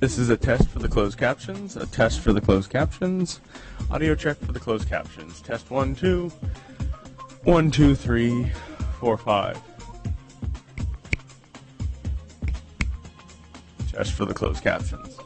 This is a test for the closed captions, a test for the closed captions, audio check for the closed captions. Test 1, 2, 1, 2, 3, 4, 5. Test for the closed captions.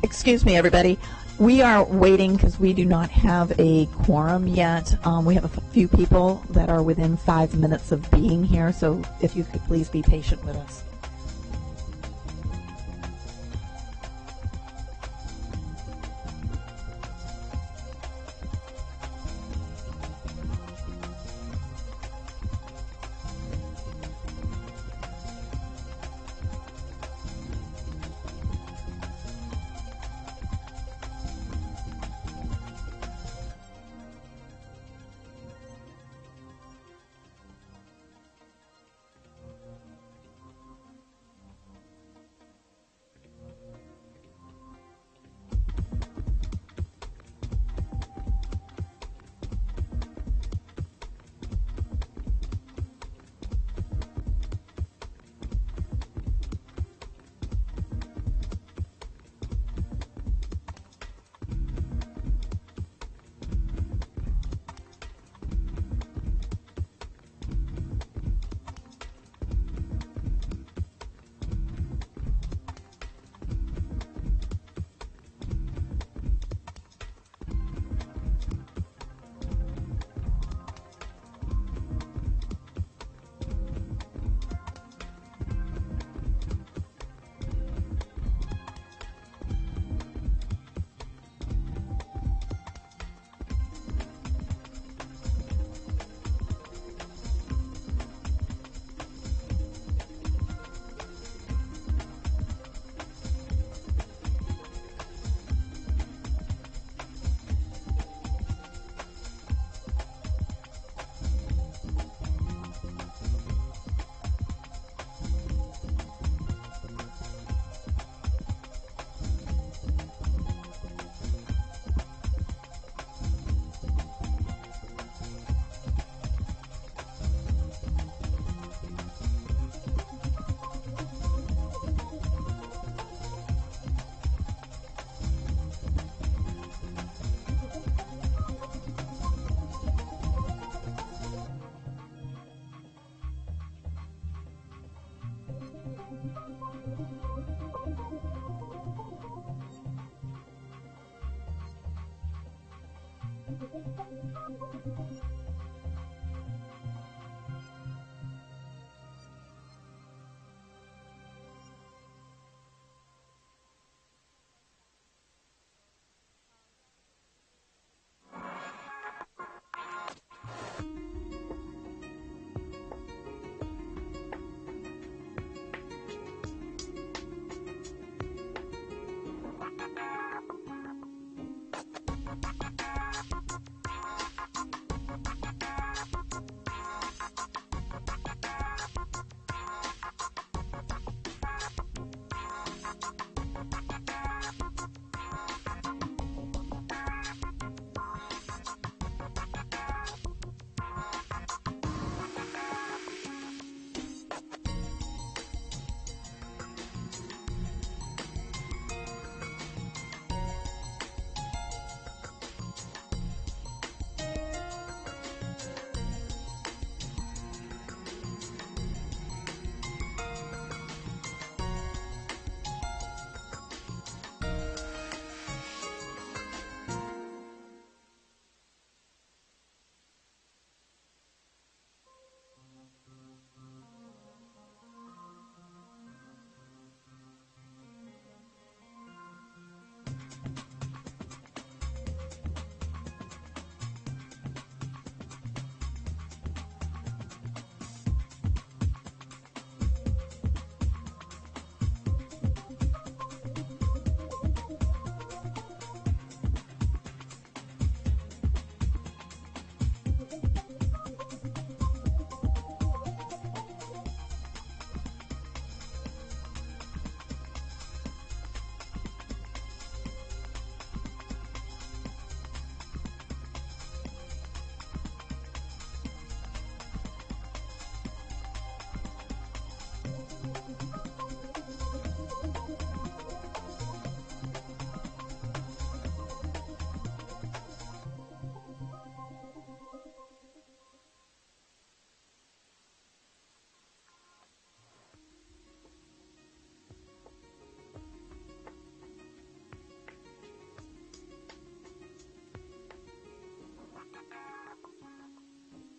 Excuse me, everybody. We are waiting because we do not have a quorum yet. We have a few people that are within 5 minutes of being here, so if you could please be patient with us.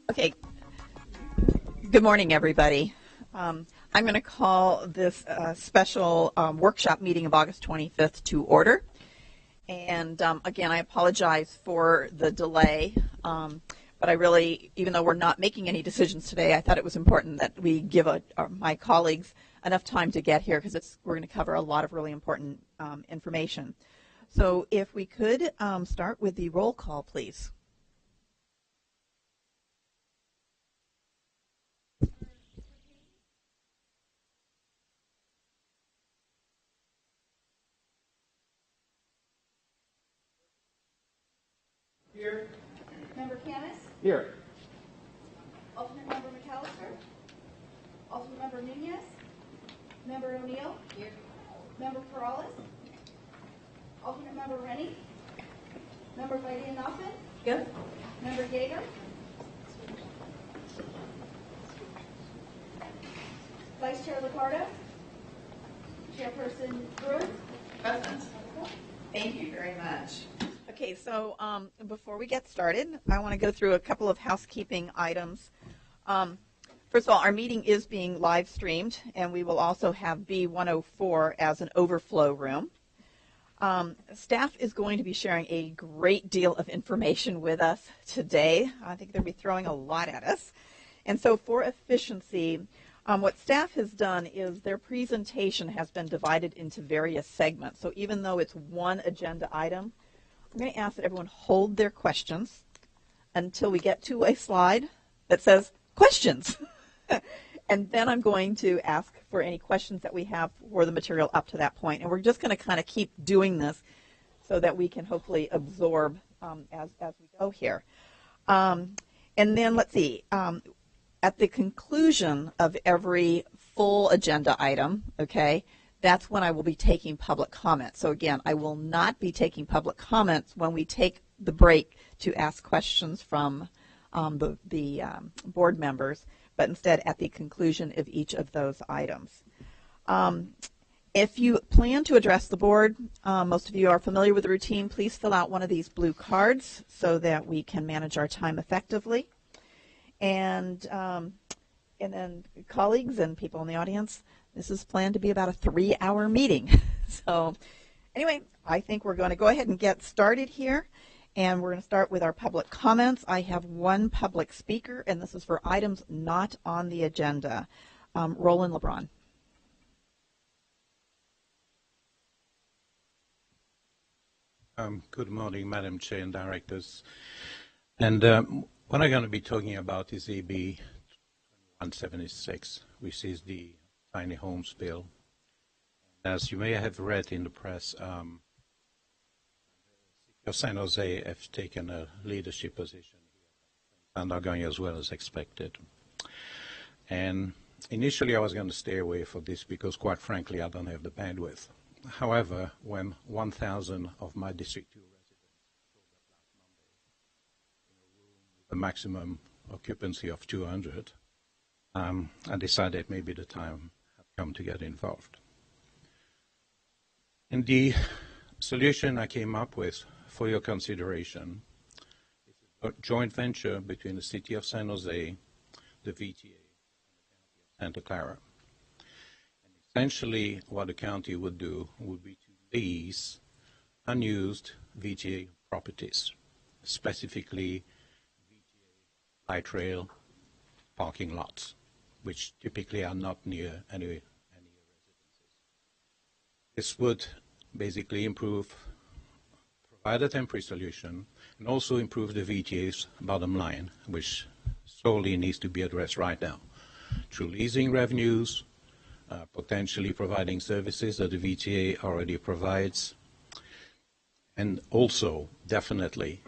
Okay. Good morning, everybody. I'm going to call this special workshop meeting of August 25th to order. And again, I apologize for the delay, but I really, even though we're not making any decisions today, I thought it was important that we give my colleagues enough time to get here because we're going to cover a lot of really important information. So if we could start with the roll call, please. Here. Member Canis? Here. Alternate Member McAllister? Alternate Member Nunez? Member O'Neill? Here. Member Corrales? Alternate Member Rennie? Member Vaidyanathan? Good. Member Yeager? Vice Chair Liccardo? Chairperson Brewer? Present. Thank you very much. Okay, so before we get started, I want to go through a couple of housekeeping items. First of all, our meeting is being live streamed, and we will also have B104 as an overflow room. Staff is going to be sharing a great deal of information with us today. I think they'll be throwing a lot at us. And so for efficiency, what staff has done is their presentation has been divided into various segments. So even though it's one agenda item, I'm going to ask that everyone hold their questions until we get to a slide that says questions. And then I'm going to ask for any questions that we have for the material up to that point. And we're just going to kind of keep doing this so that we can hopefully absorb as we go here. And then let's see. At the conclusion of every full agenda item, okay, that's when I will be taking public comments. So again, I will not be taking public comments when we take the break to ask questions from the board members, but instead at the conclusion of each of those items. If you plan to address the board, most of you are familiar with the routine, please fill out one of these blue cards so that we can manage our time effectively. And then colleagues and people in the audience, this is planned to be about a 3-hour meeting. So anyway, I think we're going to go ahead and get started here. And we're going to start with our public comments. I have one public speaker, and this is for items not on the agenda. Roland LeBron. Good morning, Madam Chair and Directors. And what I'm going to be talking about is AB 176, which is the Tiny Homes Bill. As you may have read in the press, the City of San Jose have taken a leadership position and are going as well as expected. And initially I was going to stay away from this because, quite frankly, I don't have the bandwidth. However, when 1,000 of my District 2 residents showed up last Monday in a room with a maximum occupancy of 200, I decided maybe the time had come to get involved. And the solution I came up with for your consideration is a joint venture between the City of San Jose, the VTA, and the County of Santa Clara. And essentially what the county would do would be to lease unused VTA properties, specifically VTA light rail parking lots, which typically are not near any residences. This would basically provide a temporary solution and also improve the VTA's bottom line, which solely needs to be addressed right now through leasing revenues, potentially providing services that the VTA already provides, and also definitely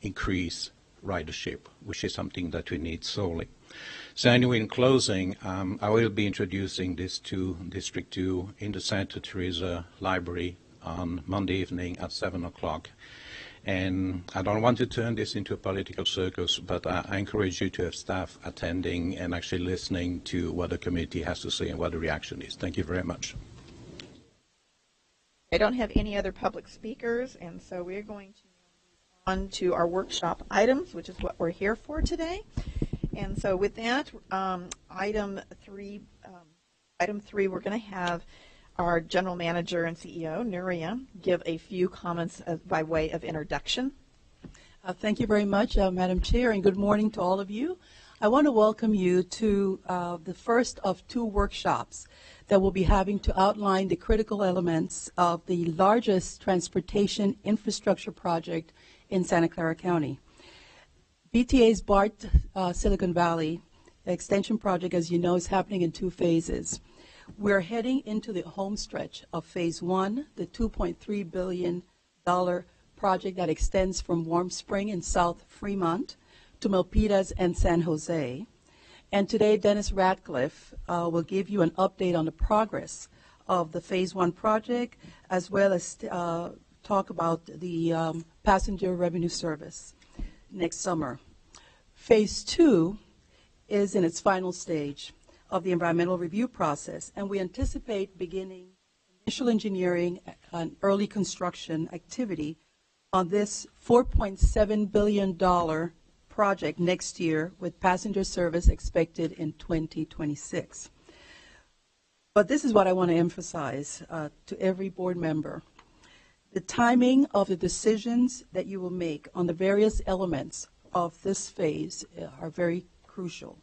increase ridership, which is something that we need solely. So anyway, in closing, I will be introducing this to District 2 in the Santa Teresa Library on Monday evening at 7 o'clock. And I don't want to turn this into a political circus, but I encourage you to have staff attending and actually listening to what the committee has to say and what the reaction is. Thank you very much. I don't have any other public speakers, and so we're going to move on to our workshop items, which is what we're here for today. And so with that, item three, we're going to have our general manager and CEO, Nuria, give a few comments by way of introduction. Thank you very much, Madam Chair, and good morning to all of you. I want to welcome you to the first of two workshops that we'll be having to outline the critical elements of the largest transportation infrastructure project in Santa Clara County. VTA's BART Silicon Valley Extension Project, as you know, is happening in two phases. We're heading into the home stretch of Phase 1, the $2.3 billion project that extends from Warm Spring in South Fremont to Milpitas and San Jose. And today, Dennis Ratcliffe will give you an update on the progress of the Phase 1 project, as well as talk about the passenger revenue service next summer. Phase 2 is in its final stage of the environmental review process, and we anticipate beginning initial engineering and early construction activity on this $4.7 billion project next year, with passenger service expected in 2026. But this is what I want to emphasize to every board member. The timing of the decisions that you will make on the various elements of this phase are very crucial.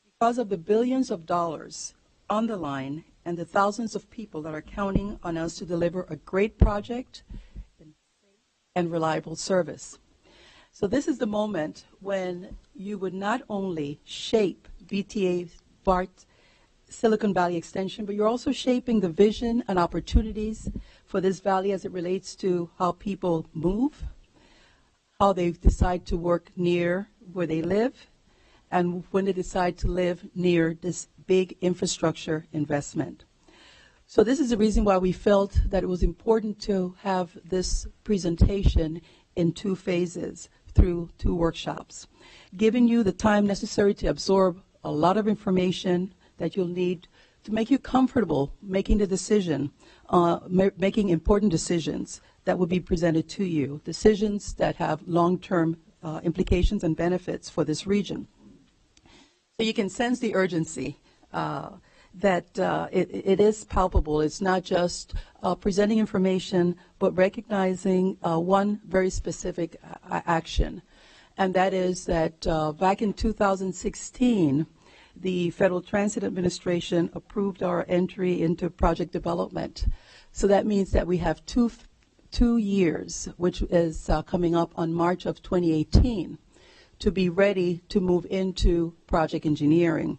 Because of the billions of dollars on the line and the thousands of people that are counting on us to deliver a great project and reliable service. So this is the moment when you would not only shape VTA's BART Silicon Valley Extension, but you're also shaping the vision and opportunities for this valley as it relates to how people move, how they decide to work near where they live, and when they decide to live near this big infrastructure investment. So this is the reason why we felt that it was important to have this presentation in two phases through two workshops, giving you the time necessary to absorb a lot of information that you'll need to make you comfortable making the decision, making important decisions that will be presented to you, decisions that have long-term implications and benefits for this region. So you can sense the urgency that it is palpable. It's not just presenting information, but recognizing one very specific action. And that is that back in 2016, the Federal Transit Administration approved our entry into project development. So that means that we have two years, which is coming up on March of 2018, to be ready to move into project engineering.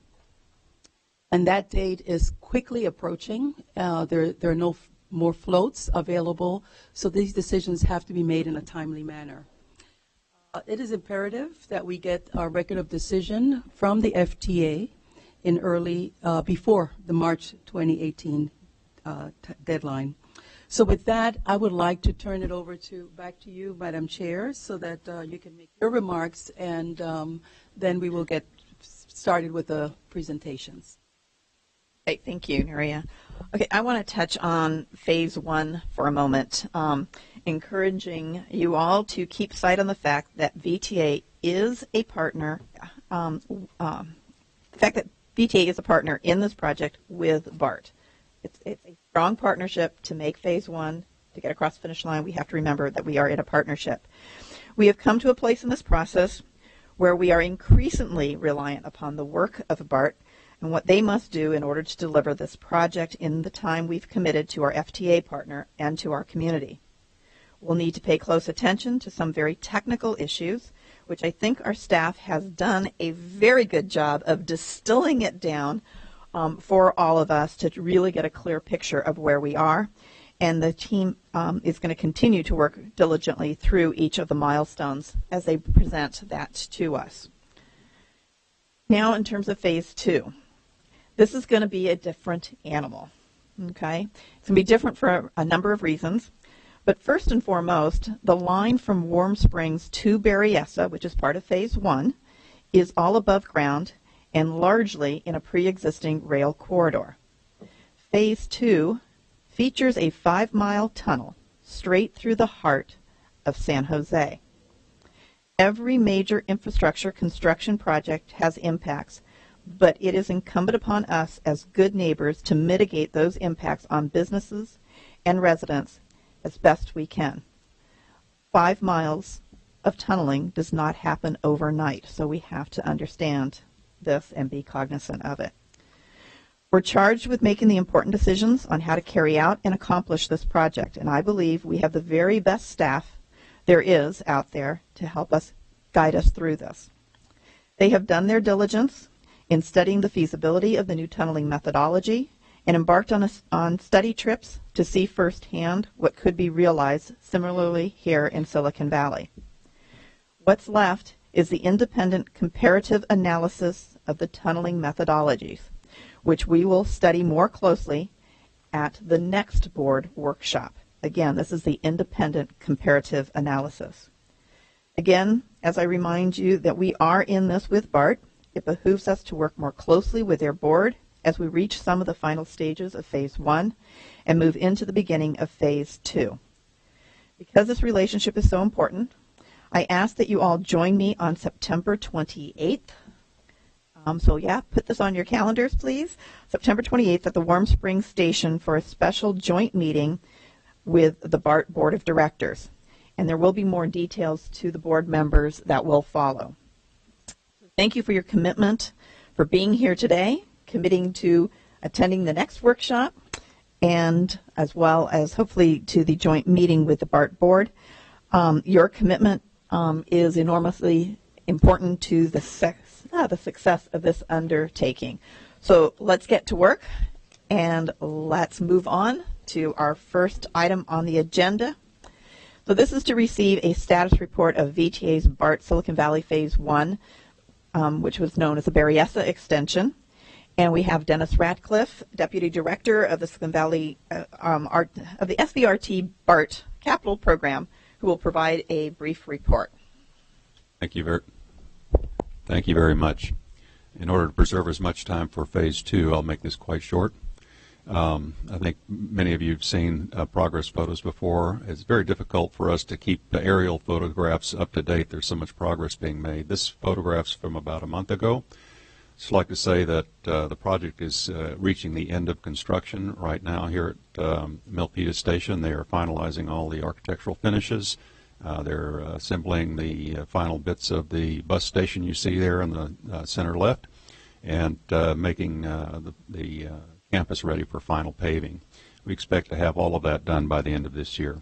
And that date is quickly approaching. There are no more floats available, so these decisions have to be made in a timely manner. It is imperative that we get our record of decision from the FTA in early, before the March 2018 deadline. So with that, I would like to turn it over back to you, Madam Chair, so that you can make your remarks, and then we will get started with the presentations. Okay, thank you, Nuria. Okay, I want to touch on Phase 1 for a moment, encouraging you all to keep sight on the fact that VTA is a partner, the fact that VTA is a partner in this project with BART. It's a strong partnership to make Phase 1, to get across the finish line. We have to remember that we are in a partnership. We have come to a place in this process where we are increasingly reliant upon the work of BART and what they must do in order to deliver this project in the time we've committed to our FTA partner and to our community. We'll need to pay close attention to some very technical issues, which I think our staff has done a very good job of distilling it down for all of us to really get a clear picture of where we are. And the team is going to continue to work diligently through each of the milestones as they present that to us. Now, in terms of Phase 2, this is going to be a different animal. Okay? It's going to be different for a number of reasons. But first and foremost, the line from Warm Springs to Berryessa, which is part of Phase 1, is all above ground and largely in a pre-existing rail corridor. Phase 2 features a 5-mile tunnel straight through the heart of San Jose. Every major infrastructure construction project has impacts, but it is incumbent upon us as good neighbors to mitigate those impacts on businesses and residents as best we can. 5 miles of tunneling does not happen overnight, so we have to understand this and be cognizant of it. We're charged with making the important decisions on how to carry out and accomplish this project, and I believe we have the very best staff there is out there to help us guide us through this. They have done their diligence in studying the feasibility of the new tunneling methodology and embarked on study trips to see firsthand what could be realized similarly here in Silicon Valley. What's left is the independent comparative analysis of the tunneling methodologies, which we will study more closely at the next board workshop. Again, this is the independent comparative analysis. Again, as I remind you that we are in this with BART, it behooves us to work more closely with their board as we reach some of the final stages of Phase 1 and move into the beginning of Phase 2. Because this relationship is so important, I ask that you all join me on September 28th. Put this on your calendars, please. September 28th at the Warm Springs Station for a special joint meeting with the BART Board of Directors. And there will be more details to the board members that will follow. Thank you for your commitment, for being here today, committing to attending the next workshop, and as well as hopefully to the joint meeting with the BART Board. Your commitment is enormously important to the success of this undertaking. So let's get to work, and let's move on to our first item on the agenda. So this is to receive a status report of VTA's BART Silicon Valley Phase 1, which was known as the Berryessa extension. And we have Dennis Ratcliffe, Deputy Director of the Silicon Valley of the SVRT BART Capital Program, who will provide a brief report. Thank you very much. In order to preserve as much time for Phase 2, I'll make this quite short. I think many of you have seen progress photos before. It's very difficult for us to keep the aerial photographs up to date. There's so much progress being made. This photograph's from about a month ago. Just like to say that the project is reaching the end of construction right now here at Milpitas Station. They are finalizing all the architectural finishes. They're assembling the final bits of the bus station you see there in the center left, and making the campus ready for final paving. We expect to have all of that done by the end of this year.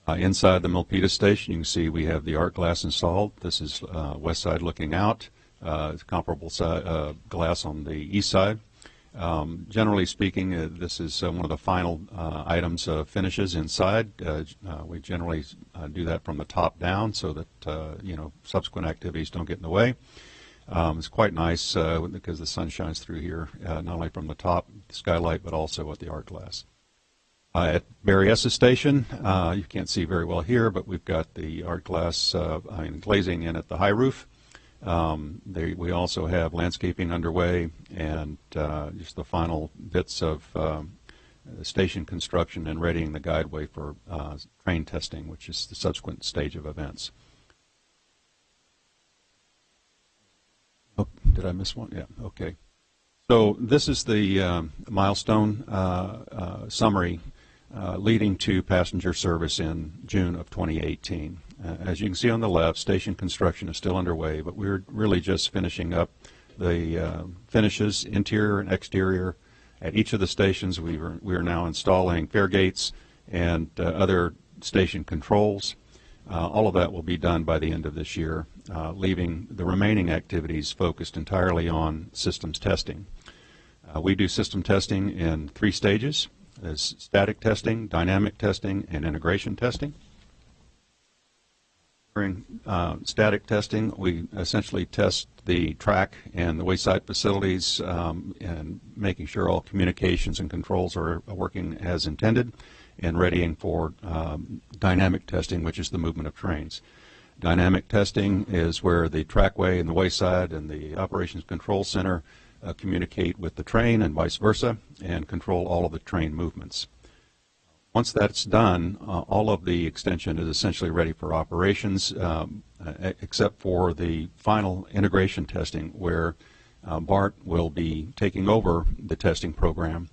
Inside the Milpitas Station, you can see we have the art glass installed. This is west side looking out. It's comparable glass on the east side. Generally speaking, this is one of the final items of finishes inside. We generally do that from the top down so that subsequent activities don't get in the way. It's quite nice because the sun shines through here, not only from the top skylight, but also at the art glass. At Berryessa Station, you can't see very well here, but we've got the art glass glazing in at the high roof. We also have landscaping underway, and just the final bits of station construction and readying the guideway for train testing, which is the subsequent stage of events. Oh, did I miss one? Yeah, okay. So this is the milestone summary leading to passenger service in June of 2018. As you can see on the left, station construction is still underway, but we're really just finishing up the finishes, interior and exterior. At each of the stations, we are now installing fare gates and other station controls. All of that will be done by the end of this year, leaving the remaining activities focused entirely on systems testing. We do system testing in 3 stages. There's static testing, dynamic testing, and integration testing. During static testing, we essentially test the track and the wayside facilities and making sure all communications and controls are working as intended, and readying for dynamic testing, which is the movement of trains. Dynamic testing is where the trackway and the wayside and the operations control center communicate with the train and vice versa and control all of the train movements. Once that's done, all of the extension is essentially ready for operations, except for the final integration testing, where BART will be taking over the testing program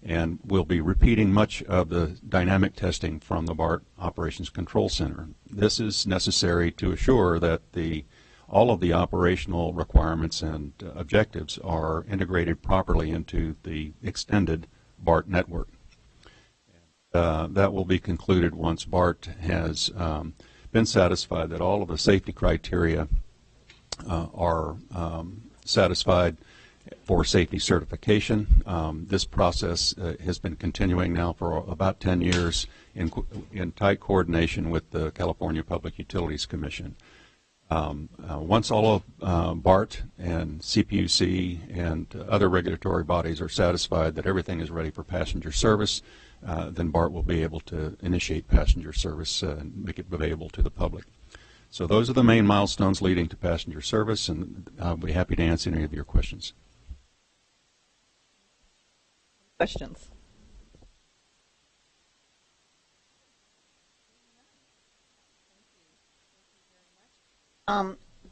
and will be repeating much of the dynamic testing from the BART Operations Control Center. This is necessary to assure that all of the operational requirements and objectives are integrated properly into the extended BART network. That will be concluded once BART has been satisfied that all of the safety criteria are satisfied for safety certification. This process has been continuing now for about 10 years in tight coordination with the California Public Utilities Commission. Once all of BART and CPUC and other regulatory bodies are satisfied that everything is ready for passenger service, then BART will be able to initiate passenger service and make it available to the public. So those are the main milestones leading to passenger service, and I'll be happy to answer any of your questions. Questions?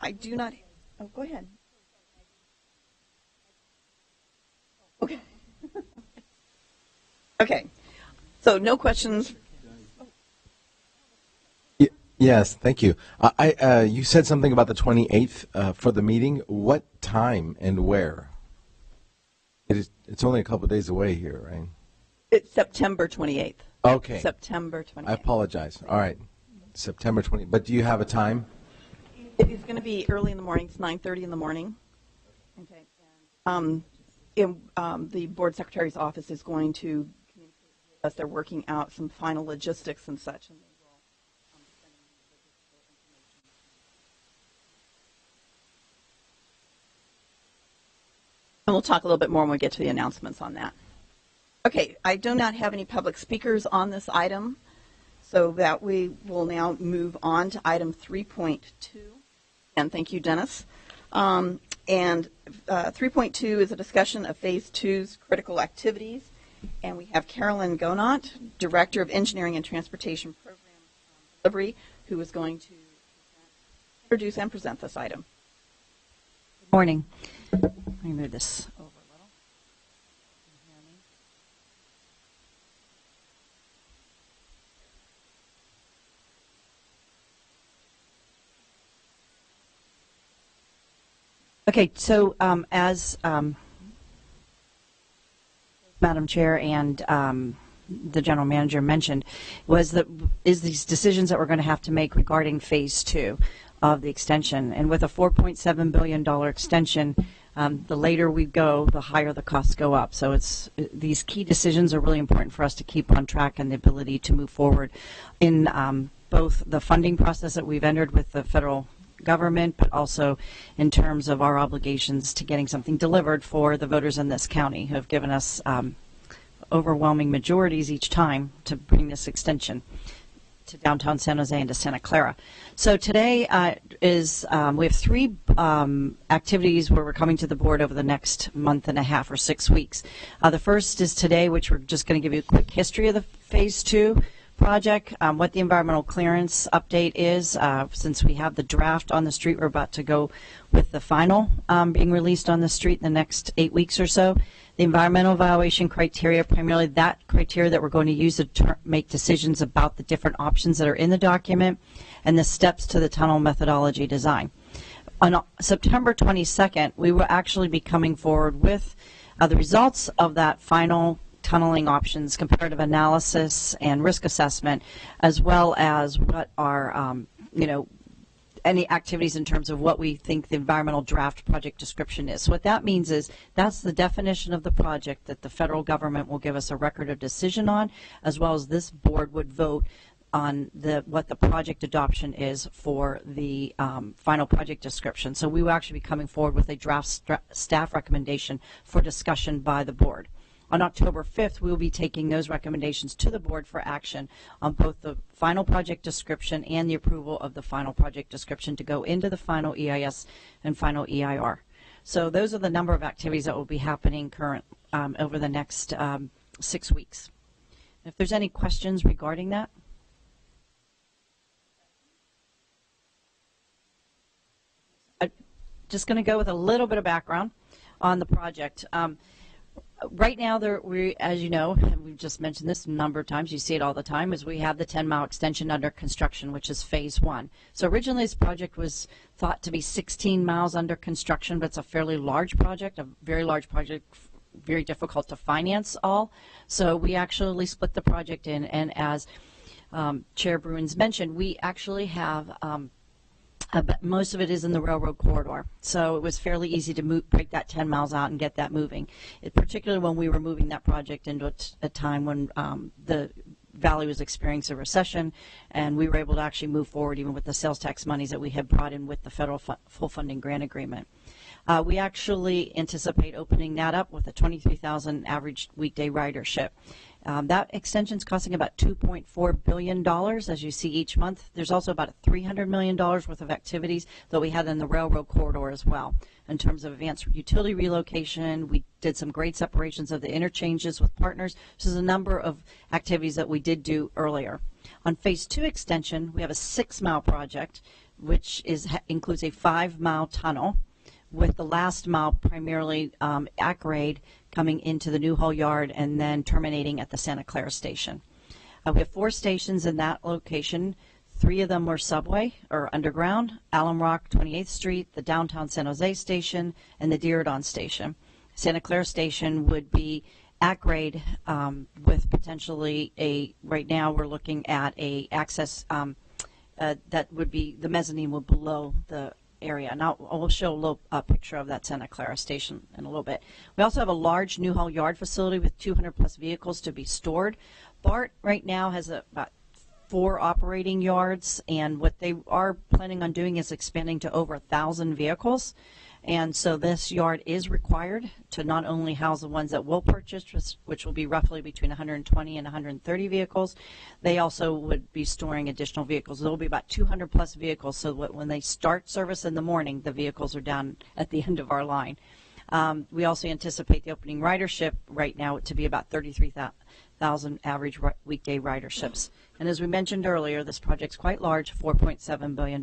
I do not. Oh, go ahead. Okay. Okay. So no questions. Yes, thank you. You said something about the 28th for the meeting. What time and where? It's only a couple of days away here, right? It's September 28th. Okay. September 28th. I apologize. All right. September 20th. But do you have a time? It is going to be early in the morning. It's 9:30 in the morning. Okay. The board secretary's office is going to communicate with us. They're working out some final logistics and such. And they will send in the logistical information. And we'll talk a little bit more when we get to the announcements on that. Okay. I do not have any public speakers on this item, so that we will now move on to item 3.2. And thank you, Dennis. And 3.2 is a discussion of Phase 2's critical activities. And we have Carolyn Gonot, Director of Engineering and Transportation Program Delivery, who is going to introduce and present this item. Good morning. Let me move this over a little. Can you hear me? Okay, so as Madam Chair and the General Manager mentioned, is these decisions that we're going to have to make regarding Phase 2 of the extension. And with a $4.7 billion extension, the later we go, the higher the costs go up. So these key decisions are really important for us to keep on track and the ability to move forward in both the funding process that we've entered with the federal government, but also in terms of our obligations to getting something delivered for the voters in this county who have given us overwhelming majorities each time to bring this extension to downtown San Jose and to Santa Clara. So today we have three activities where we're coming to the board over the next month and a half or 6 weeks. The first is today, which we're just going to give you a quick history of the Phase 2 project, what the environmental clearance update is. Since we have the draft on the street, we're about to go with the final being released on the street in the next 8 weeks or so. The environmental evaluation criteria, primarily that criteria that we're going to use to make decisions about the different options that are in the document, and the steps to the tunnel methodology design. On September 22nd, we will actually be coming forward with the results of that final tunneling options, comparative analysis, and risk assessment, as well as what are, any activities in terms of what we think the environmental draft project description is. So what that means is that's the definition of the project that the federal government will give us a record of decision on, as well as this board would vote on what the project adoption is for the final project description. So we will actually be coming forward with a draft staff recommendation for discussion by the board. On October 5th, we will be taking those recommendations to the board for action on both the final project description and the approval of the final project description to go into the final EIS and final EIR. So those are the number of activities that will be happening over the next 6 weeks. If there's any questions regarding that. I'm just going to go with a little bit of background on the project. Right now, as you know, and we've just mentioned this a number of times, you see it all the time, is we have the 10-mile extension under construction, which is phase 1. So originally this project was thought to be 16 miles under construction, but it's a fairly large project, a very large project, very difficult to finance all. So we actually split the project in, and as Chair Bruins mentioned, we actually have most of it is in the railroad corridor, so it was fairly easy to break that 10 miles out and get that moving. Particularly when we were moving that project into a time when the Valley was experiencing a recession, and we were able to actually move forward even with the sales tax monies that we had brought in with the federal full funding grant agreement. We actually anticipate opening that up with a 23,000 average weekday ridership. That extension is costing about $2.4 billion, as you see each month. There's also about $300 million worth of activities that we had in the railroad corridor as well. In terms of advanced utility relocation, we did some grade separations of the interchanges with partners. This is a number of activities that we did do earlier. On phase 2 extension, we have a 6-mile project, which includes a 5-mile tunnel, with the last mile primarily at grade coming into the Newhall Yard and then terminating at the Santa Clara station. We have 4 stations in that location. 3 of them were subway or underground: Alum Rock, 28th Street, the downtown San Jose station, and the Diridon station. Santa Clara station would be at grade with potentially right now we're looking at a access that would be, the mezzanine would below the area. Now I'll show a little picture of that Santa Clara station in a little bit. We also have a large Newhall Yard facility with 200 plus vehicles to be stored. BART right now has about 4 operating yards, and what they are planning on doing is expanding to over 1,000 vehicles. And so this yard is required to not only house the ones that we'll purchase, which will be roughly between 120 and 130 vehicles, they also would be storing additional vehicles. There will be about 200 plus vehicles, so that when they start service in the morning, the vehicles are down at the end of our line. We also anticipate the opening ridership right now to be about 33,000 average weekday riderships. And as we mentioned earlier, this project's quite large, $4.7 billion.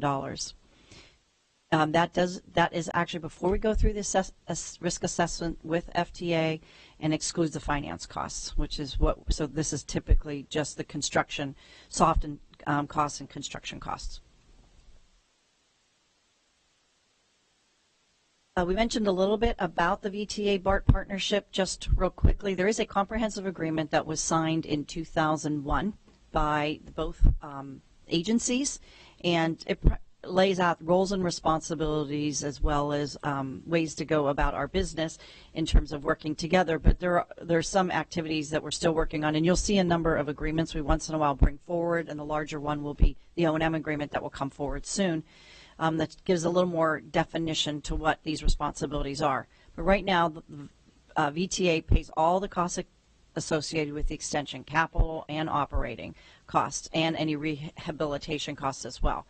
That is actually before we go through this risk assessment with FTA, and excludes the finance costs, which is so this is typically just the construction, soft and costs and construction costs. We mentioned a little bit about the VTA BART partnership. Just real quickly, there is a comprehensive agreement that was signed in 2001 by both agencies, and it lays out roles and responsibilities as well as ways to go about our business in terms of working together. But there are some activities that we're still working on, and you'll see a number of agreements we once in a while bring forward, and the larger one will be the O&M agreement that will come forward soon. That gives a little more definition to what these responsibilities are. But right now, the VTA pays all the costs associated with the extension, capital and operating costs, and any rehabilitation costs as well.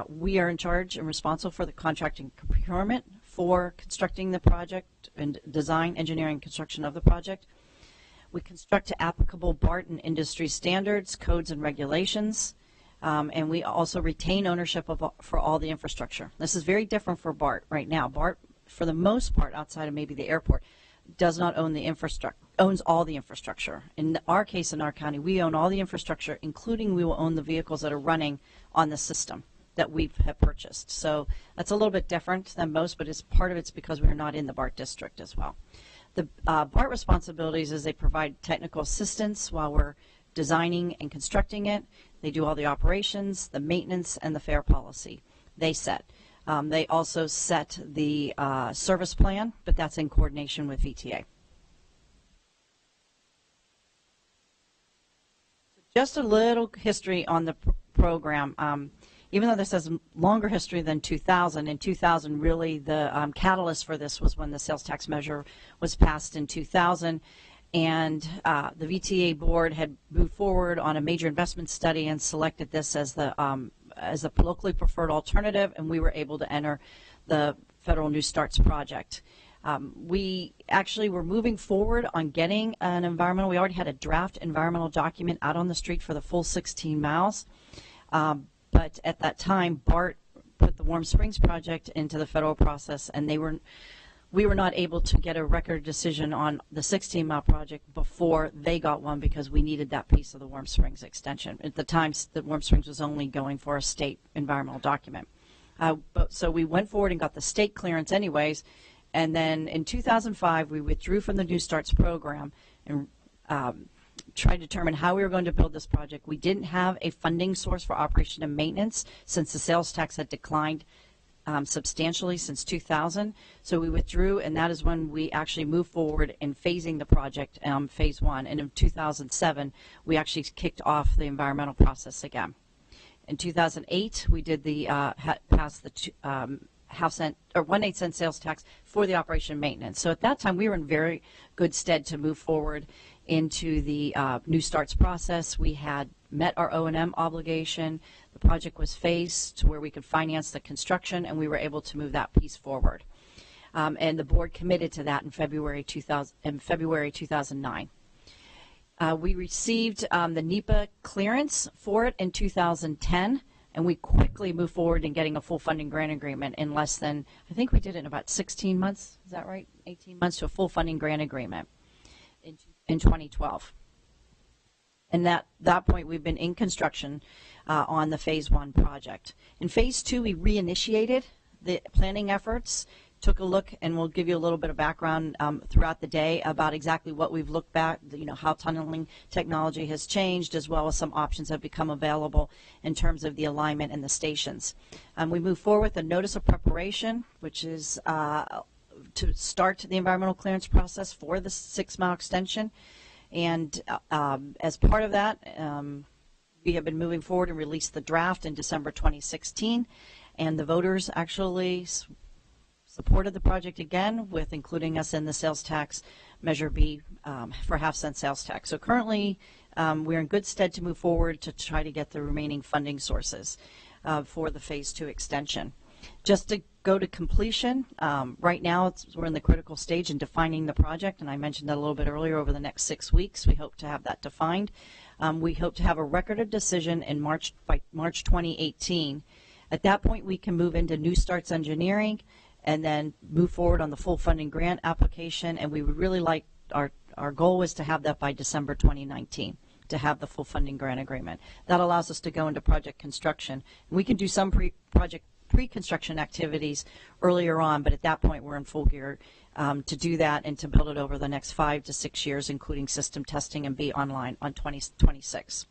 We are in charge and responsible for the contracting procurement for constructing the project and design, engineering, construction of the project. We construct to applicable BART and industry standards, codes, and regulations. And we also retain ownership for all the infrastructure. This is very different for BART right now. BART, for the most part, outside of maybe the airport, does not own the infrastructure, owns all the infrastructure. In our case, in our county, we own all the infrastructure, including we will own the vehicles that are running on the system that we have purchased. So that's a little bit different than most, but part of it's because we're not in the BART district as well. The BART responsibilities is they provide technical assistance while we're designing and constructing it. They do all the operations, the maintenance, and the fare policy they set. They also set the service plan, but that's in coordination with VTA. Just a little history on the program. Even though this has longer history than 2000, in 2000 really the catalyst for this was when the sales tax measure was passed in 2000. And the VTA board had moved forward on a major investment study and selected this as the locally preferred alternative, and we were able to enter the Federal New Starts project. We actually were moving forward on getting an environmental. We already had a draft environmental document out on the street for the full 16 miles. But at that time, BART put the Warm Springs project into the federal process, and we were not able to get a record decision on the 16-mile project before they got one because we needed that piece of the Warm Springs extension. At the time, the Warm Springs was only going for a state environmental document. So we went forward and got the state clearance anyways, and then in 2005, we withdrew from the New Starts program and tried to determine how we were going to build this project. We didn't have a funding source for operation and maintenance since the sales tax had declined substantially since 2000. So we withdrew, and that is when we actually moved forward in phasing the project, phase one. And in 2007, we actually kicked off the environmental process again. In 2008, we did the passed the half-cent or 1/8 sales tax for the operation and maintenance. So at that time, we were in very good stead to move forward into the New Starts process. We had met our O&M obligation. The project was phased to where we could finance the construction, and we were able to move that piece forward. And the board committed to that in February 2009. We received the NEPA clearance for it in 2010, and we quickly moved forward in getting a full funding grant agreement in less than, I think we did it in about 16 months, is that right? 18 months to a full funding grant agreement in 2012. And at that point, we've been in construction on the phase one project. In phase two, we reinitiated the planning efforts, took a look, and we'll give you a little bit of background throughout the day about exactly what we've looked back, how tunneling technology has changed, as well as some options have become available in terms of the alignment and the stations. We move forward with a notice of preparation, which is to start the environmental clearance process for the 6-mile extension. And as part of that, we have been moving forward and released the draft in December 2016, and the voters actually supported the project again with including us in the sales tax Measure B for half-cent sales tax. So currently, we're in good stead to move forward to try to get the remaining funding sources for the phase two extension. Just to go to completion, right now we're in the critical stage in defining the project, and I mentioned that a little bit earlier. Over the next 6 weeks, we hope to have that defined. We hope to have a record of decision in by March 2018. At that point, we can move into New Starts engineering and then move forward on the full funding grant application, and we would really like, our goal was to have that by December 2019, to have the full funding grant agreement. That allows us to go into project construction. We can do some pre-construction activities earlier on, but at that point we're in full gear to do that and to build it over the next 5 to 6 years, including system testing, and be online on 2026.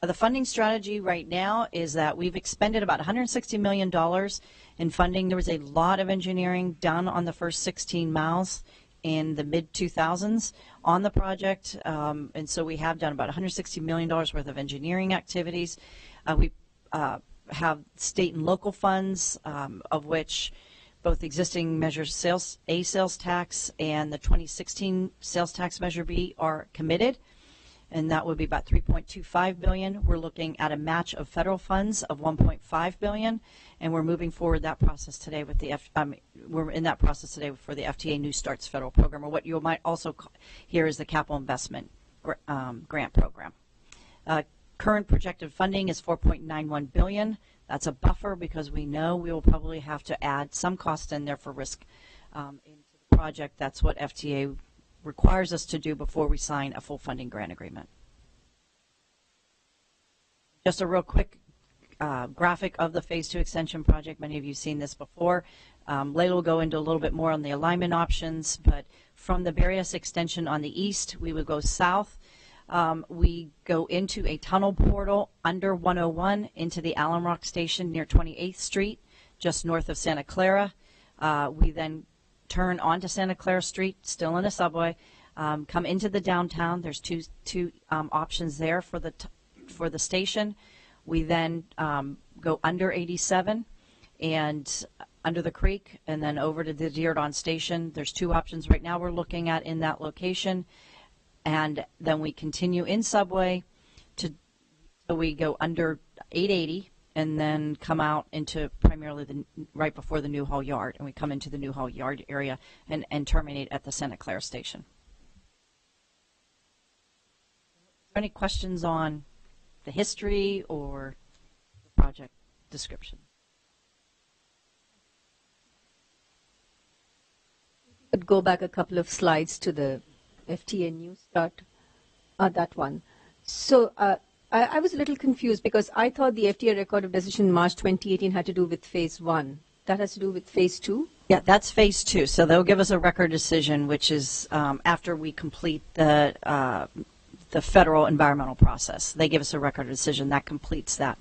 The funding strategy right now is that we've expended about $160 million in funding. There was a lot of engineering done on the first 16 miles in the mid-2000s on the project, and so we have done about $160 million worth of engineering activities. We have state and local funds, of which both existing Measure A sales tax and the 2016 sales tax Measure B are committed, and that would be about $3.25 billion. We're looking at a match of federal funds of $1.5 billion, and we're moving forward that process today with the we're in that process today for the FTA New Starts federal program, or what you might also hear is the capital investment grant program. Current projected funding is $4.91 billion. That's a buffer because we know we will probably have to add some cost in there for risk into the project. That's what FTA requires us to do before we sign a full funding grant agreement. Just a real quick graphic of the Phase 2 extension project. Many of you have seen this before. Later we'll go into a little bit more on the alignment options, but from the Berryessa extension on the east, we would go south. We go into a tunnel portal under 101 into the Allen Rock Station near 28th Street, just north of Santa Clara. We then turn onto Santa Clara Street, still in a subway, come into the downtown. There's two options there for the station. We then go under 87 and under the creek, and then over to the Diridon Station. There's two options right now we're looking at in that location. And then we continue in subway so we go under 880 and then come out into primarily right before the Newhall Yard, and we come into the Newhall Yard area and terminate at the Santa Clara station. Any questions on the history or the project description? Could go back a couple of slides to the FTA New Start, that one. So I was a little confused because I thought the FTA record of decision in March 2018 had to do with phase 1. That has to do with phase 2? Yeah, that's phase 2. So they'll give us a record decision, which is after we complete the federal environmental process. They give us a record decision that completes that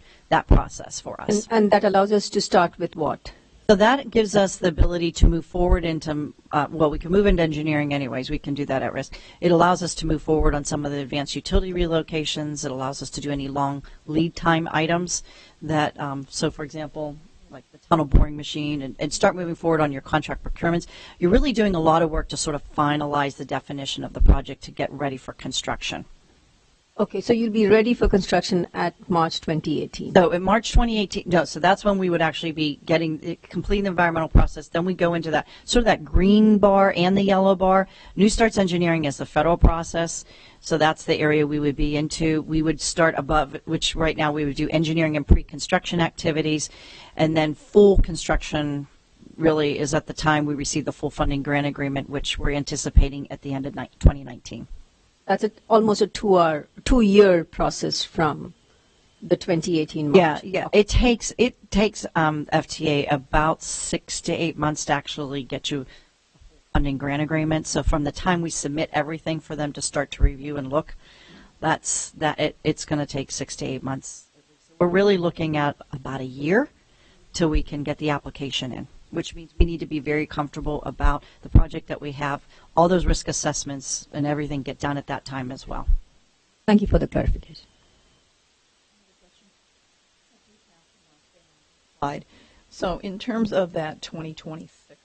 process for us. And that allows us to start with what? So that gives us the ability to move forward into, well, we can move into engineering anyways. We can do that at risk. It allows us to move forward on some of the advanced utility relocations. It allows us to do any long lead time items that, so for example, like the tunnel boring machine, and start moving forward on your contract procurements. You're really doing a lot of work to sort of finalize the definition of the project to get ready for construction. Okay, so you'll be ready for construction at March 2018. So in March 2018, no, so that's when we would actually be completing the environmental process. Then we go into that, sort of that green bar and the yellow bar. New Starts Engineering is the federal process. So that's the area we would be into. We would start above, which right now we would do engineering and pre-construction activities. And then full construction really is at the time we receive the full funding grant agreement, which we're anticipating at the end of 2019. That's almost a 2-year process from the 2018 March. Yeah. It takes FTA about 6 to 8 months to actually get you a funding grant agreement. So from the time we submit everything for them to start to review and look, it's going to take 6 to 8 months. We're really looking at about a year till we can get the application in, which means we need to be very comfortable about the project that we have. All those risk assessments and everything get done at that time as well. Thank you for the clarification. So in terms of that 2026,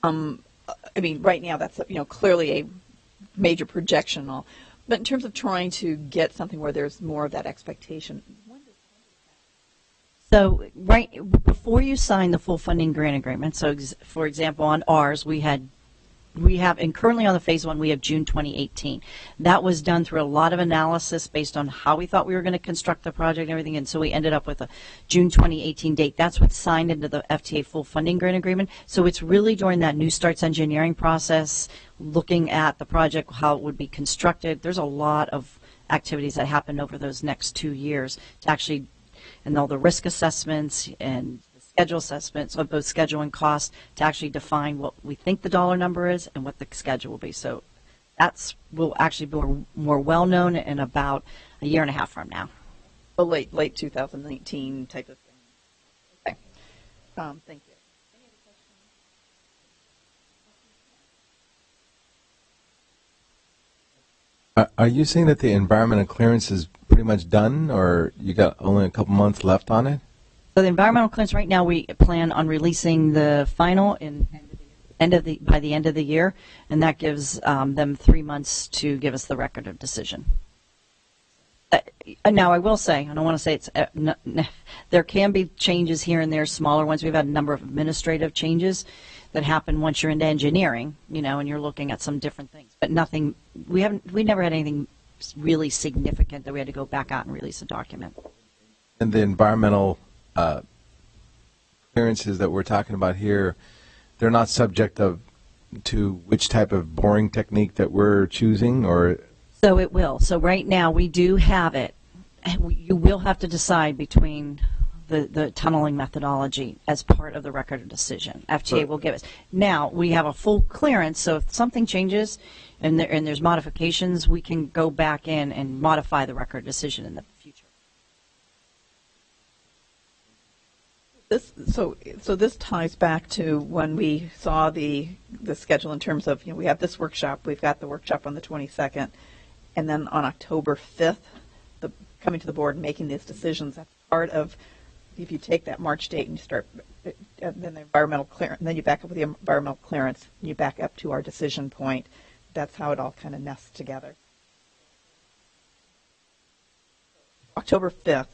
I mean, right now that's clearly a major projection, and all, but in terms of trying to get something where there's more of that expectation. So right before you sign the full funding grant agreement, so for example, on ours, we have, and currently on the phase 1, we have June 2018. That was done through a lot of analysis based on how we thought we were going to construct the project and everything, and so we ended up with a June 2018 date. That's what's signed into the FTA full funding grant agreement. So it's really during that New Starts engineering process, looking at the project, how it would be constructed. There's a lot of activities that happen over those next 2 years to actually, and all the risk assessments and the schedule assessments of both schedule and cost to actually define what we think the dollar number is and what the schedule will be. So will actually be more well known in about a year and a half from now. A late 2019 type of thing. Okay. Thank you. Are you saying that the environmental clearance is pretty much done, or you got only a couple months left on it? So the environmental clearance right now, we plan on releasing the final by the end of the year, and that gives them 3 months to give us the record of decision. Now I will say, I don't want to say it's there can be changes here and there, smaller ones. We've had a number of administrative changes that happen once you're into engineering, and you're looking at some different things, but nothing. We never had anything really significant that we had to go back out and release a document. And the environmental clearances that we're talking about here, they're not subject to which type of boring technique that we're choosing, or? So it will. So right now we do have it. You will have to decide between the tunneling methodology as part of the record of decision. FTA will give us. Now we have a full clearance, so if something changes and there's modifications, we can go back in and modify the record of decision in the future. So this ties back to when we saw the schedule in terms of, we have this workshop, we've got the workshop on the 22nd, and then on October 5th, coming to the board and making these decisions. That's part of, if you take that March date and you start, and then the environmental clearance, and then you back up with the environmental clearance, and you back up to our decision point. That's how it all kind of nests together. October 5th.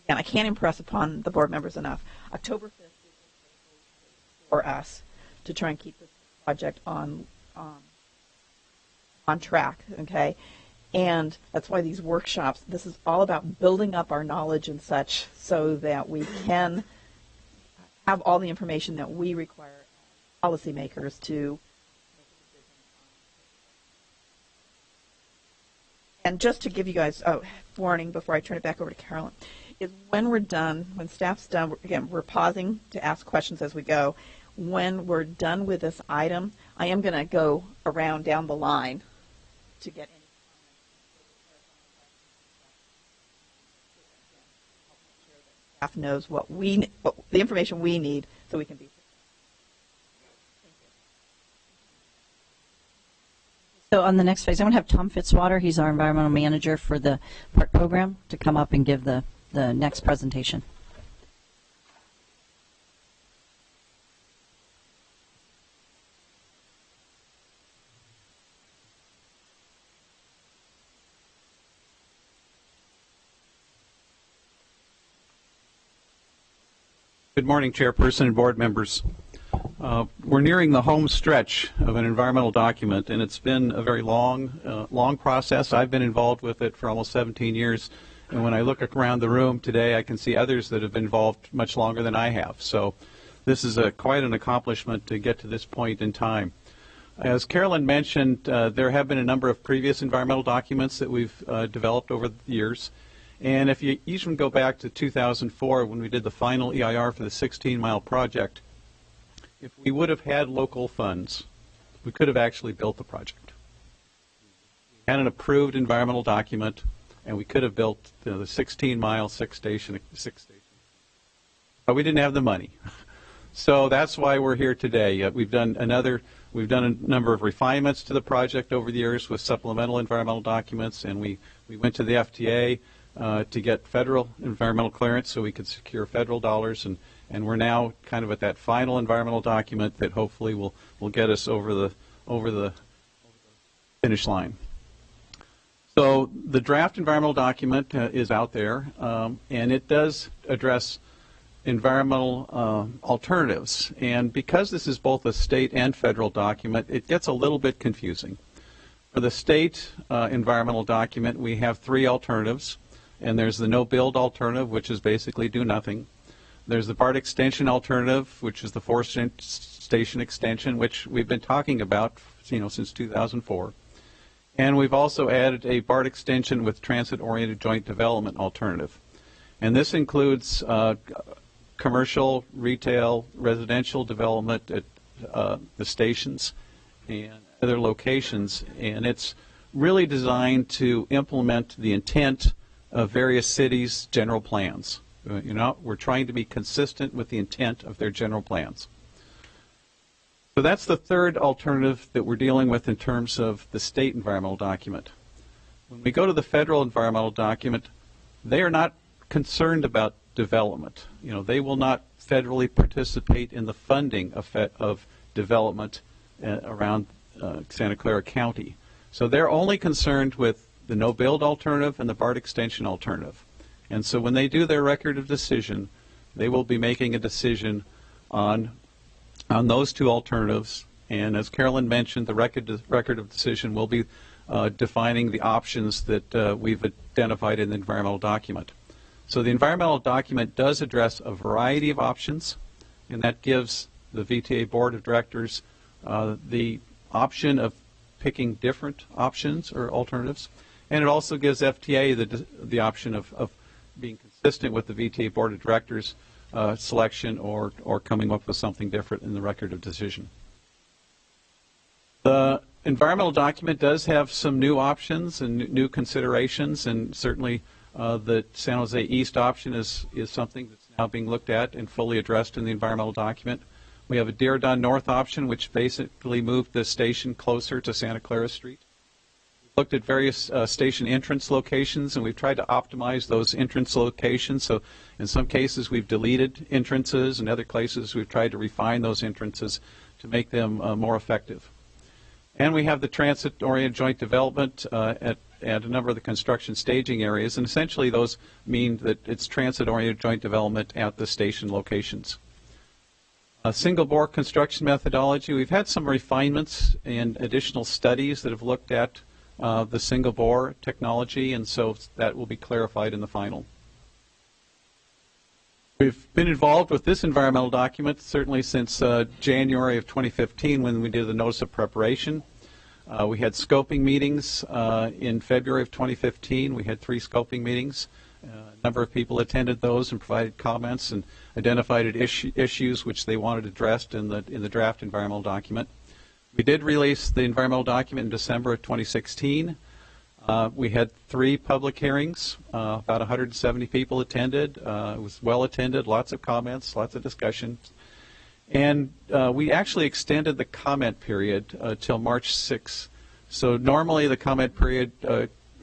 Again, I can't impress upon the board members enough. October 5th is for us to try and keep this project on track, okay? And that's why these workshops, this is all about building up our knowledge and such so that we can have all the information that we require policymakers to. And just to give you guys a warning before I turn it back over to Carolyn, is when we're done, when staff's done, again, we're pausing to ask questions as we go. When we're done with this item, I am going to go around down the line to get any comments. Staff knows what the information we need so we can be. So on the next phase, I'm going to have Tom Fitzwater, he's our environmental manager for the park program, to come up and give the next presentation. Good morning, Chairperson and board members. We're nearing the home stretch of an environmental document, and it's been a very long process. I've been involved with it for almost 17 years, and when I look around the room today, I can see others that have been involved much longer than I have. So this is quite an accomplishment to get to this point in time. As Carolyn mentioned, there have been a number of previous environmental documents that we've developed over the years. And if you even go back to 2004 when we did the final EIR for the 16-mile project, if we would have had local funds, we could have actually built the project. We had an approved environmental document, and we could have built the 16-mile, six-station. But we didn't have the money. So that's why we're here today. We've done a number of refinements to the project over the years with supplemental environmental documents, and we went to the FTA to get federal environmental clearance so we could secure federal dollars, and we're now kind of at that final environmental document that hopefully will get us over the finish line. So the draft environmental document is out there, and it does address environmental alternatives. And because this is both a state and federal document, it gets a little bit confusing. For the state environmental document, we have three alternatives. And there's the no-build alternative, which is basically do nothing. There's the BART extension alternative, which is the four-station extension, which we've been talking about, since 2004. And we've also added a BART extension with transit-oriented joint development alternative. And this includes commercial, retail, residential development at the stations and other locations. And it's really designed to implement the intent of various cities' general plans. We're trying to be consistent with the intent of their general plans. So that's the third alternative that we're dealing with in terms of the state environmental document. When we go to the federal environmental document, they are not concerned about development. They will not federally participate in the funding of development around Santa Clara County. So they're only concerned with the no-build alternative and the BART extension alternative. And so when they do their record of decision, they will be making a decision on those two alternatives. And as Carolyn mentioned, the record of decision will be defining the options that we've identified in the environmental document. So the environmental document does address a variety of options, and that gives the VTA Board of Directors the option of picking different options or alternatives. And it also gives FTA the option of being consistent with the VTA Board of Directors selection or coming up with something different in the record of decision. The environmental document does have some new options and new considerations, and certainly the San Jose East option is something that's now being looked at and fully addressed in the environmental document. We have a Deer-Don North option, which basically moved the station closer to Santa Clara Street. Looked at various station entrance locations, and we've tried to optimize those entrance locations. So in some cases we've deleted entrances, in other cases we've tried to refine those entrances to make them more effective. And we have the transit-oriented joint development at a number of the construction staging areas, and essentially those mean that it's transit-oriented joint development at the station locations. A single bore construction methodology, we've had some refinements and additional studies that have looked at the single bore technology, and so that will be clarified in the final. We've been involved with this environmental document certainly since January of 2015 when we did the notice of preparation. We had scoping meetings in February of 2015. We had 3 scoping meetings. A number of people attended those and provided comments and identified issues which they wanted addressed in the draft environmental document. We did release the environmental document in December of 2016. We had 3 public hearings. About 170 people attended. It was well attended, lots of comments, lots of discussions. And we actually extended the comment period till March 6th. So normally the comment period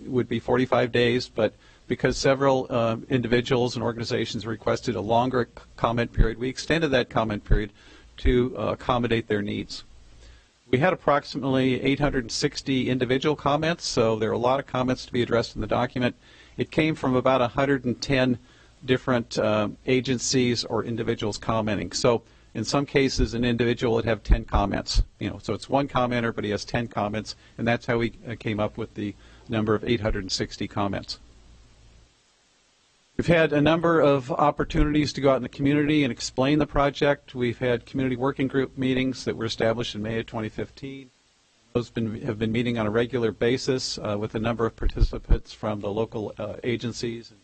would be 45 days, but because several individuals and organizations requested a longer comment period, we extended that comment period to accommodate their needs. We had approximately 860 individual comments, so there are a lot of comments to be addressed in the document. It came from about 110 different agencies or individuals commenting. So in some cases, an individual would have 10 comments. So it's one commenter, but he has 10 comments, and that's how we came up with the number of 860 comments. We've had a number of opportunities to go out in the community and explain the project. We've had community working group meetings that were established in May of 2015. Those have been meeting on a regular basis with a number of participants from the local agencies and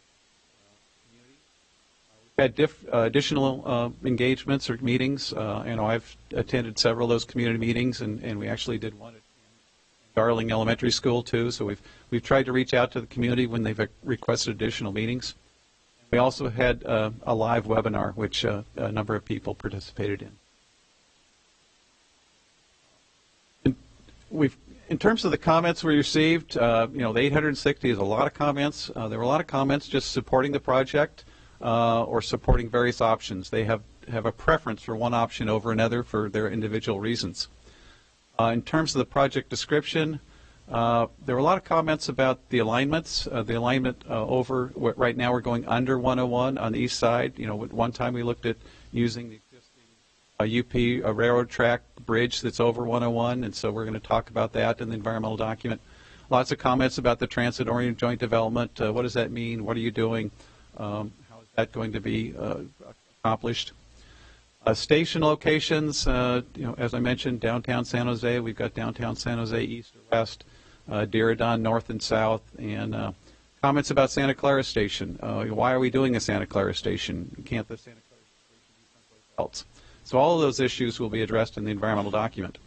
community. We've had additional engagements or meetings. I've attended several of those community meetings, and we actually did one at Darling Elementary School too. So we've tried to reach out to the community when they've requested additional meetings. We also had a live webinar, which a number of people participated in. In terms of the comments we received, the 860 is a lot of comments. There were a lot of comments just supporting the project or supporting various options. They have a preference for one option over another for their individual reasons. In terms of the project description, there were a lot of comments about the alignments. The alignment over, right now we're going under 101 on the east side. At one time we looked at using the existing UP railroad track bridge that's over 101, and so we're going to talk about that in the environmental document. Lots of comments about the transit-oriented joint development. What does that mean? What are you doing? How is that going to be accomplished? Station locations, as I mentioned, downtown San Jose. We've got downtown San Jose east or west. Diridon north and south, and comments about Santa Clara Station. Why are we doing a Santa Clara Station? Can't the Santa Clara Station be someplace else? So all of those issues will be addressed in the environmental document.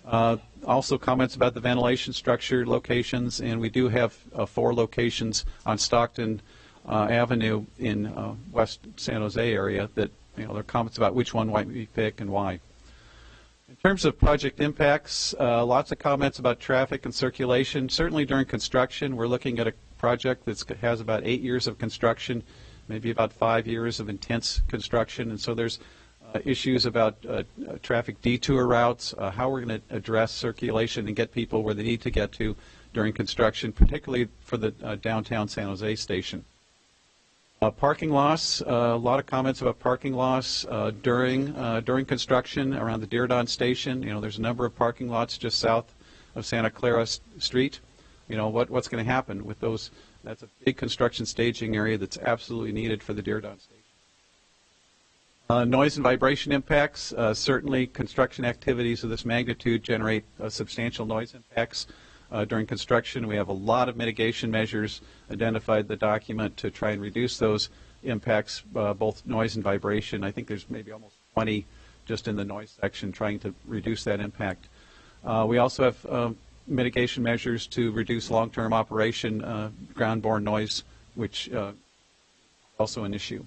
Also comments about the ventilation structure locations, and we do have 4 locations on Stockton Avenue in West San Jose area that there are comments about which one might we pick and why. In terms of project impacts, lots of comments about traffic and circulation. Certainly during construction, we're looking at a project that has about 8 years of construction, maybe about 5 years of intense construction, and so there's issues about traffic detour routes, how we're going to address circulation and get people where they need to get to during construction, particularly for the downtown San Jose station. Parking loss, a lot of comments about parking loss during construction around the Diridon station. There's a number of parking lots just south of Santa Clara Street. What's going to happen with those? That's a big construction staging area that's absolutely needed for the Diridon station. Noise and vibration impacts. Certainly construction activities of this magnitude generate substantial noise impacts. During construction, we have a lot of mitigation measures identified in the document to try and reduce those impacts, both noise and vibration. I think there's maybe almost 20 just in the noise section trying to reduce that impact. We also have mitigation measures to reduce long-term operation ground-borne noise, which is also an issue.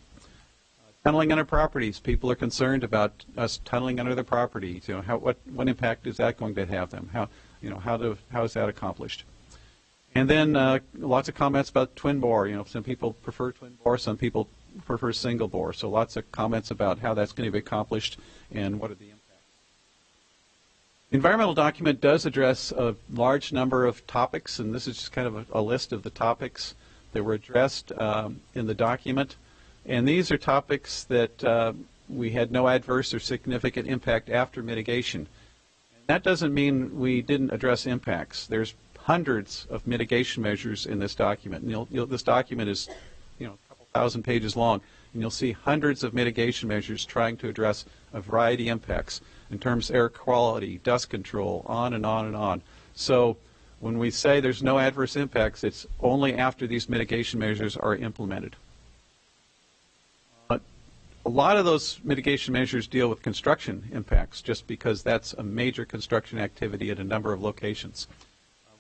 Tunneling under properties. People are concerned about us tunneling under their property. What impact is that going to have them? How is that accomplished? And then lots of comments about twin bore. Some people prefer twin bore, some people prefer single bore. So lots of comments about how that's going to be accomplished and what are the impacts. The environmental document does address a large number of topics, and this is just kind of a list of the topics that were addressed in the document. And these are topics that we had no adverse or significant impact after mitigation. And that doesn't mean we didn't address impacts. There's hundreds of mitigation measures in this document. And this document is, a couple thousand pages long, and you'll see hundreds of mitigation measures trying to address a variety of impacts in terms of air quality, dust control, on and on and on. So when we say there's no adverse impacts, it's only after these mitigation measures are implemented. A lot of those mitigation measures deal with construction impacts, just because that's a major construction activity at a number of locations.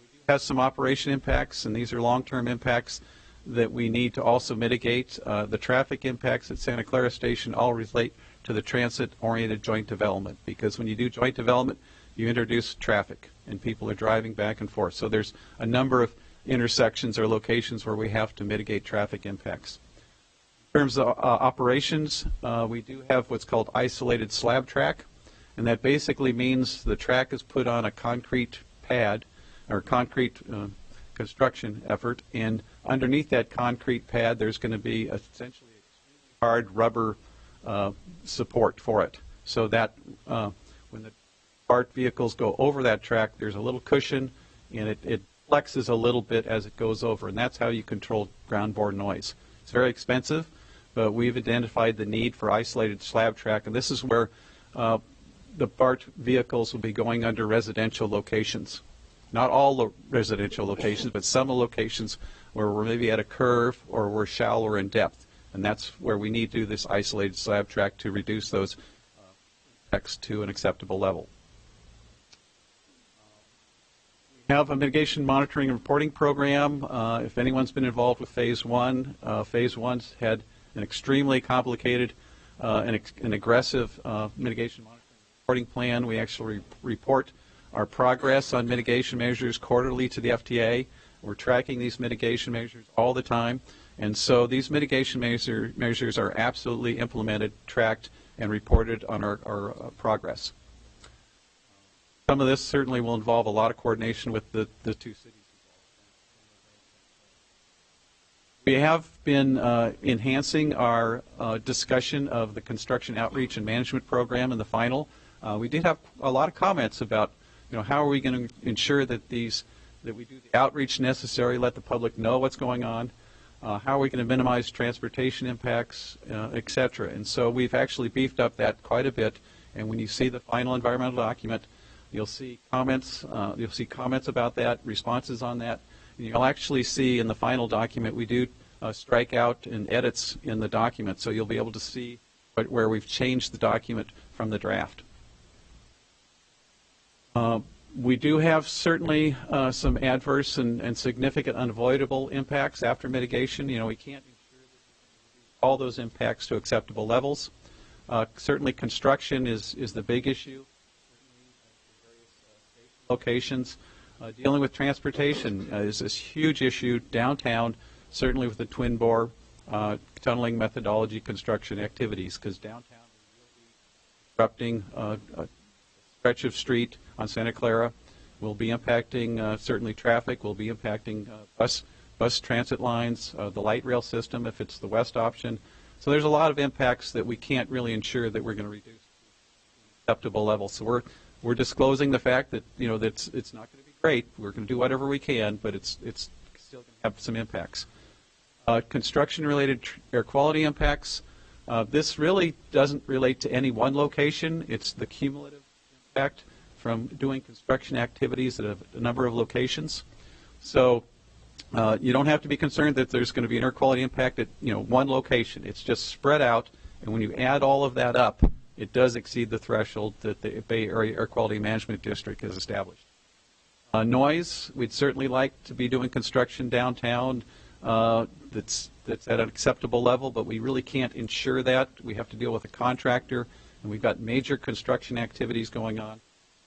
We do have some operation impacts, and these are long-term impacts that we need to also mitigate. The traffic impacts at Santa Clara Station all relate to the transit-oriented joint development, because when you do joint development, you introduce traffic, and people are driving back and forth. So there's a number of intersections or locations where we have to mitigate traffic impacts. In terms of operations, we do have what's called isolated slab track, and that basically means the track is put on a concrete pad or concrete construction effort, and underneath that concrete pad there's going to be essentially hard rubber support for it, so that when the BART vehicles go over that track, there's a little cushion, and it flexes a little bit as it goes over, and that's how you control ground-borne noise. It's very expensive, but we've identified the need for isolated slab track, and this is where the BART vehicles will be going under residential locations. Not all the residential locations, but some locations where we're maybe at a curve or we're shallower in depth, and that's where we need to do this isolated slab track to reduce those impacts to an acceptable level. We have a mitigation monitoring and reporting program. If anyone's been involved with Phase 1, Phase 1's had an extremely complicated and aggressive mitigation monitoring and reporting plan. We actually report our progress on mitigation measures quarterly to the FTA. We're tracking these mitigation measures all the time, and so these mitigation measures are absolutely implemented, tracked, and reported on our progress. Some of this certainly will involve a lot of coordination with the two cities. We have been enhancing our discussion of the construction outreach and management program in the final. We did have a lot of comments about, how are we going to ensure that we do the outreach necessary, let the public know what's going on, how are we going to minimize transportation impacts, et cetera. And so we've actually beefed up that quite a bit. And when you see the final environmental document, you'll see comments about that, responses on that. And you'll actually see in the final document we do strike out and edits in the document, so you'll be able to see where we've changed the document from the draft. We do have certainly some adverse and significant unavoidable impacts after mitigation. We can't ensure that all those impacts to acceptable levels. Certainly construction is the big issue. Locations. Dealing with transportation is this huge issue downtown, certainly with the twin bore tunneling methodology construction activities, because downtown will be disrupting a stretch of street on Santa Clara, will be impacting certainly traffic, will be impacting bus transit lines, the light rail system if it's the west option. So there's a lot of impacts that we can't really ensure that we're going to reduce to acceptable levels. So we're disclosing the fact that that it's not going to be great. We're going to do whatever we can, but it's still going to have some impacts. Construction-related air quality impacts. This really doesn't relate to any one location. It's the cumulative impact from doing construction activities at a number of locations. So you don't have to be concerned that there's going to be an air quality impact at one location. It's just spread out, and when you add all of that up, it does exceed the threshold that the Bay Area Air Quality Management District has established. Noise, we'd certainly like to be doing construction downtown that's at an acceptable level, but we really can't ensure that. We have to deal with a contractor, and we've got major construction activities going on.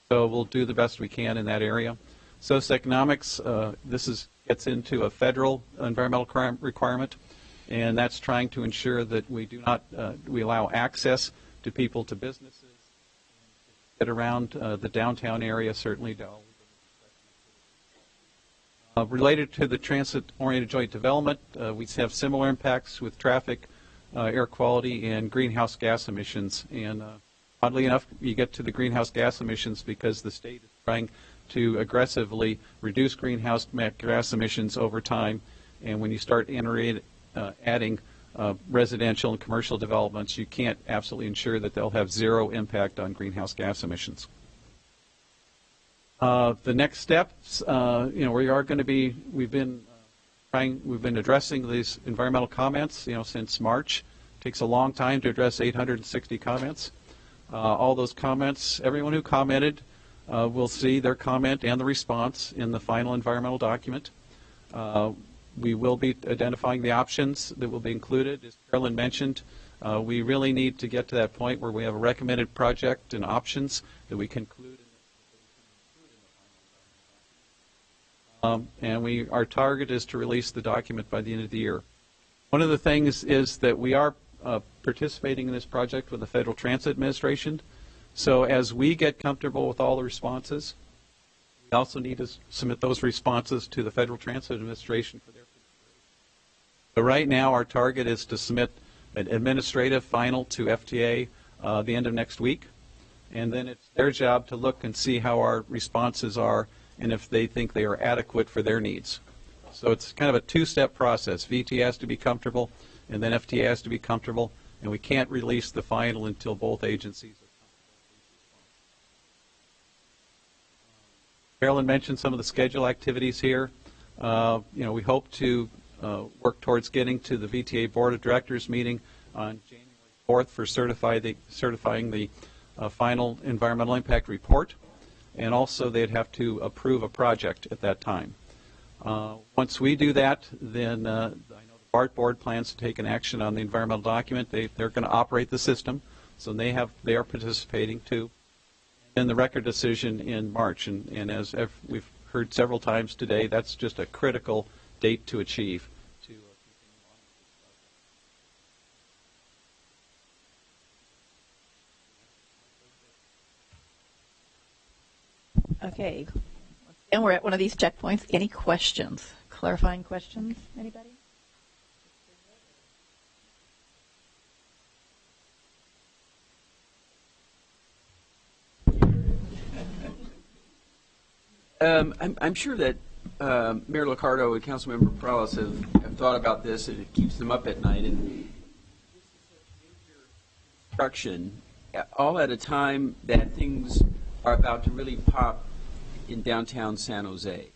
So we'll do the best we can in that area. Socioeconomics, this gets into a federal environmental requirement, and that's trying to ensure that we do not we allow access to people to businesses, get around the downtown area, certainly. Related to the transit-oriented joint development, we have similar impacts with traffic, air quality, and greenhouse gas emissions. And oddly enough, you get to the greenhouse gas emissions because the state is trying to aggressively reduce greenhouse gas emissions over time. And when you start adding residential and commercial developments, you can't absolutely ensure that they'll have zero impact on greenhouse gas emissions. The next steps, we are going to be, we've been addressing these environmental comments, since March. It takes a long time to address 860 comments. All those comments, everyone who commented will see their comment and the response in the final environmental document. We will be identifying the options that will be included. As Carolyn mentioned, we really need to get to that point where we have a recommended project and options that we can include. And our target is to release the document by the end of the year. One of the things is that we are participating in this project with the Federal Transit Administration. So as we get comfortable with all the responses, we also need to submit those responses to the Federal Transit Administration for their consideration. But right now our target is to submit an administrative final to FTA the end of next week. And then it's their job to look and see how our responses are and if they think they are adequate for their needs. So it's kind of a two-step process. VTA has to be comfortable, and then FTA has to be comfortable, and we can't release the final until both agencies are comfortable. Carolyn mentioned some of the schedule activities here. We hope to work towards getting to the VTA Board of Directors meeting on January 4th for certifying the final environmental impact report. And also they'd have to approve a project at that time. Once we do that, then I know the BART board plans to take an action on the environmental document. They're going to operate the system, so they are participating too. And the record decision in March, and as we've heard several times today, that's just a critical date to achieve. Okay, and we're at one of these checkpoints. Any questions? Clarifying questions? Anybody? I'm sure that Mayor Liccardo and Councilmember Perales have thought about this, and it keeps them up at night. And construction, all at a time that things are about to really pop in downtown San Jose.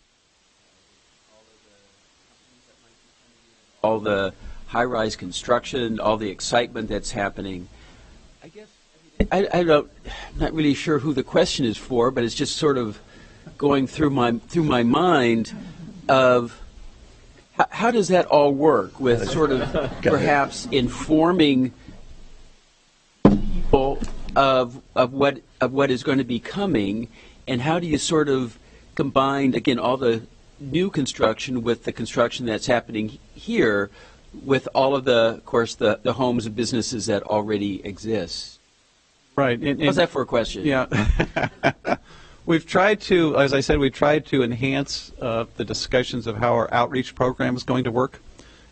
All the high-rise construction, all the excitement that's happening. I guess I'm not really sure who the question is for, but it's just sort of going through my mind of how does that all work with sort of perhaps informing people of what is going to be coming, and how do you sort of combine, again, all the new construction with the construction that's happening here with all of of course, the homes and businesses that already exist? Right. How's that for a question? Yeah. We've tried to, as I said, we've tried to enhance the discussions of how our outreach program is going to work.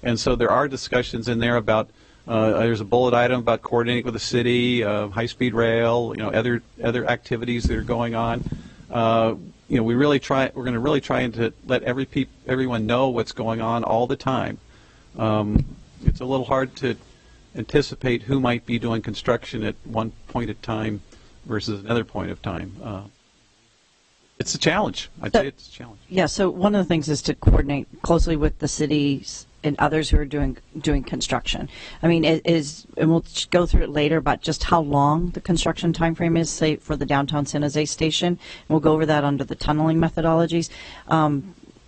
And so there are discussions in there about, there's a bullet item about coordinating with the city, high-speed rail, other activities that are going on. We're going to really try to let everyone know what's going on all the time. It's a little hard to anticipate who might be doing construction at one point in time versus another point of time. It's a challenge. I'd say it's a challenge. Yeah, so one of the things is to coordinate closely with the cities and others who are doing construction. I mean, and we'll go through it later about just how long the construction time frame is, say, for the downtown San Jose station. And we'll go over that under the tunneling methodologies.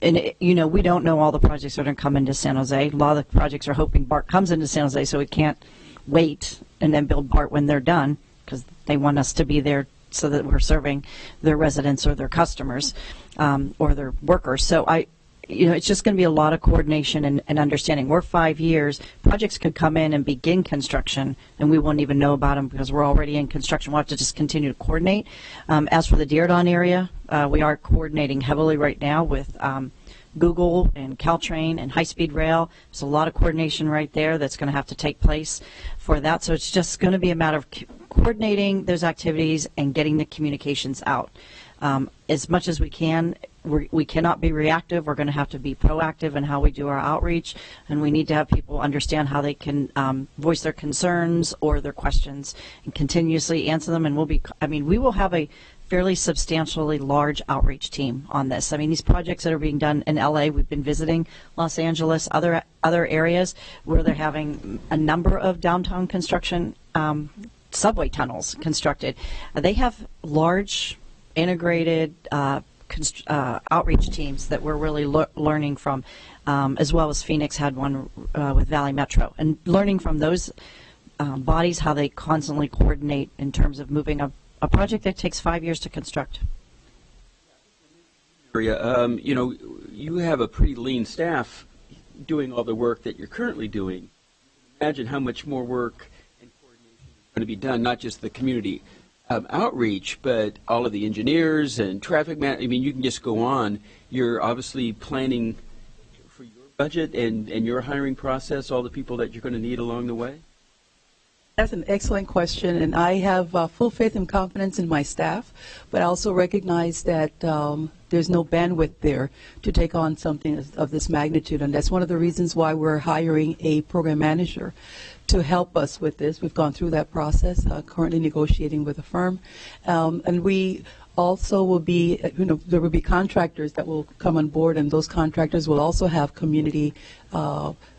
We don't know all the projects that are going to come into San Jose. A lot of the projects are hoping BART comes into San Jose, so we can't wait and then build BART when they're done, because they want us to be there so that we're serving their residents or their customers or their workers. So it's just going to be a lot of coordination and understanding. We're 5 years. Projects could come in and begin construction, and we won't even know about them because we're already in construction. We'll have to just continue to coordinate. As for the Dearborn area, we are coordinating heavily right now with Google and Caltrain and high-speed rail. There's a lot of coordination right there that's going to have to take place for that. So it's just going to be a matter of coordinating those activities and getting the communications out. As much as we can, we cannot be reactive. We're going to have to be proactive in how we do our outreach, and we need to have people understand how they can voice their concerns or their questions and continuously answer them. And we will have a fairly substantially large outreach team on this. I mean, these projects that are being done in LA, we've been visiting Los Angeles, other areas where they're having a number of downtown construction subway tunnels constructed. They have large integrated outreach teams that we're really learning from, as well as Phoenix had one with Valley Metro, and learning from those bodies how they constantly coordinate in terms of moving a project that takes 5 years to construct. You have a pretty lean staff doing all the work that you're currently doing. Imagine how much more work and coordination is going to be done, not just the community outreach, but all of the engineers and traffic man. I mean, you can just go on. You're obviously planning for your budget and your hiring process, all the people that you're going to need along the way. That's an excellent question, and I have full faith and confidence in my staff, but I also recognize that there's no bandwidth there to take on something of this magnitude, and that's one of the reasons why we're hiring a program manager to help us with this. We've gone through that process, currently negotiating with a firm, and we also will be, there will be contractors that will come on board, and those contractors will also have community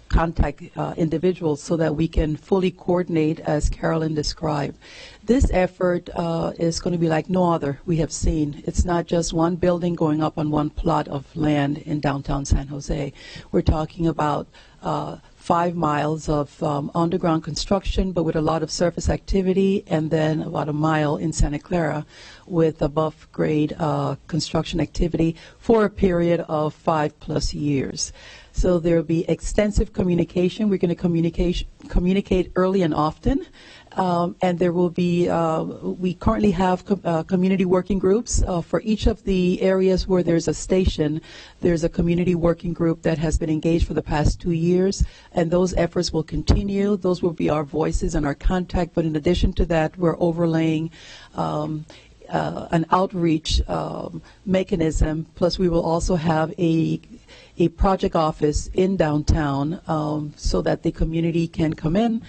contact individuals so that we can fully coordinate as Carolyn described. This effort is going to be like no other we have seen. It's not just one building going up on one plot of land in downtown San Jose. We're talking about 5 miles of underground construction, but with a lot of surface activity, and then about a mile in Santa Clara with above grade construction activity for a period of 5+ years. So there will be extensive communication. We're going to communicate early and often. And there will be, we currently have community working groups. For each of the areas where there's a station, there's a community working group that has been engaged for the past 2 years, and those efforts will continue. Those will be our voices and our contact, but in addition to that, we're overlaying an outreach mechanism, plus we will also have a project office in downtown so that the community can come in,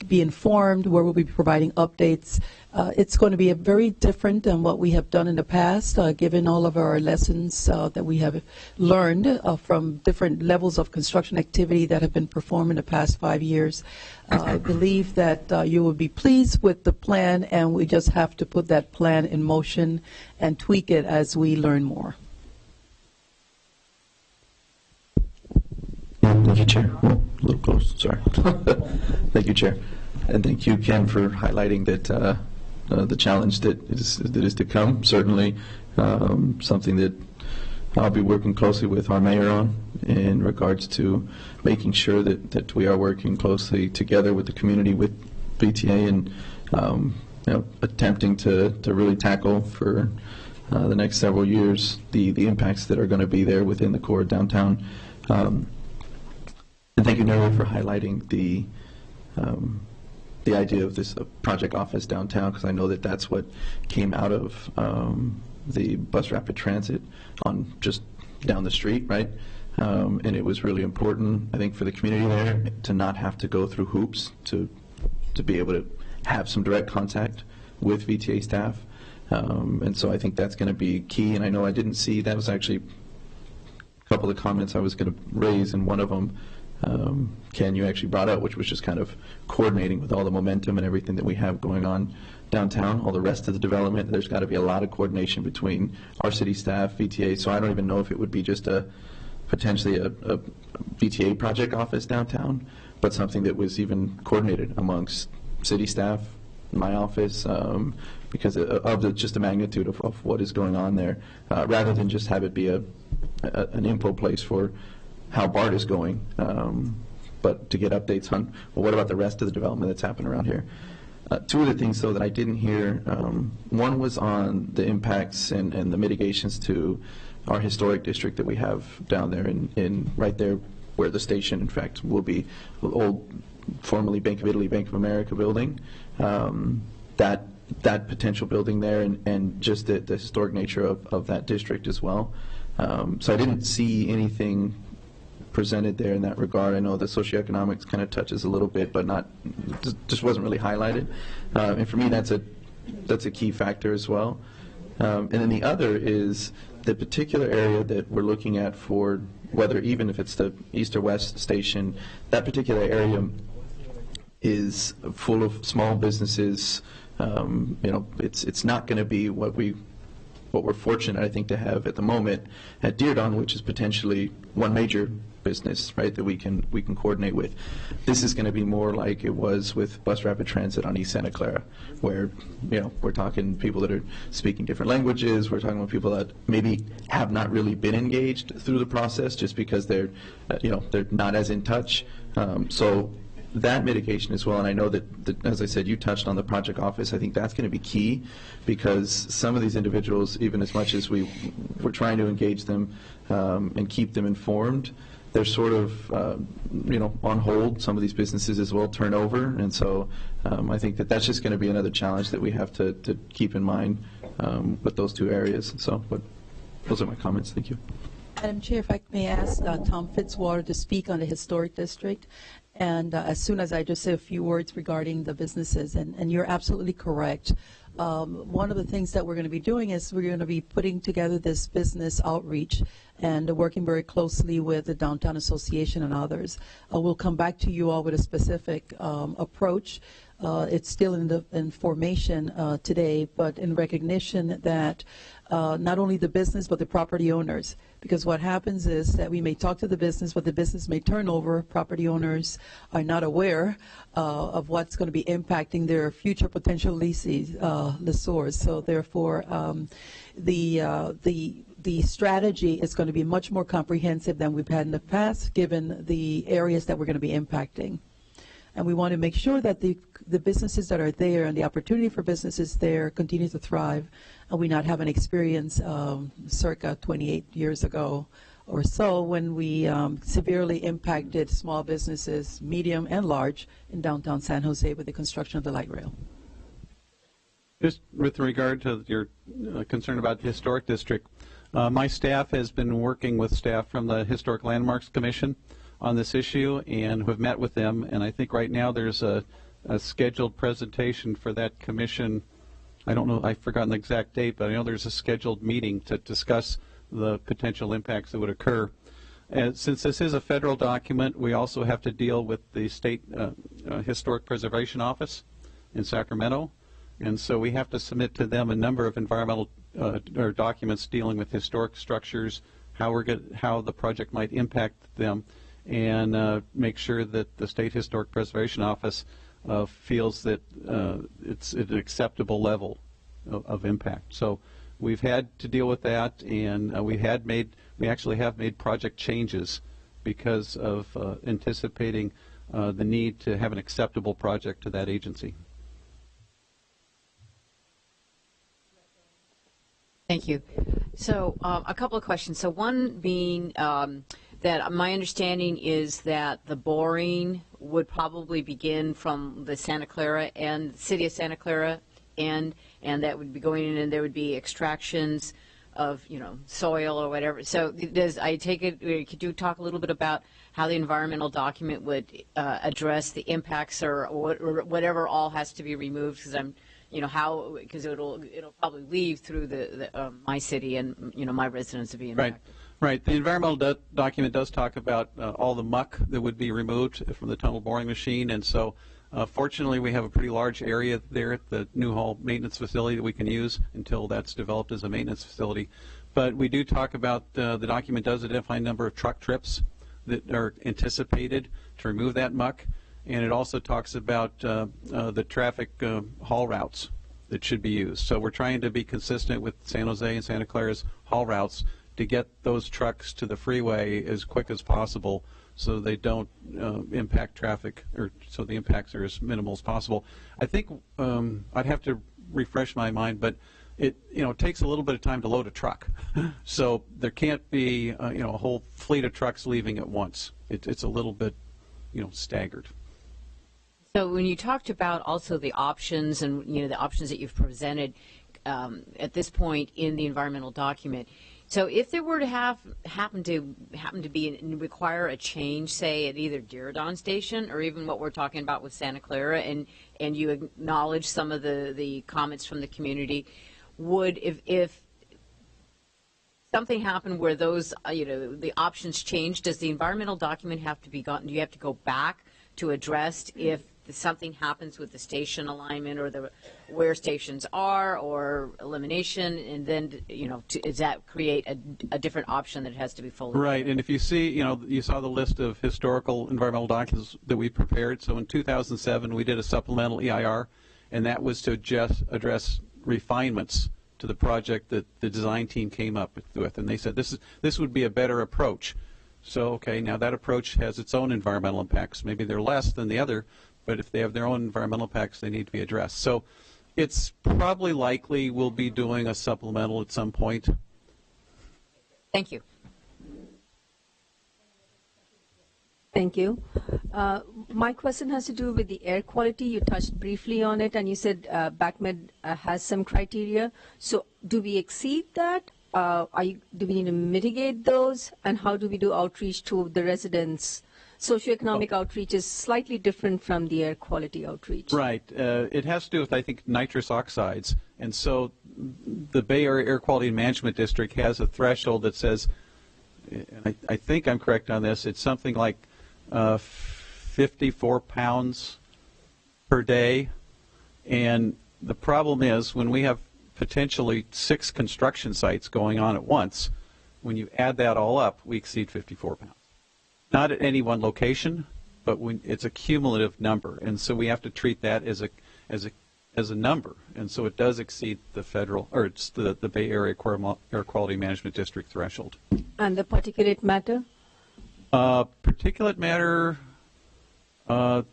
be informed, where we'll be providing updates. It's going to be very different than what we have done in the past, given all of our lessons that we have learned from different levels of construction activity that have been performed in the past 5 years. I believe that you will be pleased with the plan, and we just have to put that plan in motion and tweak it as we learn more. Thank you, Chair. Oh, a little close, sorry. Thank you, Chair. And thank you, Ken, for highlighting that the challenge that is to come. Certainly something that I'll be working closely with our mayor on in regards to making sure that we are working closely together with the community, with VTA, and attempting to really tackle for the next several years the impacts that are going to be there within the core downtown. And thank you, Nerly, for highlighting the idea of this project office downtown, because I know that that's what came out of the bus rapid transit on just down the street, right? And it was really important, I think, for the community there to not have to go through hoops to be able to have some direct contact with VTA staff. And so I think that's going to be key. And I know I didn't see, that was actually a couple of comments I was going to raise, and one of them, Ken, you actually brought up, which was just kind of coordinating with all the momentum and everything that we have going on downtown, all the rest of the development. There's got to be a lot of coordination between our city staff, VTA, so I don't even know if it would be just potentially a VTA project office downtown, but something that was even coordinated amongst city staff, my office, because of just the magnitude of what is going on there, rather than just have it be a an info place for how BART is going, but to get updates on, well, what about the rest of the development that's happened around here. Two of the things, though, that I didn't hear, one was on the impacts and the mitigations to our historic district that we have down there in right there where the station, in fact, will be, the old formerly Bank of Italy, Bank of America building. That potential building there and just the historic nature of that district as well. So I didn't see anything presented there in that regard. I know the socioeconomics kind of touches a little bit, but just wasn't really highlighted. And for me, that's a key factor as well. And then the other is the particular area that we're looking at for whether even if it's the east or west station, that particular area is full of small businesses. It's not going to be what we're fortunate, I think, to have at the moment at Dearden, which is potentially one major business, right, that we can coordinate with. This is going to be more like it was with Bus Rapid Transit on East Santa Clara, where we're talking people that are speaking different languages. We're talking about people that maybe have not really been engaged through the process just because they're not as in touch. So that mitigation as well, and I know that, as I said, you touched on the project office. I think that's going to be key because some of these individuals, even as much as we're trying to engage them and keep them informed, they're sort of on hold. Some of these businesses as well turn over, and so I think that's just going to be another challenge that we have to keep in mind with those two areas. So, but those are my comments. Thank you. Madam Chair, if I may ask Tom Fitzwater to speak on the historic district. And as soon as I just say a few words regarding the businesses, and you're absolutely correct. One of the things that we're going to be doing is we're going to be putting together this business outreach and working very closely with the Downtown Association and others. We'll come back to you all with a specific approach. It's still in formation today, but in recognition that not only the business but the property owners, because what happens is that we may talk to the business, but the business may turn over. Property owners are not aware of what's going to be impacting their future potential lessors. So therefore, the strategy is going to be much more comprehensive than we've had in the past, given the areas that we're going to be impacting. And we want to make sure that the businesses that are there and the opportunity for businesses there continue to thrive, and we not have an experience circa 28 years ago or so when we severely impacted small businesses, medium and large, in downtown San Jose with the construction of the light rail. Just with regard to your concern about the historic district, my staff has been working with staff from the Historic Landmarks Commission on this issue and have met with them, and I think right now there's a scheduled presentation for that commission. I don't know, I've forgotten the exact date, but I know there's a scheduled meeting to discuss the potential impacts that would occur. And since this is a federal document, we also have to deal with the State Historic Preservation Office in Sacramento, and so we have to submit to them a number of environmental or documents dealing with historic structures, how the project might impact them, and make sure that the State Historic Preservation Office feels that it's at an acceptable level of impact. So we've had to deal with that, and we actually have made project changes because of anticipating the need to have an acceptable project to that agency. Thank you. So a couple of questions. So one being that my understanding is that the boring would probably begin from the Santa Clara and city of Santa Clara end, and that would be going in, and there would be extractions of soil or whatever. So I take it, could you talk a little bit about how the environmental document would address the impacts or whatever all has to be removed? Because because it'll probably leave through my city and my residents will be impacted. Right. The environmental document does talk about all the muck that would be removed from the tunnel boring machine, and so fortunately we have a pretty large area there at the Newhall maintenance facility that we can use until that's developed as a maintenance facility. But we do talk about, the document does identify a number of truck trips that are anticipated to remove that muck, and it also talks about the traffic haul routes that should be used. So we're trying to be consistent with San Jose and Santa Clara's haul routes to get those trucks to the freeway as quick as possible so they don't impact traffic, or so the impacts are as minimal as possible. I think I'd have to refresh my mind, but it takes a little bit of time to load a truck, so there can't be a whole fleet of trucks leaving at once. It's a little bit staggered. So when you talked about also the options and the options that you've presented at this point in the environmental document, so if there were to happen to be and require a change, say at either Diridon Station or even what we're talking about with Santa Clara, and you acknowledge some of the comments from the community, would if something happened where those the options change, does the environmental document have to be gotten? Do you have to go back to address if something happens with the station alignment or where stations are or elimination, and then does that create a different option that has to be fully right? And if you see, you saw the list of historical environmental documents that we prepared. So in 2007 we did a supplemental EIR, and that was to just address refinements to the project that the design team came up with, and they said this would be a better approach. So okay, now that approach has its own environmental impacts. Maybe they're less than the other, but if they have their own environmental impacts, they need to be addressed. So it's probably likely we'll be doing a supplemental at some point. Thank you. Thank you. My question has to do with the air quality. You touched briefly on it, and you said BACMed has some criteria. So do we exceed that? Do we need to mitigate those? And how do we do outreach to the residents? Socioeconomic outreach is slightly different from the air quality outreach. Right. It has to do with, I think, nitrous oxides. And so the Bay Area Air Quality Management District has a threshold that says, and I think I'm correct on this, it's something like 54 pounds per day. And the problem is when we have potentially 6 construction sites going on at once, when you add that all up, we exceed 54 pounds. Not at any one location, but it's a cumulative number, and so we have to treat that as a number, and so it does exceed the federal, or it's the Bay Area Air Quality Management District threshold. And the particulate matter? Particulate matter, the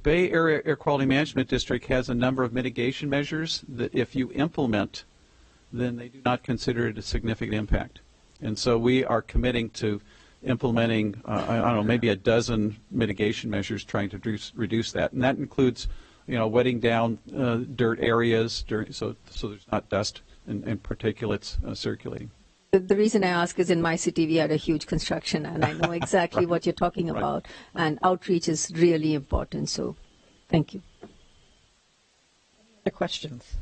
Bay Area Air Quality Management District has a number of mitigation measures that if you implement, then they do not consider it a significant impact. And so we are committing to implementing, I don't know, maybe a dozen mitigation measures trying to reduce that. And that includes, wetting down dirt areas so there's not dust and particulates circulating. The reason I ask is in my city we had a huge construction, and I know exactly what you're talking about, and outreach is really important, so thank you. Any other questions?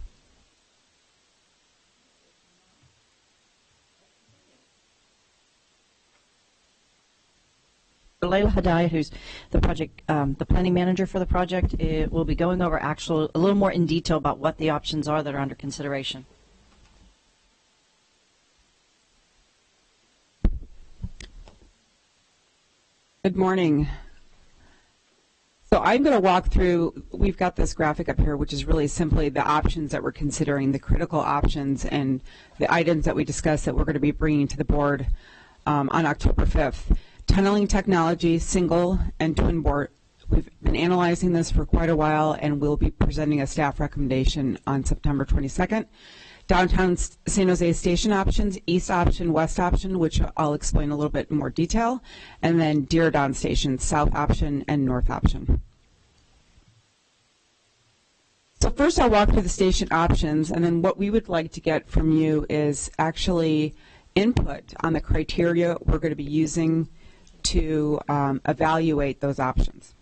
Layla Hadaya, who's the planning manager for the project, will be going over a little more in detail about what the options are that are under consideration. Good morning. So I'm going to walk through, we've got this graphic up here, which is really simply the options that we're considering, the critical options and the items that we discussed that we're going to be bringing to the board on October 5th. Tunneling technology, single and twin bore. We've been analyzing this for quite a while, and we'll be presenting a staff recommendation on September 22nd. Downtown San Jose station options, east option, west option, which I'll explain a little bit in more detail, and then Diridon Station, south option and north option. So first I'll walk through the station options, and then what we would like to get from you is actually input on the criteria we're going to be using to evaluate those options.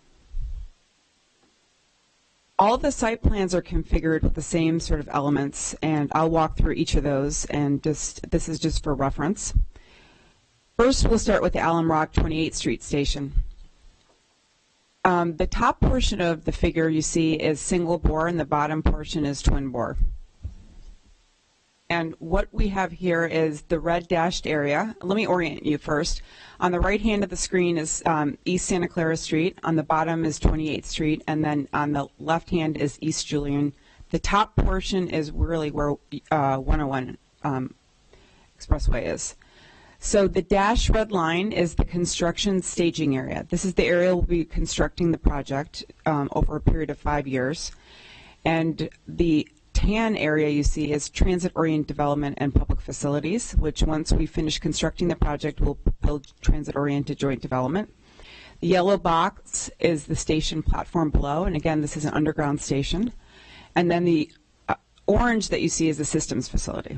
All of the site plans are configured with the same sort of elements, and I'll walk through each of those, and this is just for reference. First, we'll start with the Alum Rock 28th Street station. The top portion of the figure you see is single bore, and the bottom portion is twin bore. And what we have here is the red dashed area. Let me orient you first. On the right hand of the screen is East Santa Clara Street. On the bottom is 28th Street. And then on the left hand is East Julian. The top portion is really where 101 Expressway is. So the dashed red line is the construction staging area. This is the area we'll be constructing the project over a period of 5 years. And the tan area you see is transit-oriented development and public facilities, which once we finish constructing the project, we'll build transit-oriented joint development. The yellow box is the station platform below, and again, this is an underground station. And then the orange that you see is the systems facility.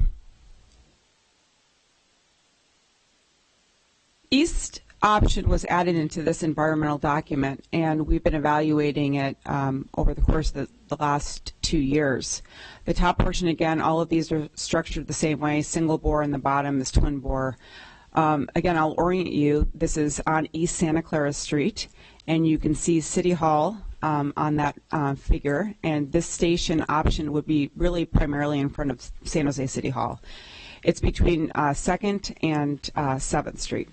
East option was added into this environmental document, and we've been evaluating it over the course of the last 2 years. The top portion, again, all of these are structured the same way, single bore, and the bottom is twin bore. Again, I'll orient you. This is on East Santa Clara Street, and you can see City Hall on that figure, and this station option would be really primarily in front of San Jose City Hall. It's between 2nd and 7th Street.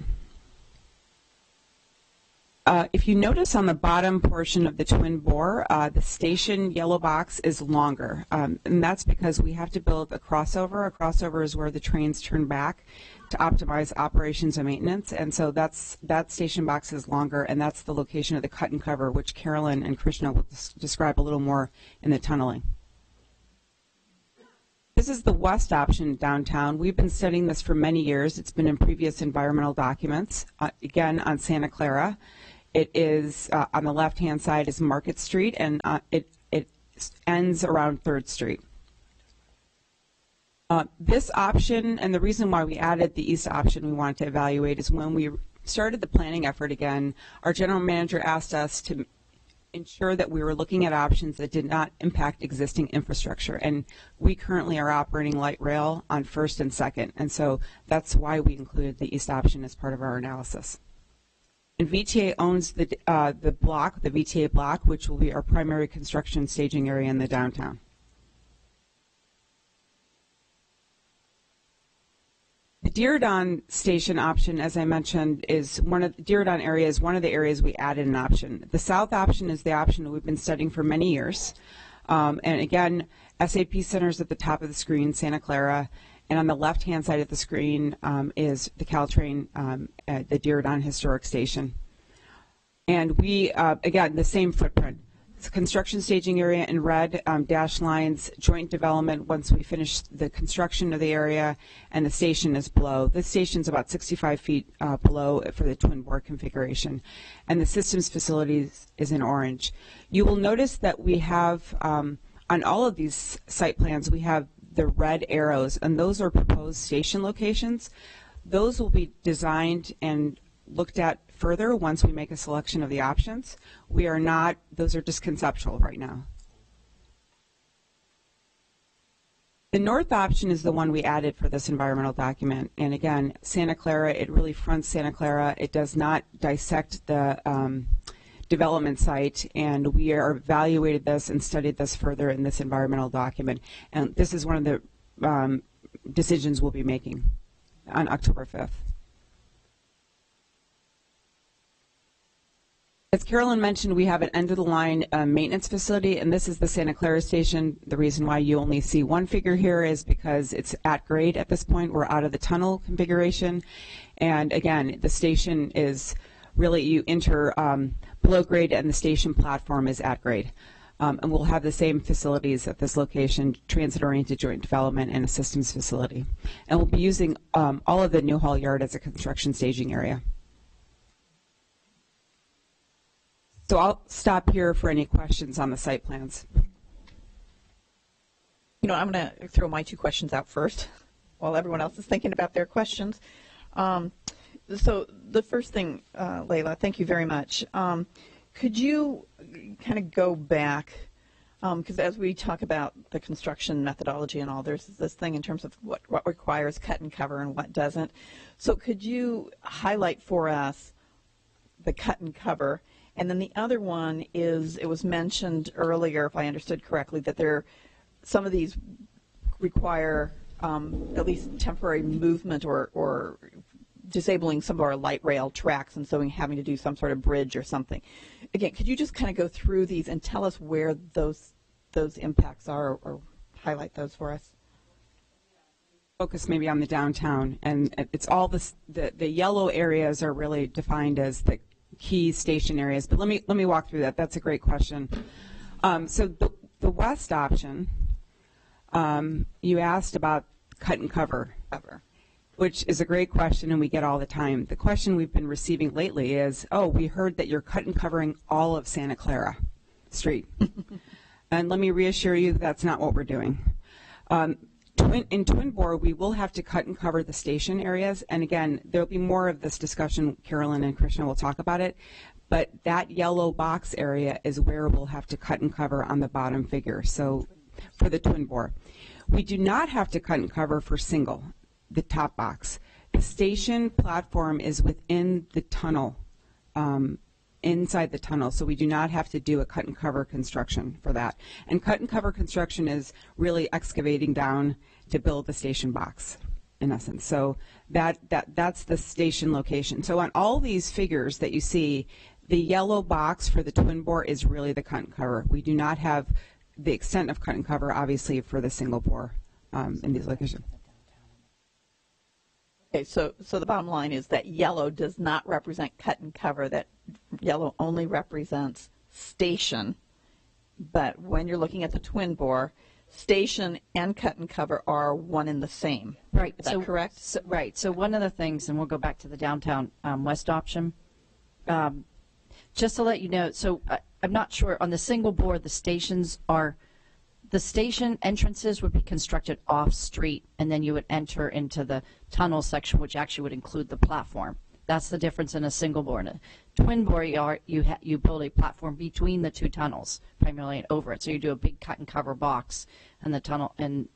If you notice on the bottom portion of the twin bore, the station yellow box is longer, and that's because we have to build a crossover. A crossover is where the trains turn back to optimize operations and maintenance, and so that station box is longer, and that's the location of the cut and cover, which Carolyn and Krishna will describe a little more in the tunneling. This is the west option downtown. We've been studying this for many years. It's been in previous environmental documents. Again, on Santa Clara. It is on the left-hand side is Market Street, and it ends around 3rd Street. This option, and the reason why we added the east option we wanted to evaluate, is when we started the planning effort again, our general manager asked us to ensure that we were looking at options that did not impact existing infrastructure. And we currently are operating light rail on 1st and 2nd, and so that's why we included the east option as part of our analysis. And VTA owns the block, the VTA block, which will be our primary construction staging area in the downtown. The Diridon station option, as I mentioned, is Diridon area is one of the areas we added an option. The south option is the option that we've been studying for many years. And again, SAP Center's at the top of the screen, Santa Clara. And on the left-hand side of the screen is the Caltrain at the Diridon Historic Station. And we, again, the same footprint. It's construction staging area in red, dashed lines, joint development once we finish the construction of the area, and the station is below. This station's about 65 feet below for the twin bore configuration. And the systems facilities is in orange. You will notice that we have, on all of these site plans, we have the red arrows, and those are proposed station locations. Those will be designed and looked at further once we make a selection of the options. We are not, those are just conceptual right now. The north option is the one we added for this environmental document. And again, Santa Clara, it really fronts Santa Clara. It does not dissect the development site, and we are evaluated this and studied this further in this environmental document. And this is one of the decisions we'll be making on October 5th. As Carolyn mentioned, we have an end-of-the-line maintenance facility, and this is the Santa Clara station. The reason why you only see one figure here is because it's at grade at this point. We're out of the tunnel configuration. And again, the station is really, you enter below grade, and the station platform is at grade. And we'll have the same facilities at this location, transit-oriented joint development and a systems facility. And we'll be using all of the Newhall Yard as a construction staging area. So I'll stop here for any questions on the site plans. You know, I'm going to throw my 2 questions out first while everyone else is thinking about their questions. So the first thing, Layla, thank you very much. Could you kind of go back, because as we talk about the construction methodology and all, there's this thing in terms of what requires cut and cover and what doesn't. So could you highlight for us the cut and cover? And then the other one is, it was mentioned earlier, if I understood correctly, that some of these require at least temporary movement or disabling some of our light rail tracks, and so having to do some sort of bridge or something. Again, could you just kind of go through these and tell us where those impacts are, or highlight those for us? focus maybe on the downtown, and it's all the yellow areas are really defined as the key station areas. But let me walk through that. That's a great question. So the west option, you asked about cut and cover, which is a great question, and we get all the time. The question we've been receiving lately is, oh, we heard that you're cut and covering all of Santa Clara Street. And let me reassure you that's not what we're doing. In Twin Bore, we will have to cut and cover the station areas, and again, there'll be more of this discussion. Carolyn and Krishna will talk about it, but that yellow box area is where we'll have to cut and cover on the bottom figure, so for the Twin Bore. We do not have to cut and cover for single, the top box. The station platform is within the tunnel, inside the tunnel, so we do not have to do a cut and cover construction for that. And cut and cover construction is really excavating down to build the station box, in essence. So that's the station location. So on all these figures that you see, the yellow box for the Twin Bore is really the cut and cover. We do not have the extent of cut and cover, obviously, for the single bore in these locations. Okay, so the bottom line is that yellow does not represent cut and cover. That yellow only represents station. But when you're looking at the Twin Bore, station and cut and cover are one and the same. Right. Is that correct? Right. So one of the things, and we'll go back to the downtown west option, just to let you know, so I'm not sure, on the single bore, the stations are, the station entrances would be constructed off-street, and then you would enter into the tunnel section, which actually would include the platform. That's the difference in a single bore. In a twin bore, you build a platform between the two tunnels, primarily and over it. So you do a big cut and cover box, and the tunnel and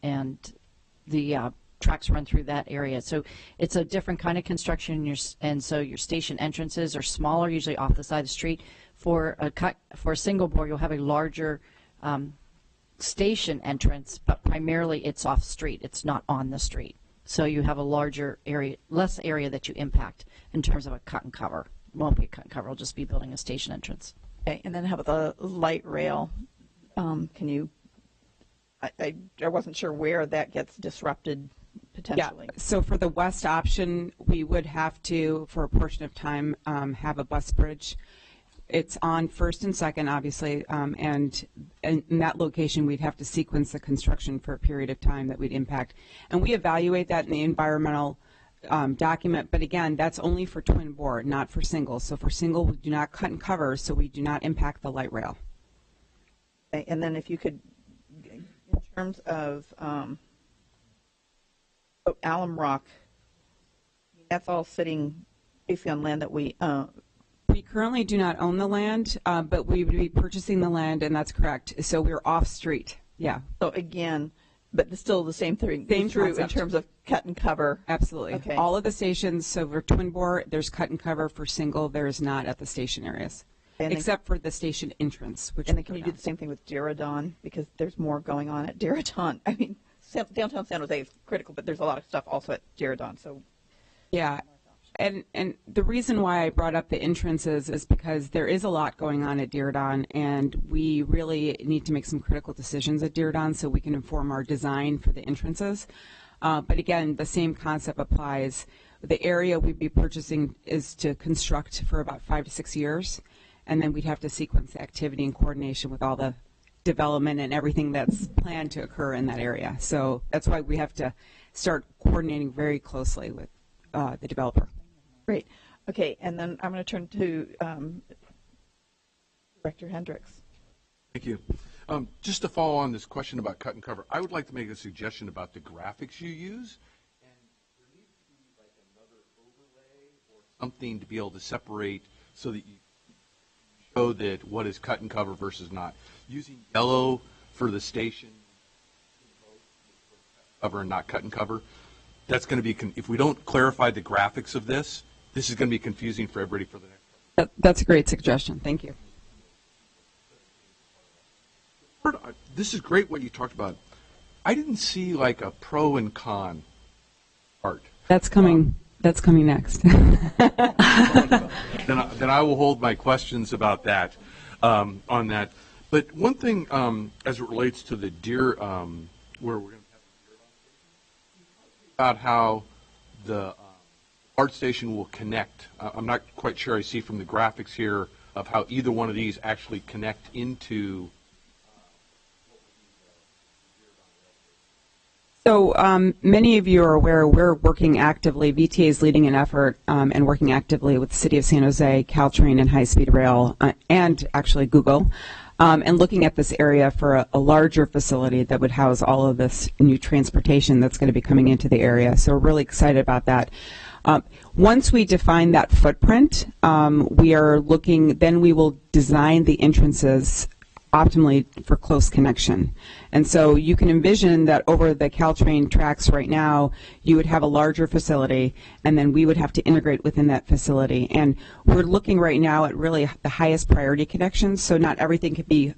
the tracks run through that area. So it's a different kind of construction, and so your station entrances are smaller, usually off the side of the street. For a single bore, you'll have a larger station entrance, but primarily it's off street. It's not on the street. So you have a larger area, less area that you impact in terms of a cut and cover. It won't be a cut and cover. It'll just be building a station entrance. Okay, and then how about the light rail? Can you? I wasn't sure where that gets disrupted potentially. Yeah. So for the west option, we would have to, for a portion of time, have a bus bridge. It's on first and second, obviously, and in that location, we'd have to sequence the construction for a period of time that we'd impact. And we evaluate that in the environmental document, but again, that's only for twin bore, not for single. So for single, we do not cut and cover, so we do not impact the light rail. Okay, and then if you could, in terms of Alum Rock, that's all sitting basically on land that we We currently do not own the land, but we would be purchasing the land, and that's correct. So we're off street. Yeah. So again, but it's still the same thing. Same true in concept. terms of cut and cover. Absolutely. Okay. All of the stations, so for twin bore, there's cut and cover. For single, there is not at the station areas, except for the station entrance. Which and then can you do the same thing with Diridon, because there's more going on at Diridon? I mean, downtown San Jose is critical, but there's a lot of stuff also at Diridon. So yeah. And the reason why I brought up the entrances is because there is a lot going on at Diridon, and we really need to make some critical decisions at Diridon so we can inform our design for the entrances. But again, the same concept applies. The area we'd be purchasing is to construct for about 5 to 6 years, and then we'd have to sequence the activity in coordination with all the development and everything that's planned to occur in that area. So that's why we have to start coordinating very closely with the developer. Great. Okay, and then I'm going to turn to Director Hendricks. Thank you. Just to follow on this question about cut and cover, I would like to make a suggestion about the graphics you use. And there needs to be like another overlay or something to be able to separate so that you show that what is cut and cover versus not. Using yellow for the station cover and not cut and cover, that's going to be, if we don't clarify the graphics of this is going to be confusing for everybody for the next. That's a great suggestion. Thank you. This is great what you talked about. I didn't see like a pro and con part. That's coming. That's coming next. Then I will hold my questions about that on that. But one thing as it relates to the deer, where we're going to have the deer on station, about how the BART station will connect. I'm not quite sure I see from the graphics here of how either one of these actually connect into. So many of you are aware we're working actively, VTA is leading an effort and working actively with the City of San Jose, Caltrain, and High Speed Rail, and actually Google, and looking at this area for a larger facility that would house all of this new transportation that's going to be coming into the area. So we're really excited about that. Once we define that footprint, we are looking, then we will design the entrances optimally for close connection. And so you can envision that over the Caltrain tracks right now, you would have a larger facility, and then we would have to integrate within that facility. And we're looking right now at really the highest priority connections, so not everything could be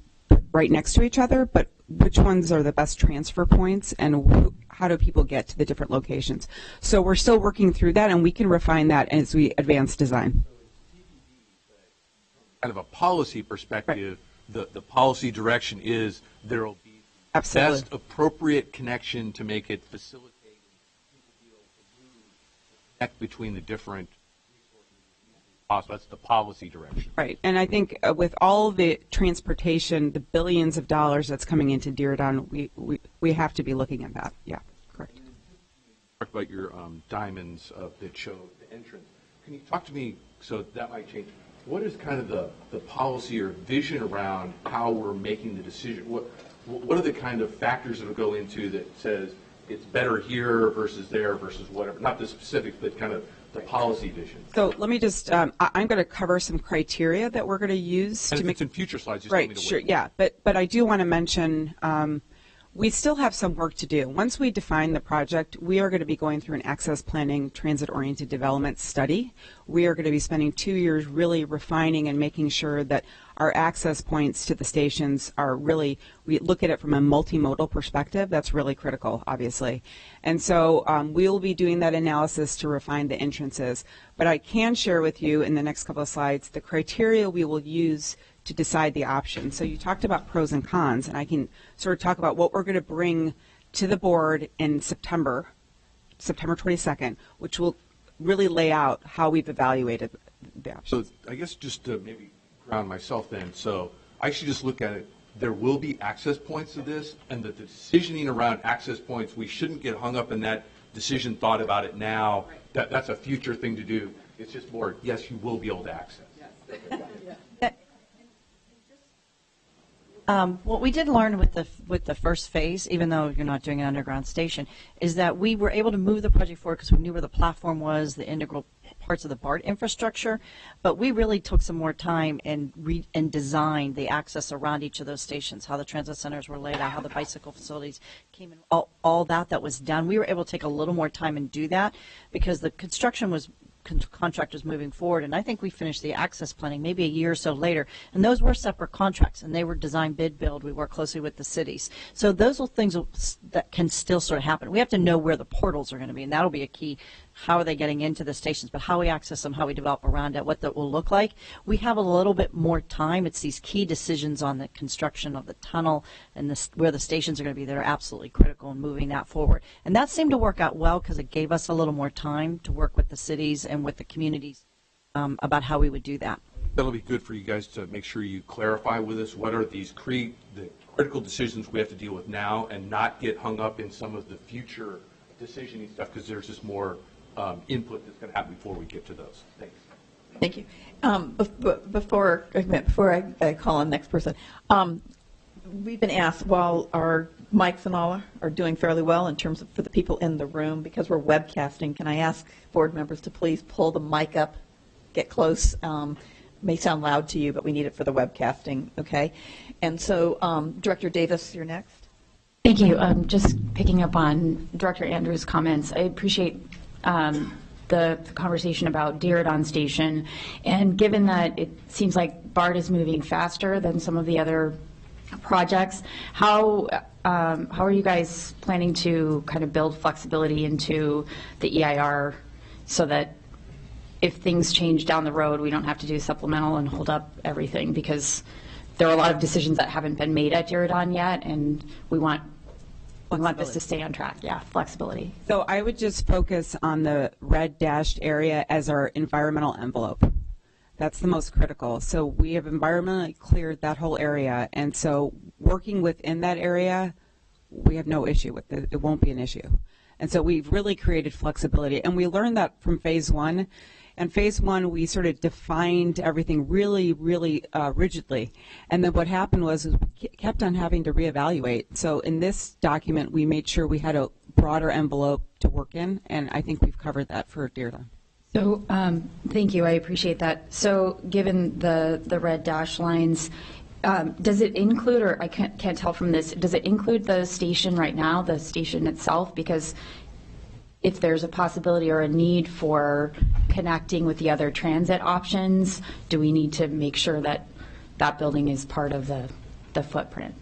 right next to each other, but which ones are the best transfer points and how do people get to the different locations. So we're still working through that, and we can refine that as we advance design. Kind of a policy perspective, the policy direction is there will be the Absolutely. best appropriate connection to make it facilitate people be able to move, connect between the different resources. That's the policy direction. Right, and I think with all the transportation, the billions of dollars that's coming into Diridon, we have to be looking at that. Yeah, correct. Talk about your diamonds that show the entrance. Can you talk to me, so that might change, what is kind of the policy or vision around how we're making the decision? What are the kind of factors that will go into that says it's better here versus there versus whatever? Not the specifics, but kind of the policy vision. So let me just, I'm going to cover some criteria that we're going to use And to if make it's in future slides, just right, tell me to sure, wait. yeah, but I do want to mention we still have some work to do. Once we define the project, we are going to be going through an access planning transit-oriented development study. We are going to be spending 2 years really refining and making sure that our access points to the stations are really, we look at it from a multimodal perspective. That's really critical, obviously. And so we'll be doing that analysis to refine the entrances. But I can share with you in the next couple of slides the criteria we will use to decide the option. So you talked about pros and cons, and I can sort of talk about what we're going to bring to the board in September 22nd, which will really lay out how we've evaluated the options. So I guess just to maybe ground myself then, so I should just look at it, there will be access points to this, and that the decisioning around access points, we shouldn't get hung up in that decision thought about it now. That's a future thing to do. It's just more, yes, you will be able to access. What we did learn with the first phase, even though you're not doing an underground station, is that we were able to move the project forward because we knew where the platform was, the integral parts of the BART infrastructure, but we really took some more time and designed the access around each of those stations, how the transit centers were laid out, how the bicycle facilities came in, all that was done. We were able to take a little more time and do that because the construction was contractors moving forward, and I think we finished the access planning maybe a year or so later, and those were separate contracts, and they were design bid build. We work closely with the cities, so those are things that can still sort of happen. We have to know where the portals are going to be, and that'll be a key. How are they getting into the stations, but how we access them, how we develop around it, what that will look like. We have a little bit more time. It's these key decisions on the construction of the tunnel and where the stations are going to be that are absolutely critical in moving that forward. And that seemed to work out well because it gave us a little more time to work with the cities and with the communities about how we would do that. That'll be good for you guys to make sure you clarify with us what are these the critical decisions we have to deal with now and not get hung up in some of the future decisioning stuff because there's just more input that's going to happen before we get to those. Thanks. Thank you. Before I call on the next person, we've been asked while our mics and all are doing fairly well in terms of for the people in the room, because we're webcasting, can I ask board members to please pull the mic up, get close. May sound loud to you, but we need it for the webcasting, okay? And so Director Davis, you're next. Thank you. Just picking up on Director Andrews' comments, I appreciate the conversation about Diridon Station, and given that it seems like BART is moving faster than some of the other projects, how are you guys planning to kind of build flexibility into the EIR so that if things change down the road, we don't have to do supplemental and hold up everything, because there are a lot of decisions that haven't been made at Diridon yet, and we want We want this to stay on track. Yeah, flexibility. So I would just focus on the red dashed area as our environmental envelope. That's the most critical. So we have environmentally cleared that whole area, and so working within that area, we have no issue with it. It won't be an issue. And so we've really created flexibility, and we learned that from phase one. And phase one, we sort of defined everything really, really rigidly. And then what happened was we kept on having to reevaluate. So in this document, we made sure we had a broader envelope to work in, and I think we've covered that for Dearborn. So thank you. I appreciate that. So given the red dash lines, does it include, or I can't tell from this, does it include the station right now, the station itself? Because if there's a possibility or a need for connecting with the other transit options, do we need to make sure that that building is part of the footprint?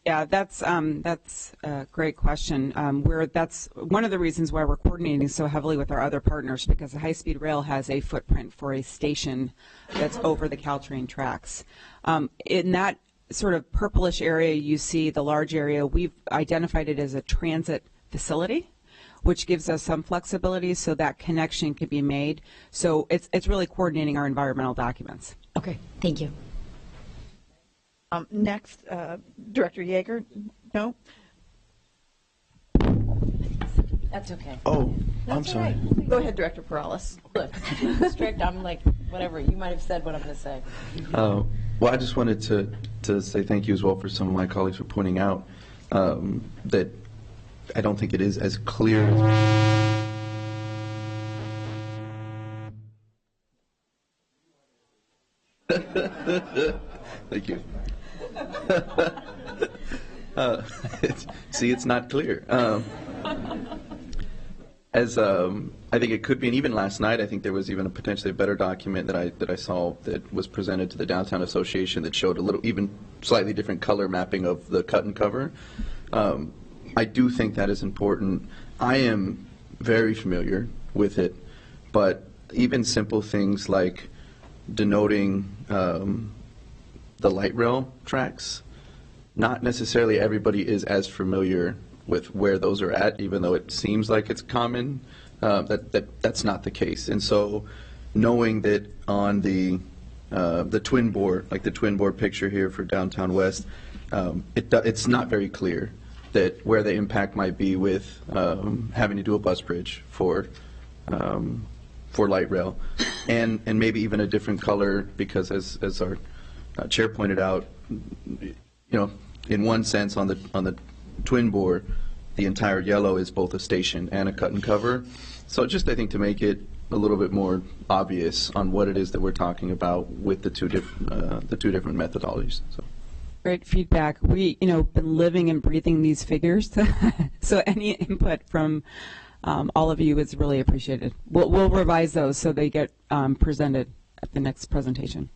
Yeah, that's a great question. That's one of the reasons why we're coordinating so heavily with our other partners, because the high-speed rail has a footprint for a station that's over the Caltrain tracks. In that sort of purplish area, you see the large area. We've identified it as a transit facility, which gives us some flexibility so that connection can be made. So it's really coordinating our environmental documents. Okay, thank you. Next, Director Yeager. No? That's okay. Oh, That's I'm sorry. Right. Go ahead, Director Perales. Look, strict, I'm like, whatever. You might have said what I'm going to say. Well, I just wanted to say thank you as well for some of my colleagues for pointing out that I don't think it is as clear Thank you. See, it's not clear. As I think it could be, and even last night, I think there was even a potentially better document that I saw that was presented to the Downtown Association that showed a little, even slightly different color mapping of the cut and cover. I do think that is important. I am very familiar with it, but even simple things like denoting the light rail tracks, not necessarily everybody is as familiar with where those are at, even though it seems like it's common. That's not the case. And so knowing that on the twin board, like the twin board picture here for Downtown West, it's not very clear that where the impact might be with having to do a bus bridge for light rail, and maybe even a different color, because as our chair pointed out, in one sense on the twin board, the entire yellow is both a station and a cut and cover. So just I think to make it a little bit more obvious on what it is that we're talking about with the two different methodologies. So. Great feedback. We, been living and breathing these figures, so any input from all of you is really appreciated. We'll revise those so they get presented at the next presentation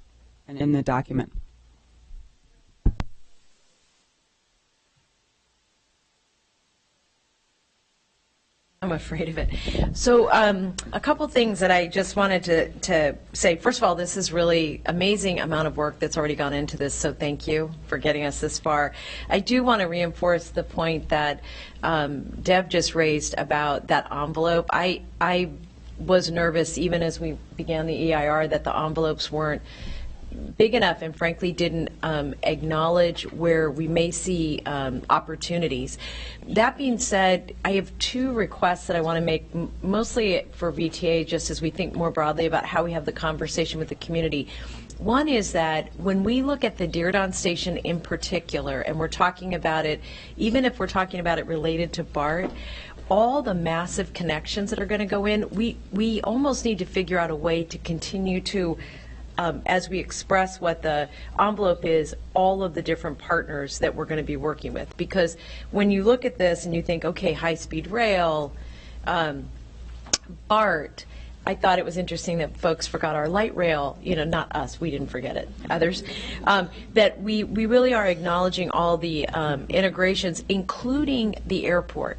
and in the document. I'm afraid of it. So a couple things that I just wanted to say. First of all, this is really amazing amount of work that's already gone into this, so thank you for getting us this far. I do want to reinforce the point that Deb just raised about that envelope. I was nervous even as we began the EIR that the envelopes weren't big enough and frankly didn't acknowledge where we may see opportunities. That being said, I have two requests that I want to make, mostly for VTA, just as we think more broadly about how we have the conversation with the community. One is that when we look at the Dearborn Station in particular, and we're talking about it, even if we're talking about it related to BART, all the massive connections that are going to go in, we almost need to figure out a way to continue to as we express what the envelope is, all of the different partners that we're going to be working with. Because when you look at this and you think, okay, high-speed rail, BART, I thought it was interesting that folks forgot our light rail, not us, we didn't forget it, others, that we really are acknowledging all the integrations, including the airport.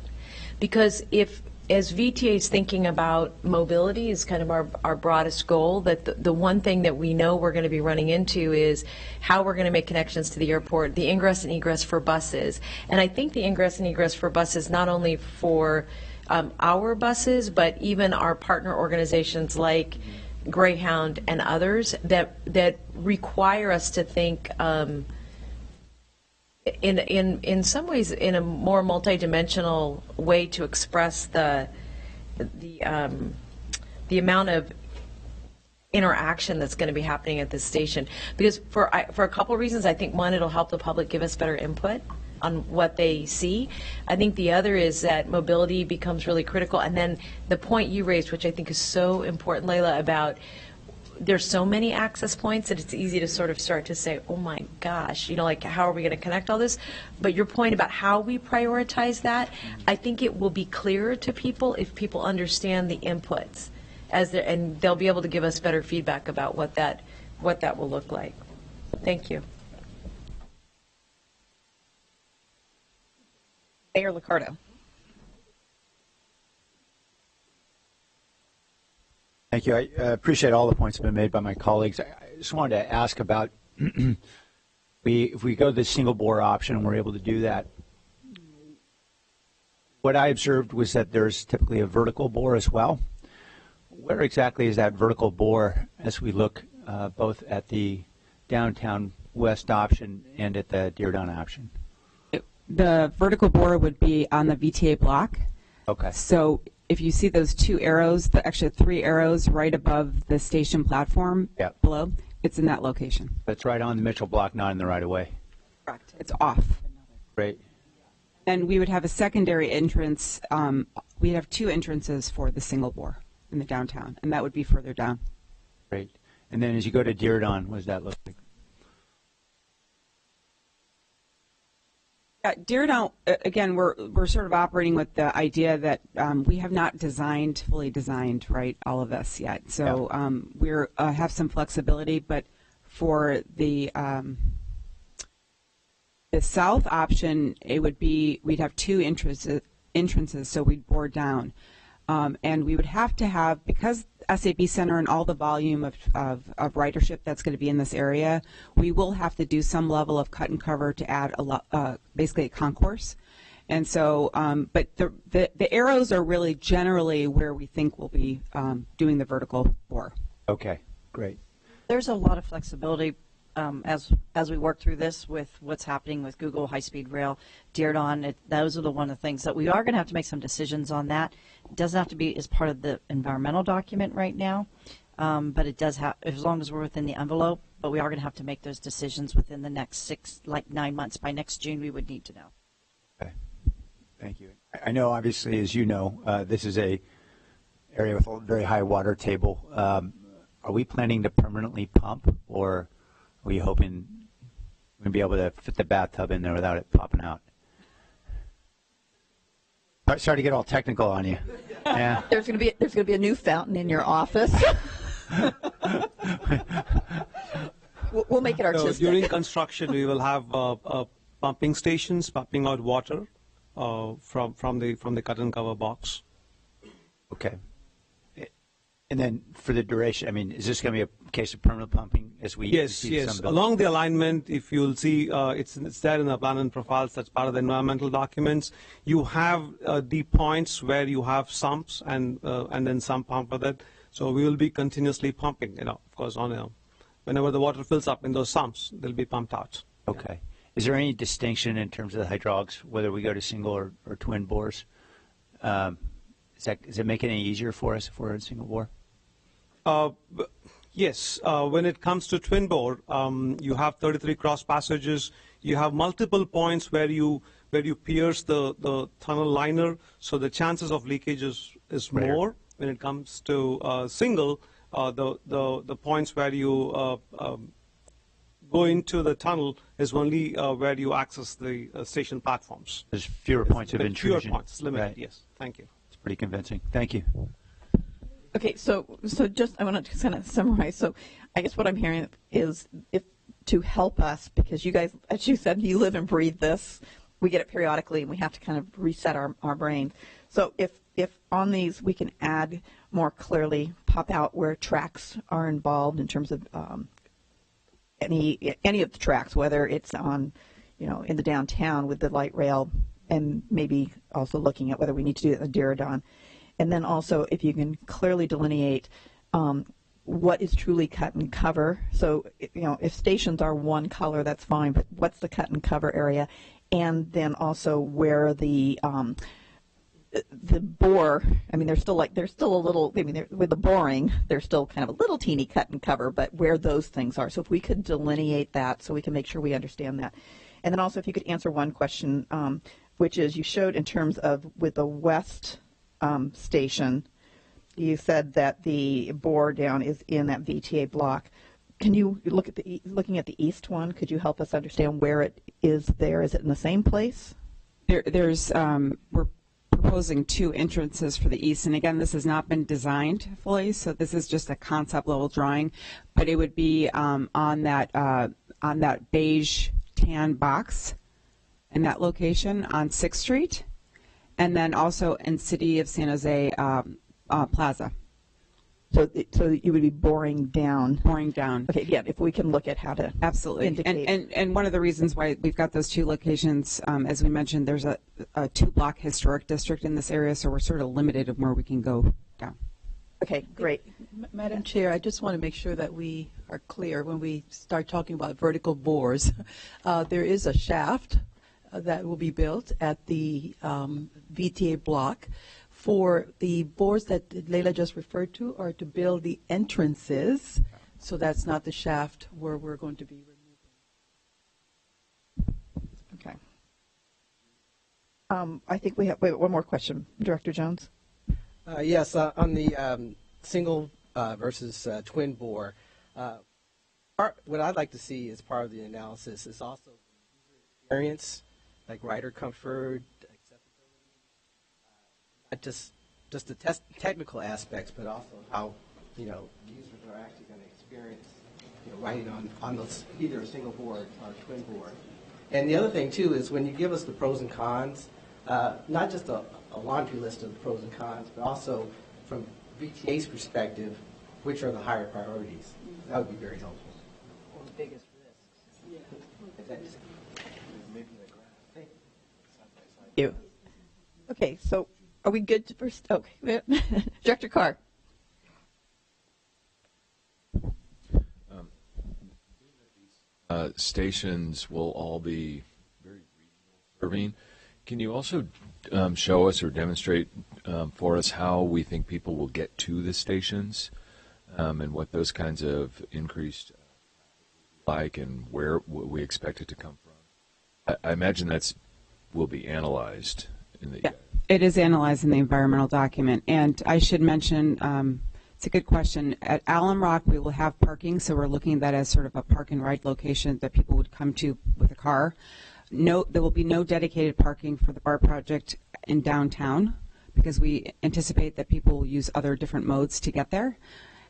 Because if as VTA is thinking about mobility is kind of our broadest goal, that the one thing that we know we're going to be running into is how we're going to make connections to the airport, the ingress and egress for buses. And I think the ingress and egress for buses, not only for our buses, but even our partner organizations like Greyhound and others that require us to think in some ways in a more multidimensional way to express the amount of interaction that's going to be happening at this station. Because for a couple of reasons, I think one, it'll help the public give us better input on what they see. I think the other is that mobility becomes really critical. And then the point you raised, which I think is so important, Layla, about there's so many access points that it's easy to sort of start to say, oh my gosh, like how are we going to connect all this? But your point about how we prioritize that, I think it will be clearer to people if people understand the inputs and they'll be able to give us better feedback about what that will look like. Thank you. Mayor Liccardo. Thank you. I appreciate all the points that have been made by my colleagues. I just wanted to ask about if we go to the single bore option and we're able to do that, what I observed was that there's typically a vertical bore as well. Where exactly is that vertical bore as we look both at the downtown west option and at the Dearborn option? The vertical bore would be on the VTA block. Okay. So if you see those two arrows, actually 3 arrows right above the station platform below, it's in that location. That's right on the Mitchell block, not in the right of way. Correct. It's off. Great. And we would have a secondary entrance. We'd have 2 entrances for the single bore in the downtown, and that would be further down. Great. And then as you go to Dearborn, what does that look like? Dearborn, again, we're sort of operating with the idea that we have not fully designed, right, all of this yet. So we have some flexibility, but for the south option, it would be we'd have 2 entrances, so we'd bore down, and we would have to have, because SAB Center and all the volume of ridership that's going to be in this area, we will have to do some level of cut and cover to add basically a concourse. And so, but the arrows are really generally where we think we'll be doing the vertical bore. Okay, great. There's a lot of flexibility as we work through this with what's happening with Google High-Speed Rail, Dearborn. Those are one of the things that we are going to have to make some decisions on that. It doesn't have to be as part of the environmental document right now, but it does have, as long as we're within the envelope, but we are going to have to make those decisions within the next 9 months. By next June, we would need to know. Okay, thank you. I know, obviously, as you know, this is a area with a very high water table. Are we planning to permanently pump, or are you hoping we're going to be able to fit the bathtub in there without it popping out? Sorry to get all technical on you. Yeah. There's going to be a new fountain in your office. We'll make it artistic. So during construction, we will have pumping stations pumping out water from the cut and cover box. Okay. And then for the duration, I mean, is this going to be a case of permanent pumping as we Yes, see yes. some Along the alignment, if you'll see, it's there in the plan and profiles. That's part of the environmental documents. You have the points where you have sumps and then some pump with it. So we will be continuously pumping. Of course, whenever the water fills up in those sumps, they'll be pumped out. Okay. Yeah. Is there any distinction in terms of the hydraulics, whether we go to single or twin bores? Does it make it any easier for us if we're in single bore? Yes. When it comes to twin bore, you have 33 cross passages. You have multiple points where you pierce the tunnel liner, so the chances of leakage is more. When it comes to single, the points where you go into the tunnel is only where you access the station platforms. There's fewer points of intrusion. Fewer points, limited, right. Yes. Thank you. It's pretty convincing. Thank you. Okay, so just I want to kind of summarize. So I guess what I'm hearing is if to help us, because you guys, as you said, you live and breathe this, we get it periodically, and we have to kind of reset our brain. So if on these we can add more clearly, pop out where tracks are involved in terms of any of the tracks, whether it's on, in the downtown with the light rail, and maybe also looking at whether we need to do it in the Diridon. And then also if you can clearly delineate what is truly cut and cover. So, if stations are one color, that's fine, but what's the cut and cover area? And then also where the bore, there's still a little, with the boring, there's still kind of a little teeny cut and cover, but where those things are. So if we could delineate that so we can make sure we understand that. And then also if you could answer one question, which is you showed in terms of with the west station, you said that the bore down is in that VTA block. Can you look at looking at the east one? Could you help us understand where it is there? Is it in the same place? We're proposing 2 entrances for the east, and again, this has not been designed fully, so this is just a concept level drawing. But it would be on that beige tan box in that location on 6th Street, and then also in City of San Jose Plaza. So you would be boring down. Boring down. Okay, yeah, if we can look at how to absolutely indicate. And one of the reasons why we've got those 2 locations, as we mentioned, there's a 2-block historic district in this area, so we're sort of limited in where we can go down. Okay, great. Madam Chair, I just want to make sure that we are clear when we start talking about vertical bores. There is a shaft that will be built at the VTA block. For the bores that Leila just referred to are to build the entrances, so that's not the shaft where we're going to be removing. Okay. I think we have one more question. Director Jones? Yes, on the single versus twin bore, what I'd like to see as part of the analysis is also user experience, like rider comfort, not just the technical aspects, but also how users are actually going to experience riding on those, either a single board or a twin board. And the other thing too is when you give us the pros and cons, not just a laundry list of the pros and cons, but also from VTA's perspective, which are the higher priorities. That would be very helpful. Or the biggest risks. Thank you. Okay, so are we good to first? Okay. Director Carr. Stations will all be very regional serving. Can you also show us or demonstrate for us how we think people will get to the stations and what those kinds of increased like and where we expect it to come from? I imagine will be analyzed in the. Yeah, it is analyzed in the environmental document, and I should mention. It's a good question. At Alum Rock, we will have parking, so we're looking at that as sort of a park and ride location that people would come to with a car. No, there will be no dedicated parking for the BART project in downtown because we anticipate that people will use other different modes to get there.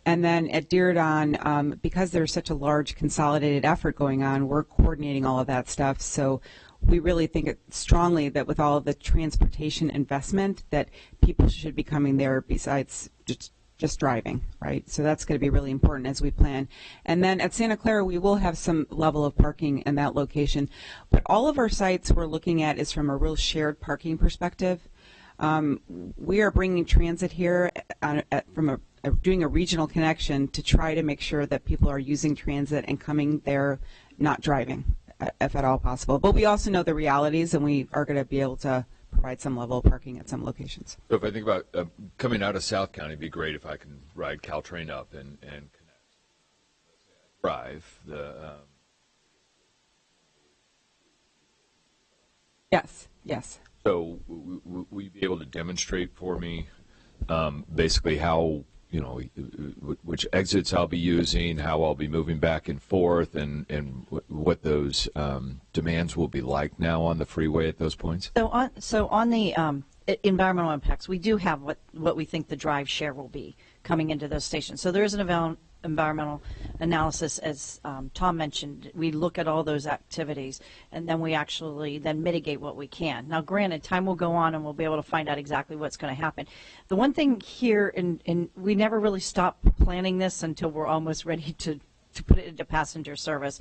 And then at Diridon, because there's such a large consolidated effort going on, we're coordinating all of that stuff. So we really think strongly that with all of the transportation investment that people should be coming there besides just driving, right? So that's going to be really important as we plan. And then at Santa Clara, we will have some level of parking in that location. But all of our sites we're looking at is from a real shared parking perspective. We are bringing transit here from doing a regional connection to try to make sure that people are using transit and coming there, not driving, if at all possible. But we also know the realities, and we are going to be able to provide some level of parking at some locations. So if I think about coming out of South County, it'd be great if I can ride Caltrain up and connect. Drive the. Yes. So will you be able to demonstrate for me basically how, which exits I'll be using, how I'll be moving back and forth, and what those demands will be like now on the freeway at those points? So on the environmental impacts, we do have what we think the drive share will be coming into those stations. So there is an environmental analysis, as Tom mentioned, we look at all those activities, and then we actually then mitigate what we can. Now, granted, time will go on, and we'll be able to find out exactly what's going to happen. The one thing here, and we never really stop planning this until we're almost ready to put it into passenger service.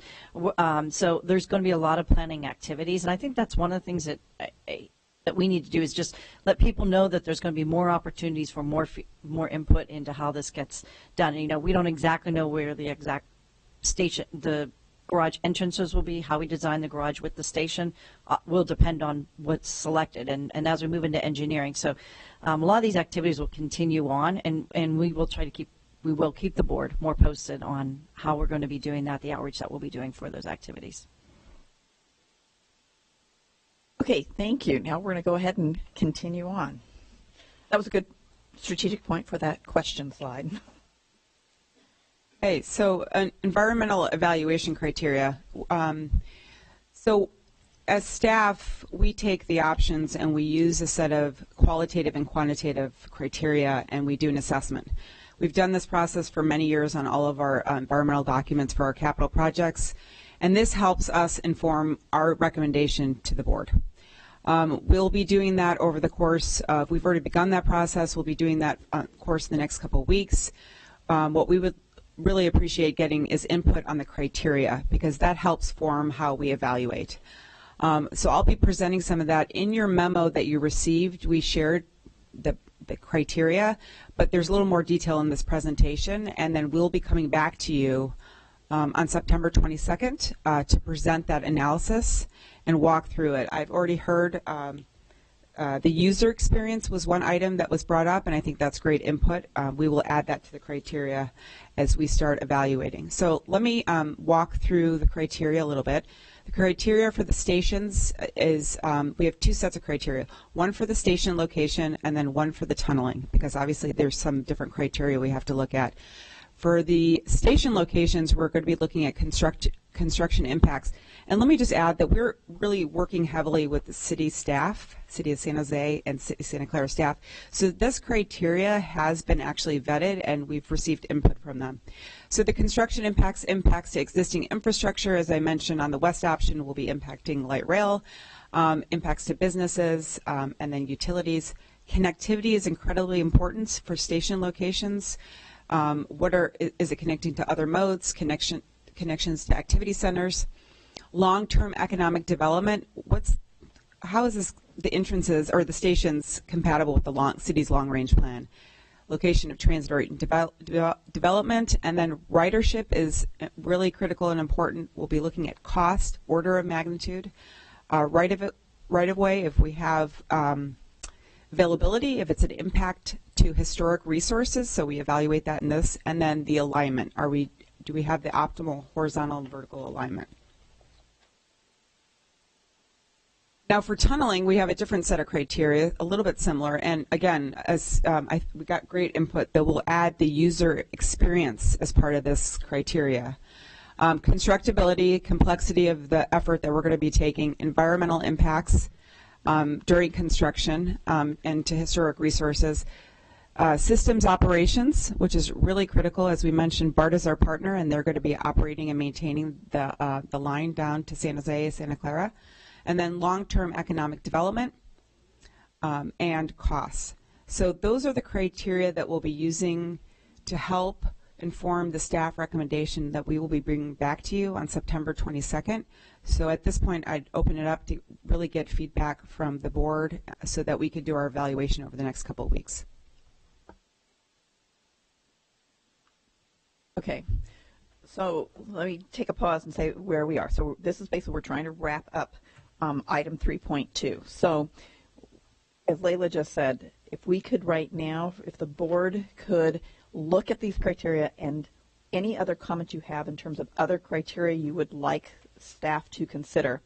So there's going to be a lot of planning activities, and I think that's one of the things that that we need to do is just let people know that there's going to be more opportunities for more input into how this gets done. And, you know, we don't exactly know where the exact station, the garage entrances will be. How we design the garage with the station will depend on what's selected, and as we move into engineering. So a lot of these activities will continue on, and we will try to keep the board more posted on how we're going to be doing that, the outreach that we'll be doing for those activities. Okay, thank you. Now we're going to go ahead and continue on. That was a good strategic point for that question slide. Okay, so environmental evaluation criteria. So as staff, we take the options and we use a set of qualitative and quantitative criteria, and we do an assessment. We've done this process for many years on all of our environmental documents for our capital projects, and this helps us inform our recommendation to the board. We'll be doing that over the course of, we've already begun that process, we'll be doing that course in the next couple of weeks. What we would really appreciate getting is input on the criteria, because that helps form how we evaluate. So I'll be presenting some of that. In your memo that you received, we shared the criteria, but there's a little more detail in this presentation, and then we'll be coming back to you on September 22nd to present that analysis and walk through it. I've already heard the user experience was one item that was brought up, and I think that's great input. We will add that to the criteria as we start evaluating. So let me walk through the criteria a little bit. The criteria for the stations is, we have two sets of criteria, one for the station location and then one for the tunneling, because obviously there's some different criteria we have to look at. For the station locations, we're going to be looking at construction impacts. And let me just add that we're really working heavily with the city staff, City of San Jose and City of Santa Clara staff. So this criteria has been actually vetted, and we've received input from them. So the construction impacts to existing infrastructure, as I mentioned on the west option, will be impacting light rail, impacts to businesses, and then utilities. Connectivity is incredibly important for station locations. Is it connecting to other modes, connections to activity centers? Long-term economic development, how is the entrances or the stations compatible with the city's long-range plan? Location of transit development, and then ridership is really critical and important. We'll be looking at cost, order of magnitude, right of way if we have availability, if it's an impact to historic resources, so we evaluate that in this, and then the alignment. Do we have the optimal horizontal and vertical alignment? Now for tunneling, we have a different set of criteria, a little bit similar, and again, as we got great input that will add the user experience as part of this criteria. Constructability, complexity of the effort that we're going to be taking, environmental impacts during construction, and to historic resources. Systems operations, which is really critical. As we mentioned, BART is our partner, and they're going to be operating and maintaining the line down to San Jose, Santa Clara. And then long-term economic development and costs. So those are the criteria that we'll be using to help inform the staff recommendation that we will be bringing back to you on September 22nd. So at this point, I'd open it up to really get feedback from the board so that we could do our evaluation over the next couple of weeks. Okay, so let me take a pause and say where we are. So this is basically, we're trying to wrap up item 3.2. So as Layla just said, if we could right now, if the board could look at these criteria and any other comments you have in terms of other criteria you would like staff to consider.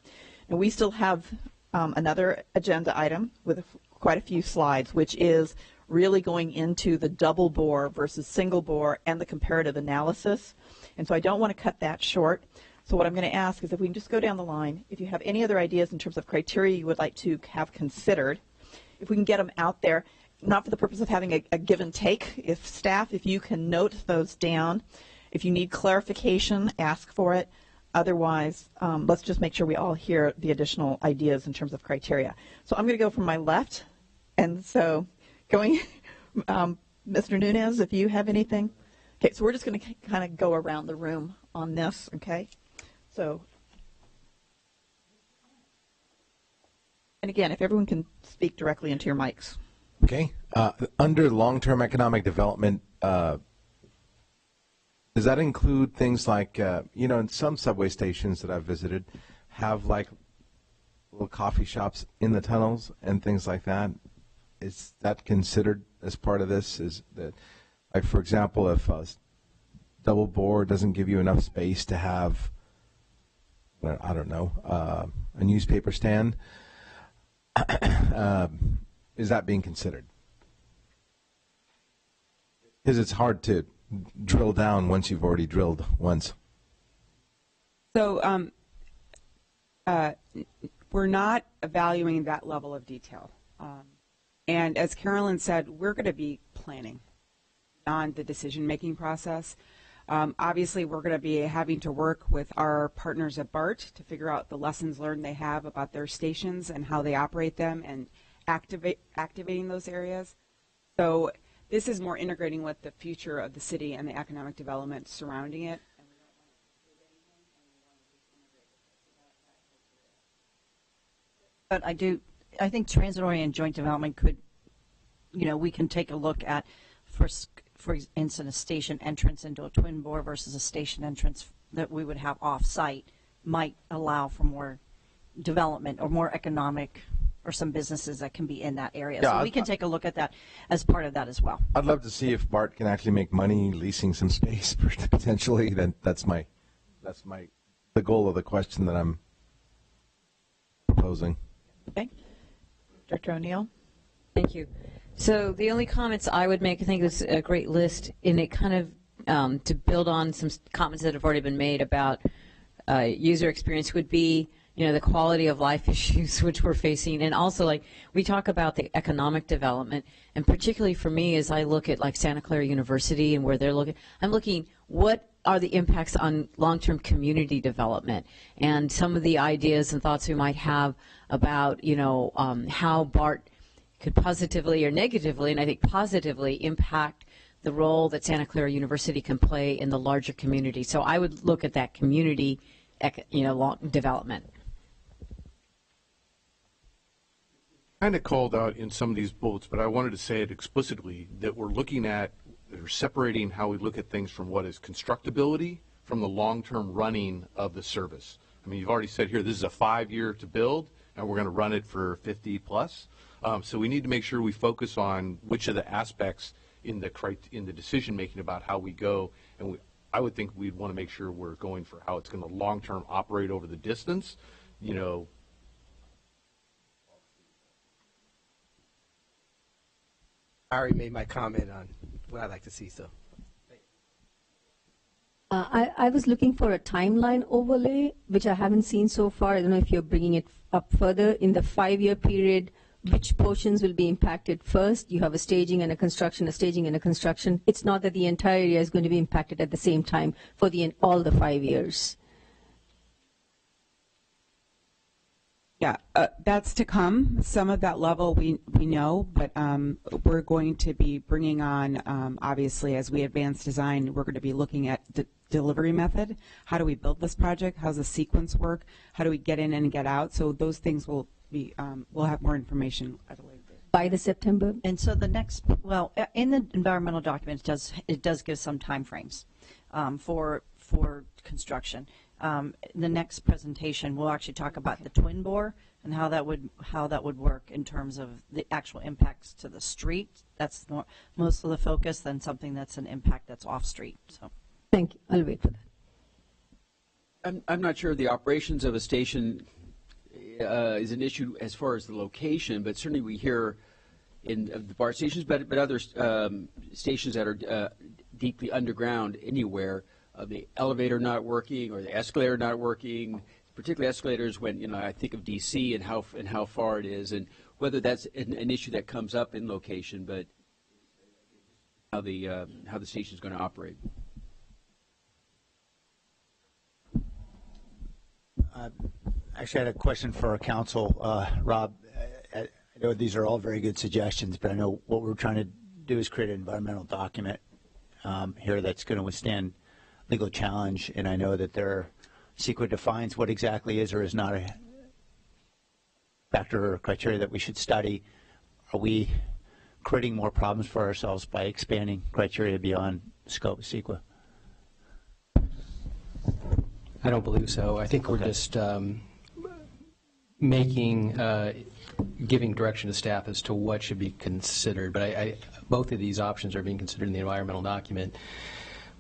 And we still have another agenda item with quite a few slides, which is really going into the double bore versus single bore and the comparative analysis. And so I don't want to cut that short. So what I'm going to ask is if we can just go down the line, if you have any other ideas in terms of criteria you would like to have considered, if we can get them out there, not for the purpose of having a give and take, if you can note those down If you need clarification, ask for it. Otherwise, let's just make sure we all hear the additional ideas in terms of criteria. So I'm going to go from my left, and so going, Mr. Nunez, if you have anything. Okay, so we're just going to kind of go around the room on this, okay? So, and again, if everyone can speak directly into your mics. Okay. Under long-term economic development, does that include things like, in some subway stations that I've visited have like little coffee shops in the tunnels and things like that? Is that considered as part of this? Is that, like, for example, if a double bore doesn't give you enough space to have, I don't know, a newspaper stand, is that being considered? Because it's hard to drill down once you've already drilled once. So we're not evaluating that level of detail. And as Carolyn said, we're going to be planning on the decision-making process. Obviously, we're going to be having to work with our partners at BART to figure out the lessons learned they have about their stations and how they operate them and activating those areas. So this is more integrating with the future of the city and the economic development surrounding it. But I think transit-oriented joint development could, we can take a look at, for instance, a station entrance into a twin bore versus a station entrance that we would have off-site might allow for more development or more economic or some businesses that can be in that area. Yeah, so we can take a look at that as part of that as well. I'd love to see if BART can actually make money leasing some space potentially. That's the goal of the question that I'm proposing. Okay. Director O'Neill. Thank you. So the only comments I would make, I think it's a great list, and it kind of, to build on some comments that have already been made about user experience, would be, the quality of life issues which we're facing. And also, like, we talk about the economic development, and particularly for me, as I look at, like, Santa Clara University and where they're looking, I'm looking, what are the impacts on long-term community development, and some of the ideas and thoughts we might have about, how BART could positively or negatively, and I think positively, impact the role that Santa Clara University can play in the larger community. So I would look at that community, development. Kind of called out in some of these bullets, but I wanted to say it explicitly, that we're looking at, or separating how we look at things from what is constructability from the long-term running of the service. I mean, you've already said here, this is a 5-year to build, and we're going to run it for 50 plus. So we need to make sure we focus on which of the aspects in the decision making about how we go, and I would think we'd want to make sure we're going for how it's going to long-term operate over the distance. I already made my comment on what I'd like to see, so. I was looking for a timeline overlay, which I haven't seen so far. I don't know if you're bringing it up further. In the 5-year period, which portions will be impacted first? You have a staging and a construction, a staging and a construction. It's not that the entire area is going to be impacted at the same time for all the 5 years. Yeah, that's to come. Some of that level we know, but we're going to be bringing on, obviously, as we advance design, we're going to be looking at the delivery method. How do we build this project? How does the sequence work? How do we get in and get out? So those things will be, we'll have more information at a later date. By the September? And so the next, in the environmental document, it does give some time frames for construction. The next presentation, we'll actually talk about the twin bore and how that would work in terms of the actual impacts to the street. That's most of the focus. Then something that's an impact that's off street. So, thank you. I'll wait for that. I'm not sure the operations of a station is an issue as far as the location, but certainly we hear in the BART stations, but other stations that are deeply underground anywhere. The elevator not working or the escalator not working, particularly escalators when, I think of DC and how far it is, and whether that's an issue that comes up in location, but how the station is going to operate. Actually, I had a question for our council. Rob, I know these are all very good suggestions, but I know what we're trying to do is create an environmental document here that's going to withstand legal challenge, and I know that CEQA defines what exactly is or is not a factor or criteria that we should study. Are we creating more problems for ourselves by expanding criteria beyond the scope of CEQA? I don't believe so. I think we're just giving direction to staff as to what should be considered. But both of these options are being considered in the environmental document.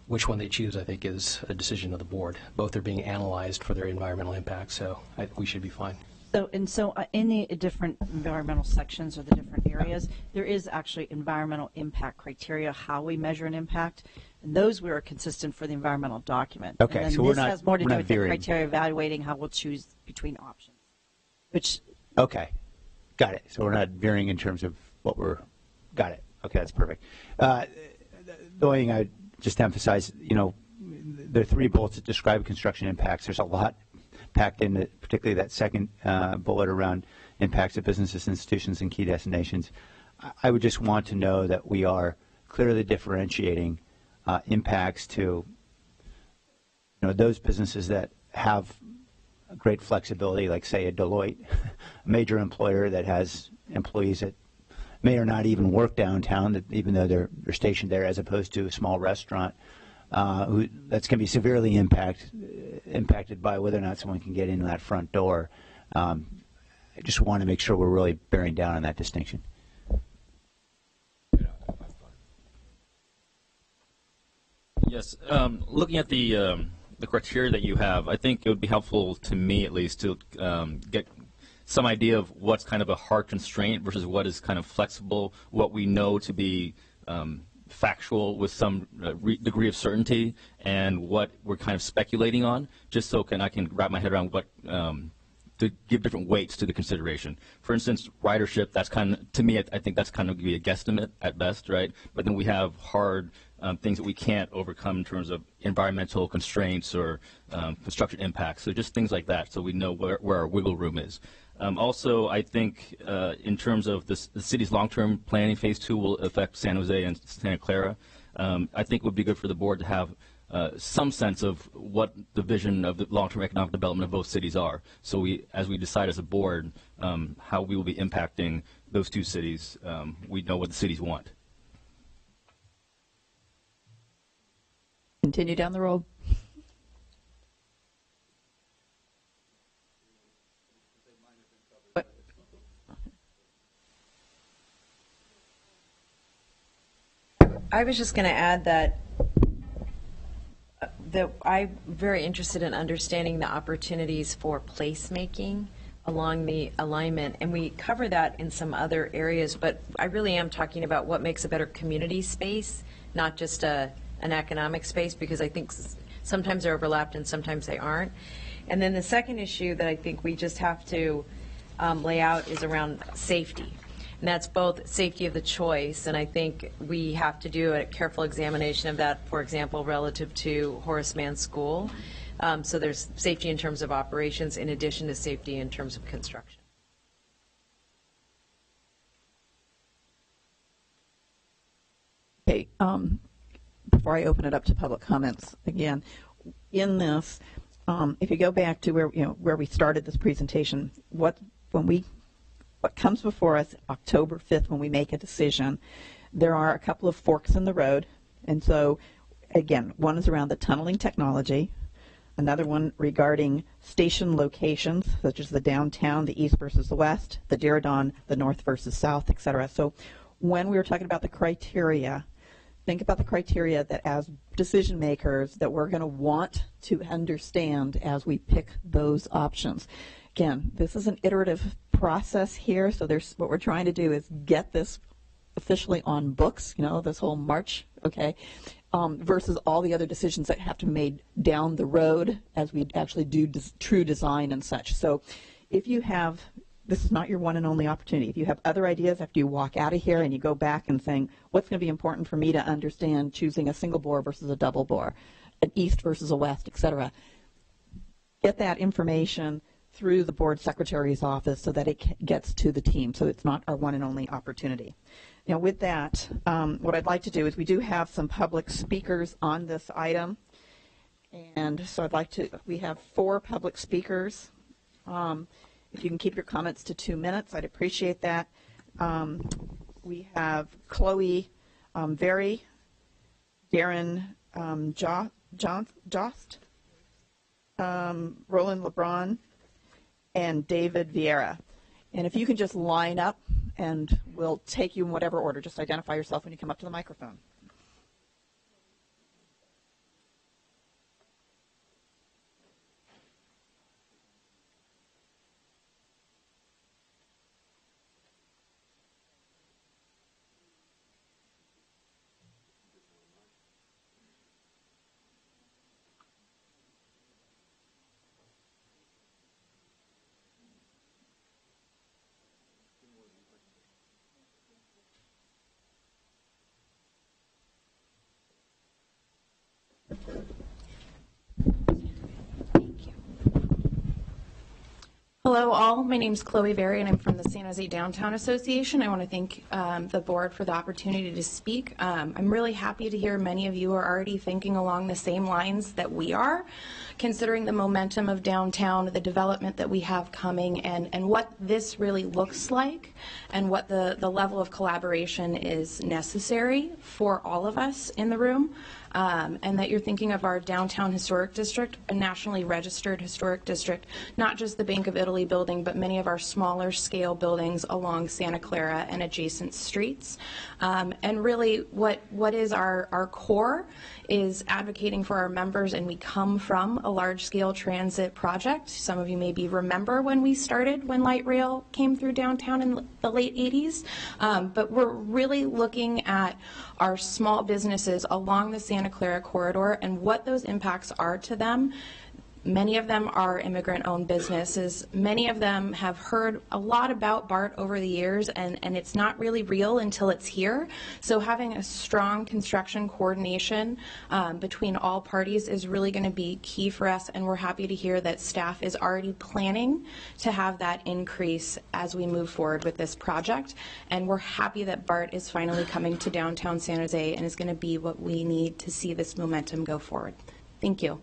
Which one they choose, I think, is a decision of the board. Both are being analyzed for their environmental impact, so we should be fine. So in the different environmental sections or the different areas, there is actually environmental impact criteria, how we measure an impact, and those we are consistent for the environmental document. Okay, and then so this we're not has more to do with the veering. criteria evaluating how we'll choose between options. Okay, got it. So we're not veering in terms of what got it. Okay, that's perfect. The only thing I just emphasize, there are 3 bullets that describe construction impacts. There's a lot packed in, particularly that second bullet around impacts of businesses, institutions, and key destinations. I would just want to know that we are clearly differentiating impacts to those businesses that have great flexibility, like say a Deloitte, a major employer that has employees that may or not even work downtown, even though they're stationed there, as opposed to a small restaurant that's going to be severely impacted by whether or not someone can get in that front door. I just want to make sure we're really bearing down on that distinction. Yes, looking at the criteria that you have, I think it would be helpful to me, at least, to get some idea of what's kind of a hard constraint versus what is kind of flexible, what we know to be factual with some degree of certainty, and what we're kind of speculating on, just so I can wrap my head around what to give different weights to the consideration. For instance, ridership, that's kind of, to me, I think that's kind of be a guesstimate at best, right? But then we have hard things that we can't overcome in terms of environmental constraints or construction impacts. So just things like that, so we know where our wiggle room is. Also, I think in terms of the city's long-term planning, Phase 2 will affect San Jose and Santa Clara. I think it would be good for the board to have some sense of what the vision of the long-term economic development of both cities are. So as we decide as a board how we will be impacting those 2 cities, we know what the cities want. Continue down the road. I was just going to add that I'm very interested in understanding the opportunities for placemaking along the alignment, and we cover that in some other areas, but I really am talking about what makes a better community space, not just an economic space, because I think sometimes they're overlapped and sometimes they aren't. And then the second issue that I think we just have to lay out is around safety. And that's both safety of the choice, and I think we have to do a careful examination of that, for example, relative to Horace Mann School. So there's safety in terms of operations in addition to safety in terms of construction. Okay, before I open it up to public comments again, in this, if you go back to where we started this presentation, what comes before us October 5th when we make a decision, there are a couple of forks in the road. And so, again, one is around the tunneling technology, another one regarding station locations, such as the downtown, the east versus the west, the Diridon, the north versus south, et cetera. So when we were talking about the criteria, think about the criteria that as decision makers that we're going to want to understand as we pick those options. Again, this is an iterative process here, so what we're trying to do is get this officially on books, this whole march, okay, versus all the other decisions that have to be made down the road as we actually do true design and such. So if you have, this is not your one and only opportunity. If you have other ideas after you walk out of here and you go back and saying, what's going to be important for me to understand choosing a single bore versus a double bore, an east versus a west, et cetera, get that information through the board secretary's office so that it gets to the team, so it's not our one and only opportunity. Now, with that, what I'd like to do is we do have some public speakers on this item, and so we have 4 public speakers. If you can keep your comments to 2 minutes, I'd appreciate that. We have Chloe Very, Darren Jost, Roland LeBron, and David Vieira. And if you can just line up, and we'll take you in whatever order. Just identify yourself when you come up to the microphone. Hello all, my name is Chloe Berry and I'm from the San Jose Downtown Association. I want to thank the board for the opportunity to speak. I'm really happy to hear many of you are already thinking along the same lines that we are, considering the momentum of downtown, the development that we have coming, and what this really looks like, and what the level of collaboration is necessary for all of us in the room. And that you're thinking of our downtown historic district, a nationally registered historic district, not just the Bank of Italy building, but many of our smaller scale buildings along Santa Clara and adjacent streets. And really what is our core is advocating for our members, and we come from a large scale transit project. Some of you maybe remember when we started, when light rail came through downtown in the late 80s. But we're really looking at our small businesses along the Santa Clara corridor and what those impacts are to them. Many of them are immigrant-owned businesses. Many of them have heard a lot about BART over the years, and it's not really real until it's here. So having a strong construction coordination between all parties is really going to be key for us, and we're happy to hear that staff is already planning to have that increase as we move forward with this project. And we're happy that BART is finally coming to downtown San Jose and is going to be what we need to see this momentum go forward. Thank you.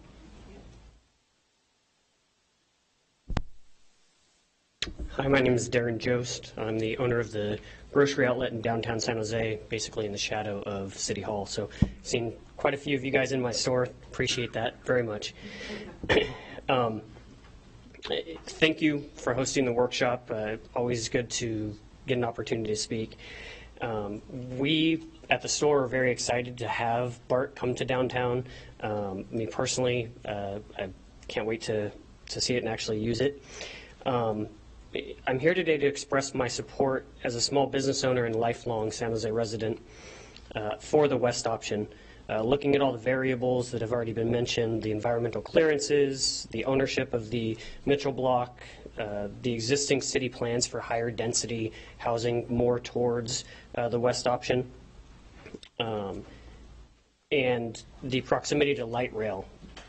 Hi, my name is Darren Jost. I'm the owner of the grocery outlet in downtown San Jose, basically in the shadow of City Hall. So I've seen quite a few of you guys in my store. Appreciate that very much. Thank you for hosting the workshop. Always good to get an opportunity to speak. We at the store are very excited to have BART come to downtown. Me personally, I can't wait to see it and actually use it. I'm here today to express my support as a small business owner and lifelong San Jose resident for the West option. Looking at all the variables that have already been mentioned, the environmental clearances, the ownership of the Mitchell block, the existing city plans for higher density housing more towards the West option, and the proximity to light rail.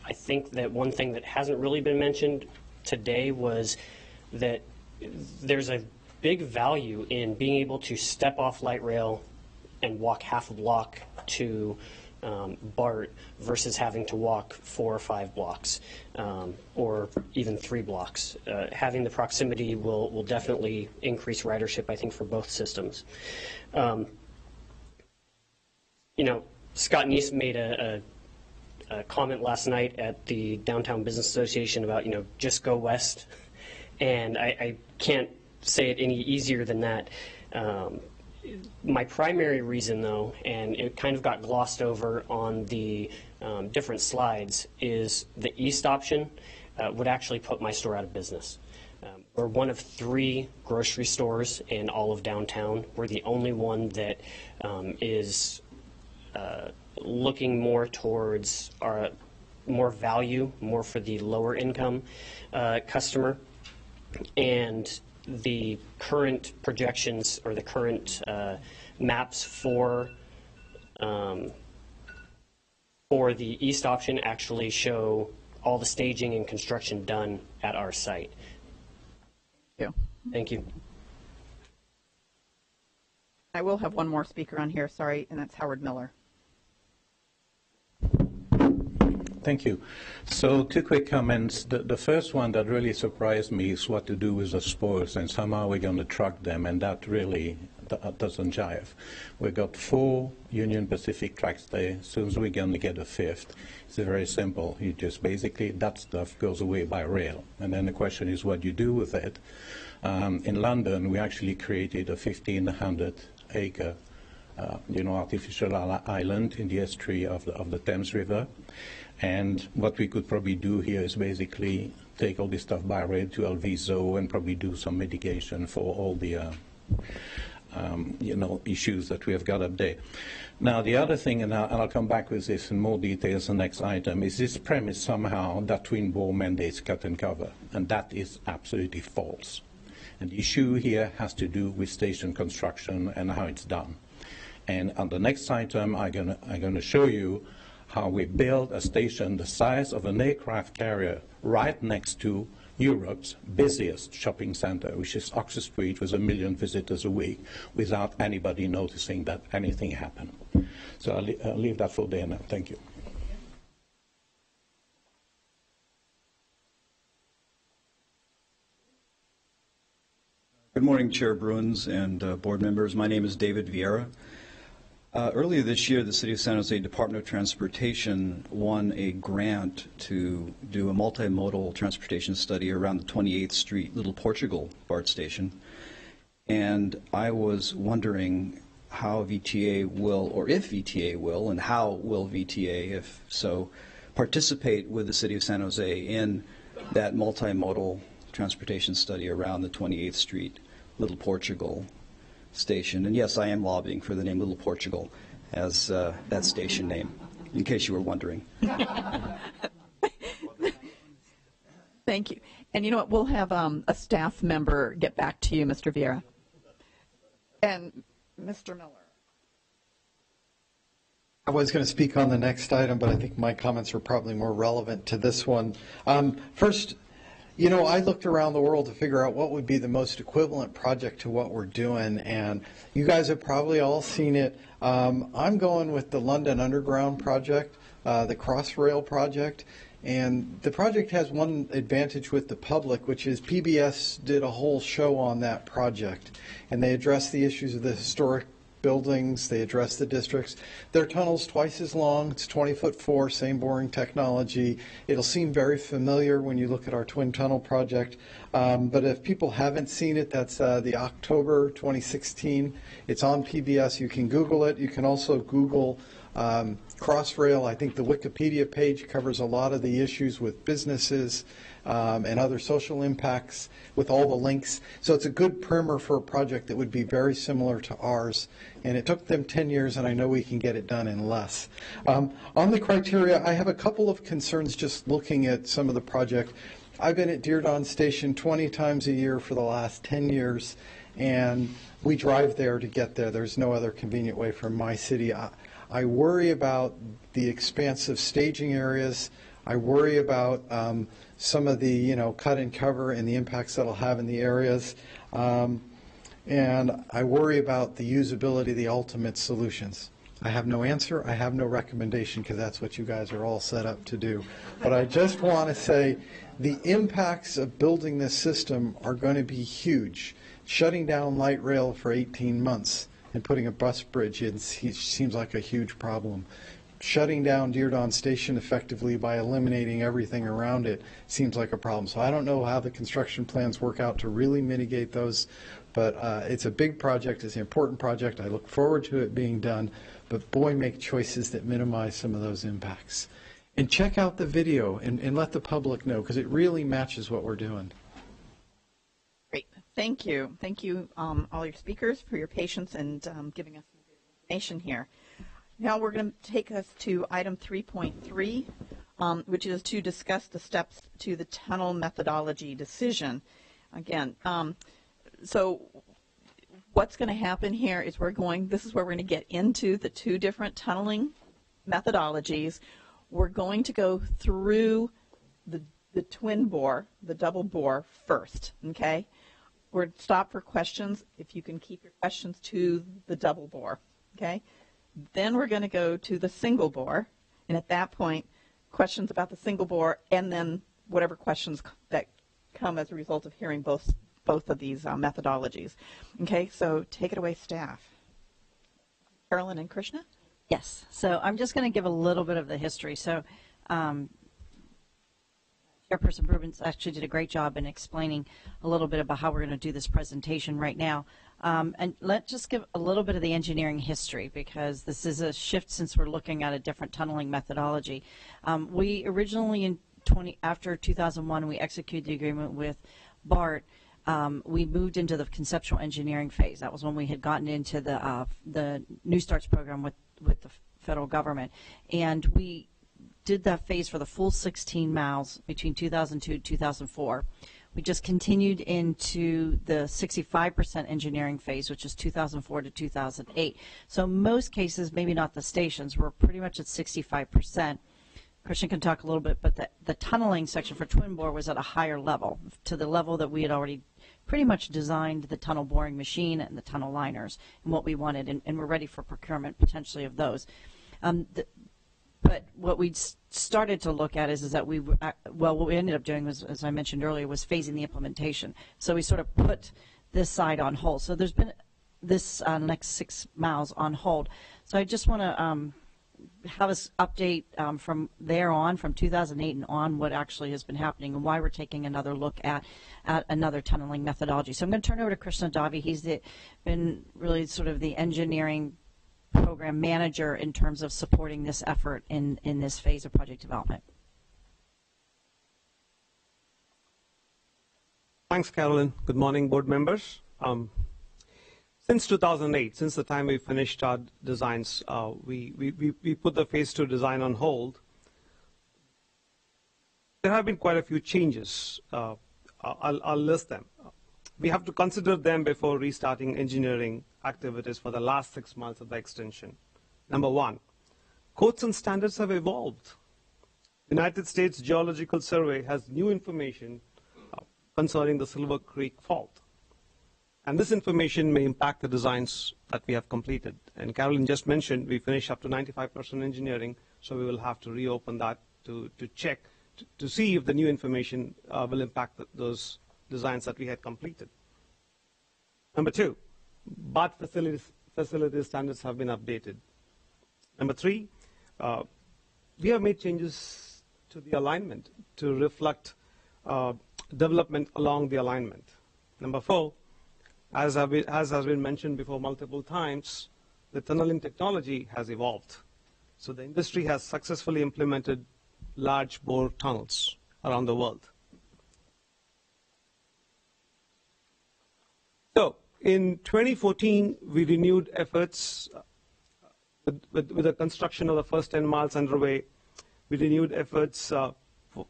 I think that one thing that hasn't really been mentioned today was that there's a big value in being able to step off light rail and walk half a block to BART versus having to walk 4 or 5 blocks or even 3 blocks. Having the proximity will definitely increase ridership, I think, for both systems. You know, Scott Neese made a comment last night at the Downtown Business Association about, you know, just go west. And I can't say it any easier than that. My primary reason, though, and it kind of got glossed over on the different slides, is the east option would actually put my store out of business. We're one of 3 grocery stores in all of downtown. We're the only one that is looking more towards our more value, more for the lower income customer. And the current projections or the current maps for the east option actually show all the staging and construction done at our site. Thank you. Thank you. I will have one more speaker on here, sorry, and that's Howard Miller. Thank you. So 2 quick comments. The first one that really surprised me is what to do with the spoils, and somehow we're going to truck them, and that really doesn't jive. We've got 4 Union Pacific tracks there. As soon as we're going to get a 5th, it's very simple. You just basically, that stuff goes away by rail. And then the question is what you do with it. In London, we actually created a 1,500-acre artificial island in the estuary of the Thames River. And what we could probably do here is basically take all this stuff by rail to Alviso and probably do some mitigation for all the issues that we have got up there. Now, the other thing, and I'll come back with this in more details the next item, is this premise somehow that twin bore mandates cut and cover, and that is absolutely false. And the issue here has to do with station construction and how it's done. And on the next item, I'm going to show you how we build a station the size of an aircraft carrier right next to Europe's busiest shopping center, which is Oxford Street, with 1 million visitors a week, without anybody noticing that anything happened. So I'll leave that for there now. Thank you. Good morning, Chair Bruins and board members. My name is David Vieira. Earlier this year, the City of San Jose Department of Transportation won a grant to do a multimodal transportation study around the 28th Street Little Portugal BART station. And I was wondering how VTA will, or if VTA will, and how will VTA, if so, participate with the City of San Jose in that multimodal transportation study around the 28th Street Little Portugal station. And yes, I am lobbying for the name Little Portugal as that station name, in case you were wondering. Thank you. And you know what, we'll have a staff member get back to you, Mr. Vieira. And Mr. Miller. I was going to speak on the next item, but I think my comments are probably more relevant to this one. First, you know, I looked around the world to figure out what would be the most equivalent project to what we're doing, and you guys have probably all seen it. I'm going with the London Underground project, the Crossrail project, and the project has one advantage with the public, which is PBS did a whole show on that project, and they addressed the issues of the historic buildings, they address the districts. Their tunnel's twice as long, it's 20'4", same boring technology. It'll seem very familiar when you look at our twin tunnel project, but if people haven't seen it, that's the October 2016. It's on PBS, you can Google it. You can also Google Crossrail. I think the Wikipedia page covers a lot of the issues with businesses and other social impacts with all the links. So it's a good primer for a project that would be very similar to ours. And it took them 10 years, and I know we can get it done in less. On the criteria, I have a couple of concerns just looking at some of the project. I've been at Dearborn Station 20 times a year for the last 10 years, and we drive there to get there. There's no other convenient way from my city. I worry about the expansive staging areas. I worry about some of the, cut and cover and the impacts that'll have in the areas. And I worry about the usability of the ultimate solutions. I have no answer. I have no recommendation, because that's what you guys are all set up to do. But I just want to say the impacts of building this system are going to be huge. Shutting down light rail for 18 months and putting a bus bridge in seems like a huge problem. Shutting down Dearborn Station effectively by eliminating everything around it seems like a problem. So I don't know how the construction plans work out to really mitigate those, but it's a big project. It's an important project. I look forward to it being done, but boy, make choices that minimize some of those impacts. And check out the video and let the public know, because it really matches what we're doing. Great. Thank you. Thank you, all your speakers, for your patience and giving us some good information here. Now we're going to take us to item 3.3, which is to discuss the steps to the tunnel methodology decision. Again, so what's going to happen here is this is where we're going to get into the 2 different tunneling methodologies. We're going to go through the twin bore, the double bore first, okay? We're stop for questions. If you can keep your questions to the double bore, okay? Then we're going to go to the single bore, and at that point, questions about the single bore, and then whatever questions that come as a result of hearing both of these methodologies. Okay, so take it away, staff. Carolyn and Krishna? Yes. So I'm just going to give a little bit of the history. So Chairperson Rubens actually did a great job in explaining a little bit about how we're going to do this presentation right now. And let's just give a little bit of the engineering history, because this is a shift since we're looking at a different tunneling methodology. We originally, after 2001, we executed the agreement with BART. We moved into the conceptual engineering phase. That was when we had gotten into the New Starts program with the federal government. And we did that phase for the full 16 miles between 2002 and 2004. We just continued into the 65% engineering phase, which is 2004 to 2008. So most cases, maybe not the stations, we're pretty much at 65%. Christian can talk a little bit, but the tunneling section for twin bore was at a higher level, to the level that we had already pretty much designed the tunnel boring machine and the tunnel liners and what we wanted, and we're ready for procurement potentially of those. But what we started to look at is that what we ended up doing was, as I mentioned earlier, was phasing the implementation. So we sort of put this side on hold. So there's been this next 6 miles on hold. So I just want to have us update from there on, from 2008 and on, what actually has been happening and why we're taking another look at another tunneling methodology. So I'm going to turn over to Krishna Davi. He's been really sort of the engineering program manager in terms of supporting this effort in this phase of project development. Thanks, Carolyn. Good morning, board members. Since 2008, since the time we finished our designs, we put the phase 2 design on hold. There have been quite a few changes. I'll list them. We have to consider them before restarting engineering activities for the last 6 months of the extension. Number one, codes and standards have evolved. United States Geological Survey has new information concerning the Silver Creek Fault. And this information may impact the designs that we have completed. And Carolyn just mentioned we finished up to 95% engineering, so we will have to reopen that to check, to see if the new information will impact those designs that we had completed. Number two, BART facility standards have been updated. Number three, we have made changes to the alignment to reflect development along the alignment. Number four, as has been mentioned before multiple times, the tunneling technology has evolved. So the industry has successfully implemented large bore tunnels around the world. So in 2014, we renewed efforts with the construction of the first 10 miles underway. We renewed efforts for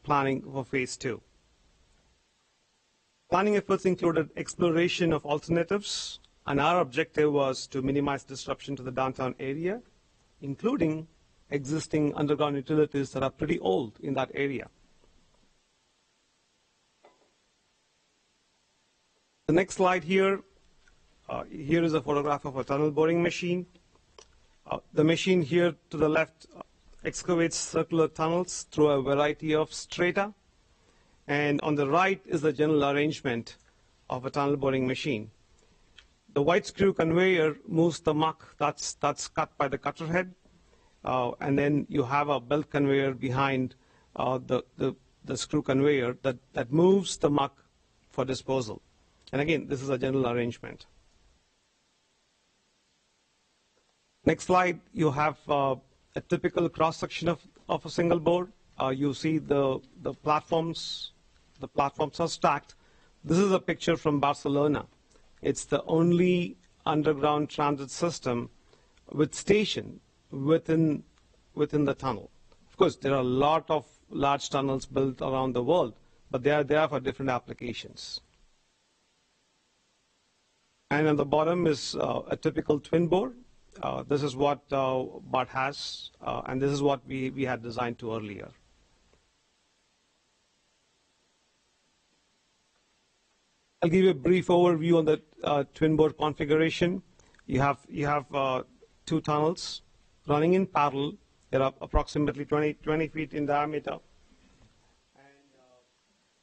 planning for phase 2. Planning efforts included exploration of alternatives, and our objective was to minimize disruption to the downtown area, including existing underground utilities that are pretty old in that area. The next slide here, here is a photograph of a tunnel boring machine. The machine here to the left excavates circular tunnels through a variety of strata. And on the right is the general arrangement of a tunnel boring machine. The white screw conveyor moves the muck that's cut by the cutter head. And then you have a belt conveyor behind the screw conveyor that moves the muck for disposal. And again, this is a general arrangement. Next slide, you have a typical cross-section of a single bore. You see the platforms. The platforms are stacked. This is a picture from Barcelona. It's the only underground transit system with station within the tunnel. Of course, there are a lot of large tunnels built around the world, but they are there for different applications. And on the bottom is a typical twin bore. This is what BART has, and this is what we had designed to earlier. I'll give you a brief overview on the twin board configuration. You have two tunnels running in parallel. They're approximately 20 feet in diameter. And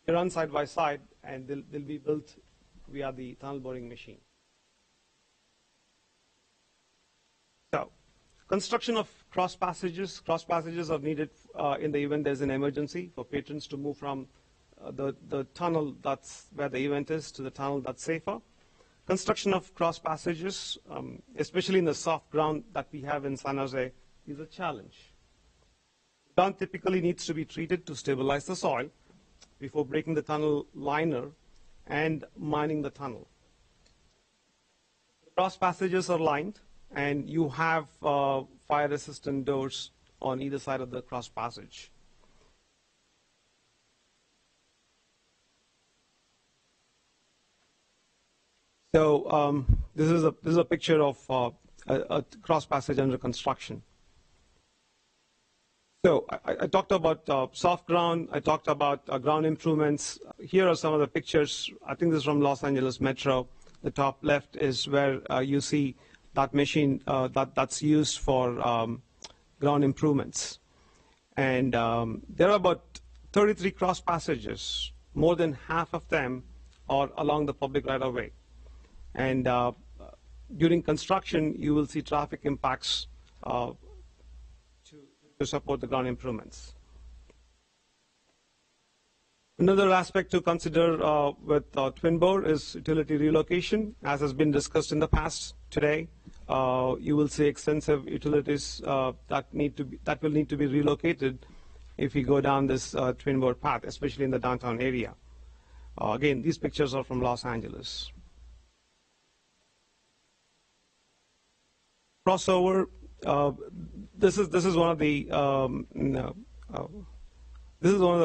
they run side by side, and they'll be built via the tunnel boring machine. So, construction of cross passages. Cross passages are needed in the event there's an emergency for patrons to move from the tunnel that's where the event is to the tunnel that's safer. Construction of cross passages, especially in the soft ground that we have in San Jose, is a challenge. Ground typically needs to be treated to stabilize the soil before breaking the tunnel liner and mining the tunnel. The cross passages are lined, and you have fire-resistant doors on either side of the cross passage. So this is a picture of a cross passage under construction. So I talked about soft ground. I talked about ground improvements. Here are some of the pictures. I think this is from Los Angeles Metro. The top left is where you see that machine that's used for ground improvements. And there are about 33 cross passages. More than half of them are along the public right-of-way. And during construction, you will see traffic impacts to support the ground improvements. Another aspect to consider with twin bore is utility relocation. As has been discussed in the past today, you will see extensive utilities that will need to be relocated if we go down this twin bore path, especially in the downtown area. Again, these pictures are from Los Angeles. Crossover. This is one of the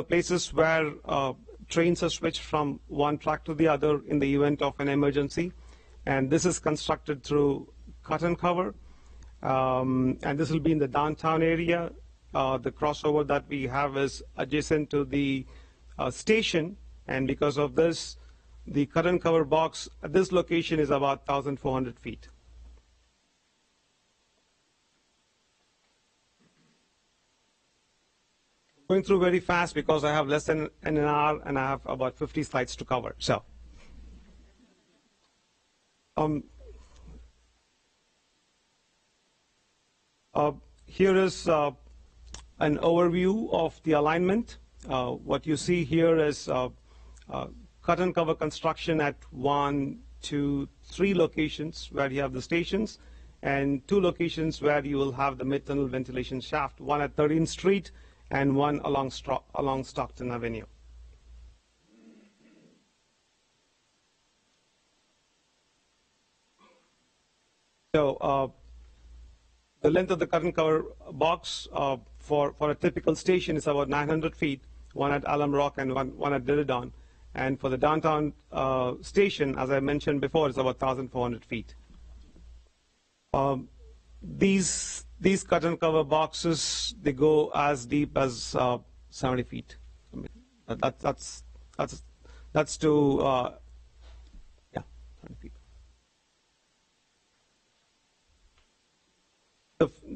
places where trains are switched from one track to the other in the event of an emergency, and this is constructed through cut and cover, and this will be in the downtown area. The crossover that we have is adjacent to the station, and because of this, the cut and cover box at this location is about 1,400 feet. Going through very fast because I have less than an hour and I have about 50 slides to cover. So, here is an overview of the alignment. What you see here is cut and cover construction at 1, 2, 3 locations where you have the stations, and 2 locations where you will have the mid-tunnel ventilation shaft, one at 13th Street and one along Stockton Avenue. So the length of the cut and cover box for a typical station is about 900 feet, one at Alum Rock and one at Diridon. And for the downtown station, as I mentioned before, it's about 1,400 feet. These cut and cover boxes, they go as deep as 70 feet. I mean, that's to 70 feet.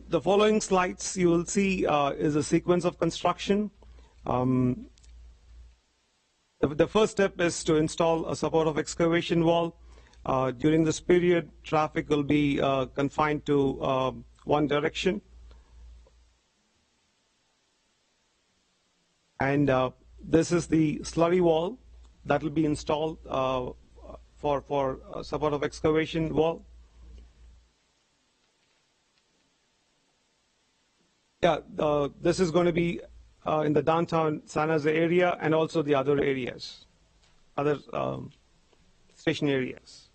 The following slides you will see is a sequence of construction. The first step is to install a supportive excavation wall. During this period, traffic will be confined to one direction. And this is the slurry wall that will be installed for a supportive excavation wall. Yeah, this is going to be in the downtown San Jose area and also the other areas, other station areas.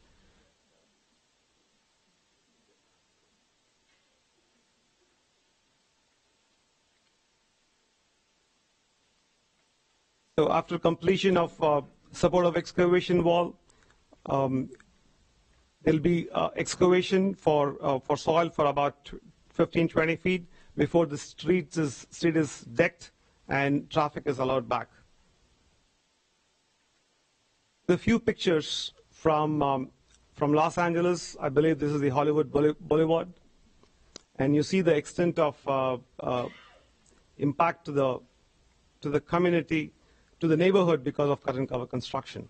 So after completion of supportive excavation wall, there will be excavation for soil for about 15-20 feet before the street is decked and traffic is allowed back. the few pictures from Los Angeles. I believe this is the Hollywood Boulevard. And you see the extent of impact to the community, to the neighborhood because of cut and cover construction.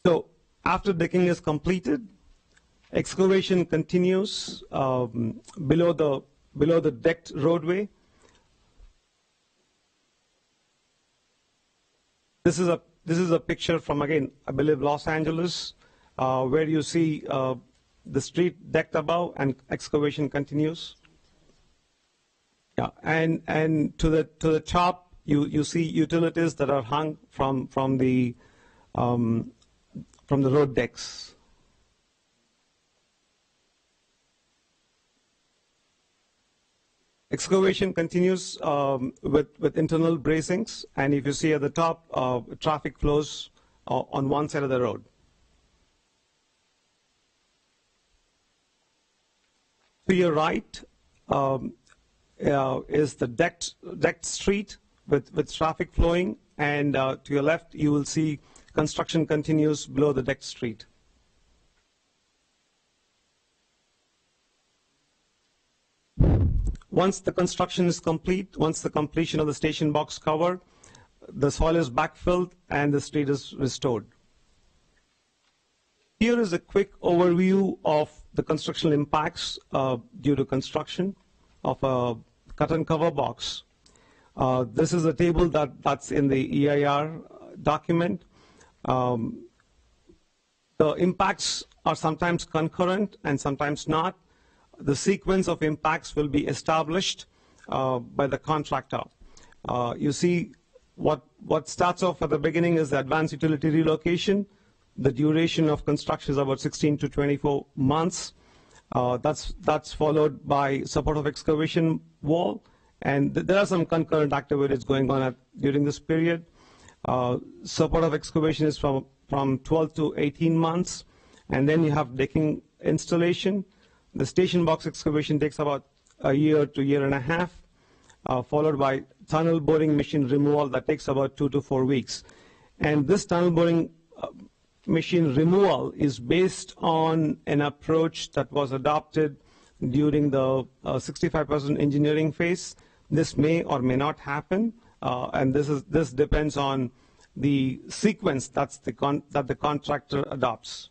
So after decking is completed, excavation continues below the decked roadway. This is a picture from, again, I believe Los Angeles, where you see the street decked above and excavation continues. Yeah, and to the top you see utilities that are hung from the road decks. Excavation continues with internal bracings, and if you see at the top, traffic flows on one side of the road. To your right is the decked street with traffic flowing, and to your left you will see construction continues below the decked street. Once the construction is complete, once the completion of the station box cover, the soil is backfilled and the street is restored. Here is a quick overview of the construction impacts due to construction of a cut and cover box. This is a table that's in the EIR document. The impacts are sometimes concurrent and sometimes not. The sequence of impacts will be established by the contractor. You see what starts off at the beginning is the advanced utility relocation. The duration of construction is about 16 to 24 months. That's followed by support of excavation wall, and there are some concurrent activities going on during this period. Support of excavation is from 12 to 18 months, and then you have decking installation. The station box excavation takes about a year to year and a half, followed by tunnel boring machine removal that takes about 2 to 4 weeks. And this tunnel boring machine removal is based on an approach that was adopted during the 65% engineering phase. This may or may not happen, and this depends on the sequence that the contractor adopts.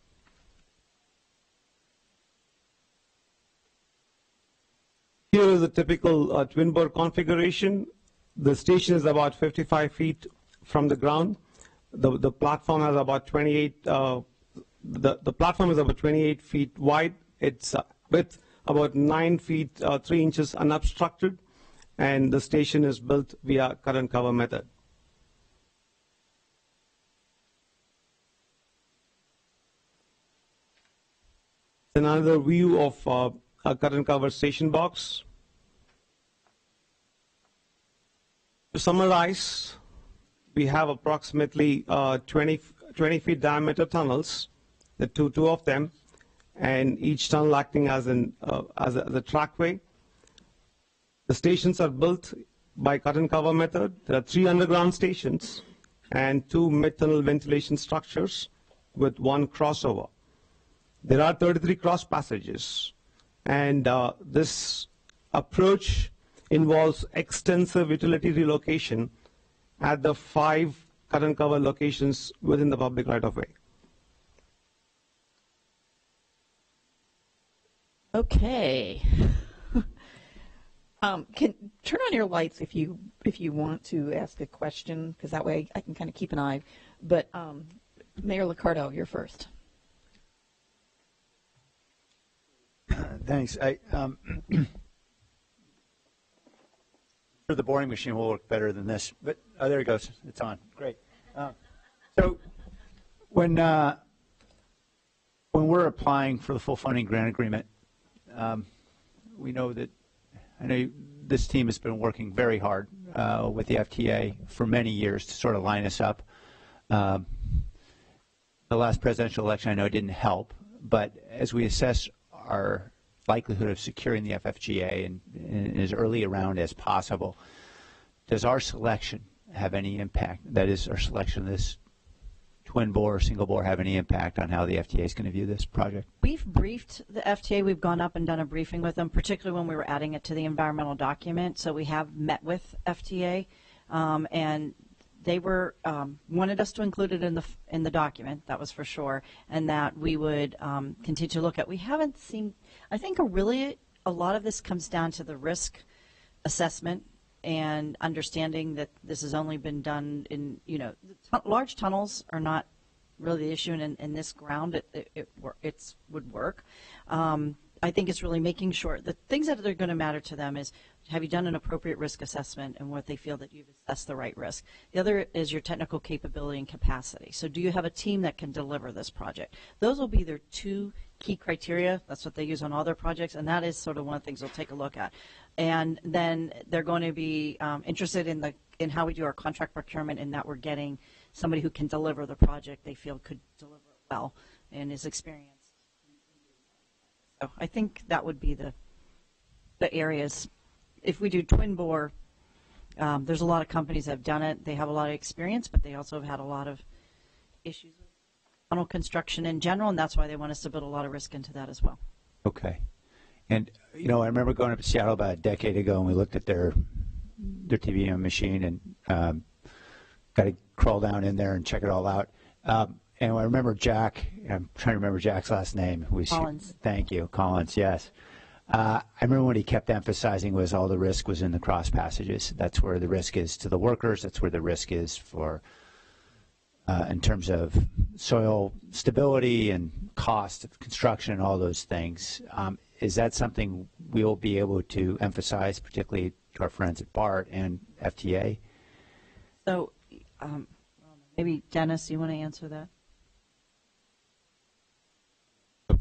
Here is a typical twin bore configuration. The station is about 55 feet from the ground. The platform has about 28. The platform is about 28 feet wide. It's width about 9 feet 3 inches unobstructed, and the station is built via cut and cover method. Another view of a cut and cover station box. To summarize, we have approximately 20 feet diameter tunnels, the two of them, and each tunnel acting as a trackway. The stations are built by cut and cover method. There are 3 underground stations and 2 mid-tunnel ventilation structures with 1 crossover. There are 33 cross passages, and this approach involves extensive utility relocation at the 5 cut and cover locations within the public right-of-way. Okay. Can turn on your lights if you want to ask a question, because that way I can kind of keep an eye. But Mayor Liccardo, you're first. Thanks. The boring machine will work better than this, but there it goes. It's on. Great. So when we're applying for the full funding grant agreement, we know that this team has been working very hard with the FTA for many years to sort of line us up. The last presidential election I know didn't help, but as we assess our likelihood of securing the FFGA in as early a round as possible, does our selection have any impact? That is, our selection of this twin bore or single bore have any impact on how the FTA is going to view this project? We've briefed the FTA. We've gone up and done a briefing with them, particularly when we were adding it to the environmental document. So we have met with FTA, and they were wanted us to include it in the document. That was for sure, and that we would continue to look at. We haven't seen. I think a lot of this comes down to the risk assessment and understanding that this has only been done in, large tunnels are not really the issue, and in this ground it would work. I think it's really making sure the things that are going to matter to them is, have you done an appropriate risk assessment and what they feel that you've assessed the right risk. The other is your technical capability and capacity. So do you have a team that can deliver this project? Those will be their two key criteria. That's what they use on all their projects, and that is sort of one of the things they'll take a look at. And then they're going to be interested in how we do our contract procurement, and that we're getting somebody who can deliver the project they feel could deliver it well and is experienced. So I think that would be the areas. If we do twin bore, there's a lot of companies that have done it. They have a lot of experience, but they also have had a lot of issues with tunnel construction in general, and that's why they want us to build a lot of risk into that as well. Okay. And, I remember going up to Seattle about a decade ago, and we looked at their TBM machine and got to crawl down in there and check it all out. And I remember Jack, I'm trying to remember Jack's last name. Collins. Thank you, Collins, yes. I remember what he kept emphasizing was all the risk was in the cross passages. That's where the risk is to the workers. That's where the risk is for, in terms of soil stability and cost of construction and all those things. Is that something we'll be able to emphasize, particularly to our friends at BART and FTA? So maybe Dennis, you want to answer that?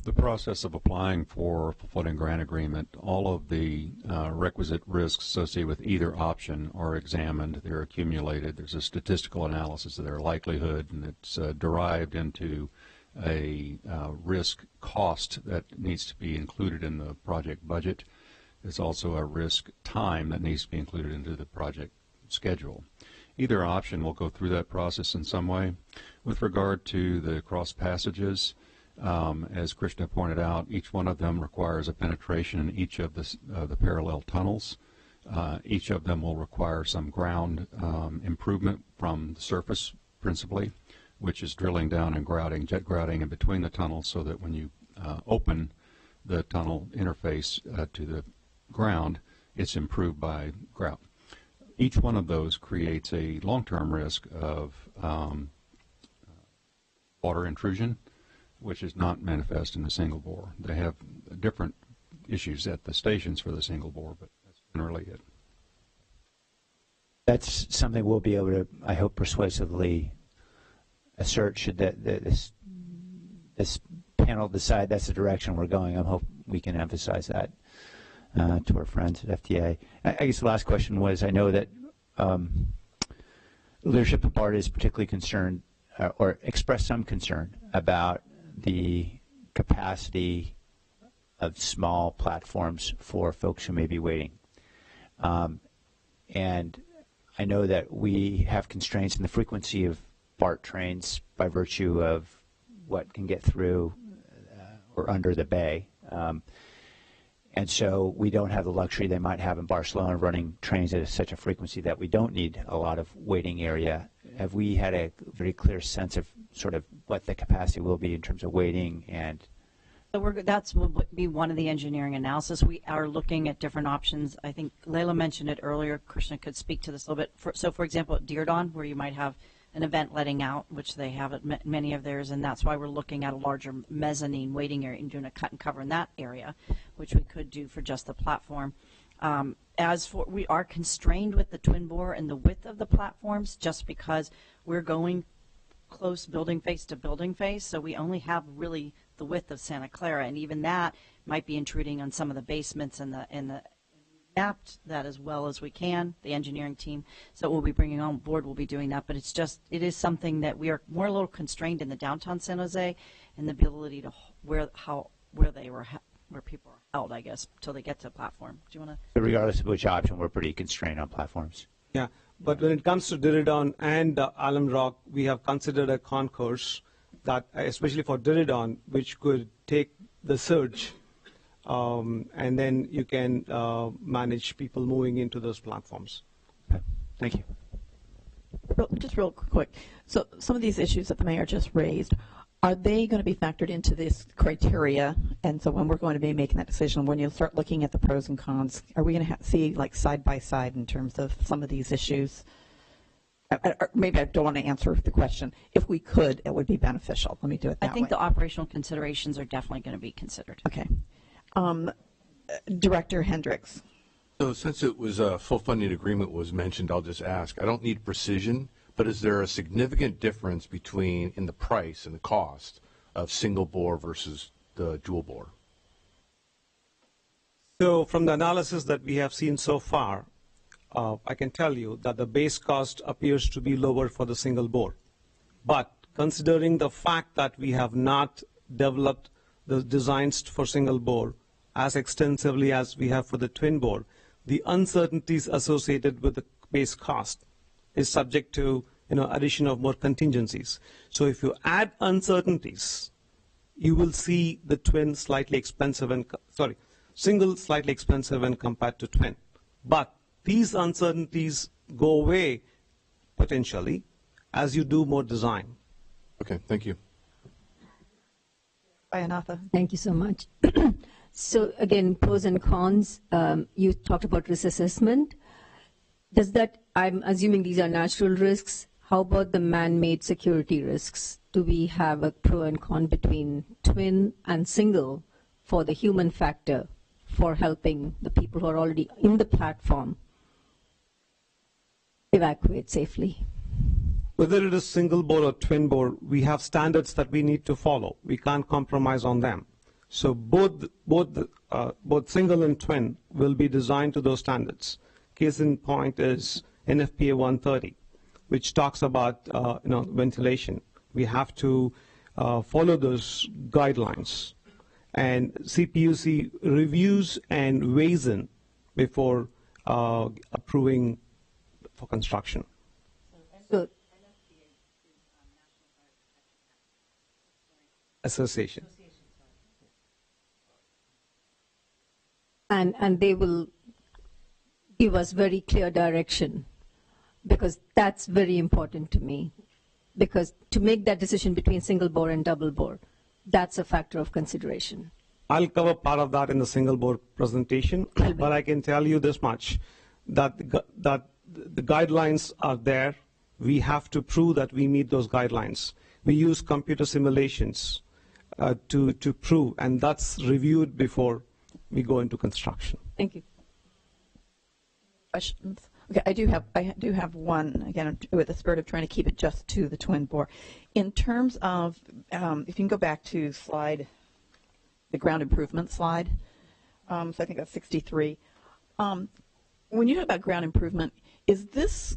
The process of applying for a flooding grant agreement, all of the requisite risks associated with either option are examined. They're accumulated. There's a statistical analysis of their likelihood, and it's derived into a risk cost that needs to be included in the project budget. There's also a risk time that needs to be included into the project schedule. Either option will go through that process in some way. With regard to the cross passages, as Krishna pointed out, each one of them requires a penetration in each of the parallel tunnels. Each of them will require some ground improvement from the surface principally, which is drilling down and grouting, jet grouting in between the tunnels, so that when you open the tunnel interface to the ground, it's improved by grout. Each one of those creates a long-term risk of water intrusion, which is not manifest in the single bore. They have different issues at the stations for the single bore, but that's generally it. That's something we'll be able to, I hope, persuasively assert should this panel decide that's the direction we're going. I hope we can emphasize that to our friends at FTA. I guess the last question was, I know that leadership of BART is particularly concerned or expressed some concern about the capacity of small platforms for folks who may be waiting. And I know that we have constraints in the frequency of BART trains by virtue of what can get through or under the bay. And so we don't have the luxury they might have in Barcelona, running trains at such a frequency that we don't need a lot of waiting area. Have we had a very clear sense of sort of what the capacity will be in terms of waiting? And so that's will be one of the engineering analysis. We are looking at different options. I think Leila mentioned it earlier. Krishna could speak to this a little bit. So, for example, at Deardawn, where you might have an event letting out, which they have at many of theirs, and that's why we're looking at a larger mezzanine waiting area and doing a cut and cover in that area, which we could do for just the platform. As for, we are constrained with the twin bore and the width of the platforms just because we're going close building face to building face, so we only have really the width of Santa Clara, and even that might be intruding on some of the basements and the mapped that as well as we can, the engineering team. So we'll be bringing on board, we'll be doing that, but it is something that we are more a little constrained in the downtown San Jose and the ability to where people are held, I guess, until they get to a platform. Do you want to? regardless of which option, we're pretty constrained on platforms. Yeah, but when it comes to Diridon and Alum Rock, we have considered a concourse that, especially for Diridon, which could take the surge, and then you can manage people moving into those platforms. Thank you. Just real quick. So some of these issues that the mayor just raised, are they going to be factored into this criteria? And so when we're going to be making that decision, when you start looking at the pros and cons, are we going to see like side by side in terms of some of these issues? Maybe I don't want to answer the question. If we could, it would be beneficial. Let me do it that way. I think the operational considerations are definitely going to be considered. Okay. Director Hendricks. So since it was a full funding agreement was mentioned, I'll just ask. I don't need precision, but is there a significant difference between in the price and the cost of single bore versus the dual bore? So from the analysis that we have seen so far, I can tell you that the base cost appears to be lower for the single bore. But considering the fact that we have not developed the designs for single bore as extensively as we have for the twin bore, the uncertainties associated with the base cost is subject to addition of more contingencies. So if you add uncertainties, you will see the twin slightly expensive and single slightly expensive when compared to twin. But these uncertainties go away potentially as you do more design. Okay, thank you. Ayanatha. Thank you so much. So again, pros and cons. You talked about risk assessment. Does that, I'm assuming these are natural risks. How about the man-made security risks? Do we have a pro and con between twin and single for the human factor for helping the people who are already in the platform evacuate safely? Whether it is single bore or twin bore, we have standards that we need to follow. We can't compromise on them. So both single and twin will be designed to those standards. Case in point is NFPA 130, which talks about ventilation. We have to follow those guidelines. And CPUC reviews and weighs in before approving for construction. So, Association. And they will give us very clear direction, because that's very important to me. Because to make that decision between single bore and double bore, that's a factor of consideration. I'll cover part of that in the single bore presentation, but I can tell you this much, that the guidelines are there. We have to prove that we meet those guidelines. We use computer simulations to prove, and that's reviewed before we go into construction. Thank you. Questions? Okay, I do have one, again, with the spirit of trying to keep it just to the twin bore. In terms of, if you can go back to the ground improvement slide, so I think that's 63. When you talk about ground improvement, is this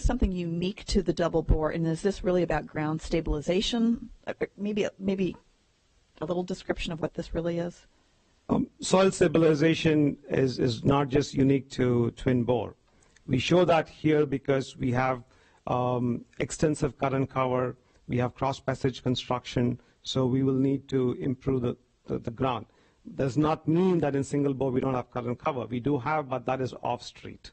something unique to the double bore, and is this really about ground stabilization? Maybe a little description of what this really is. Soil stabilization is not just unique to twin bore. We show that here because we have extensive cut and cover, we have cross passage construction, so we will need to improve the ground. Does not mean that in single bore we don't have cut and cover. We do have, but that is off street.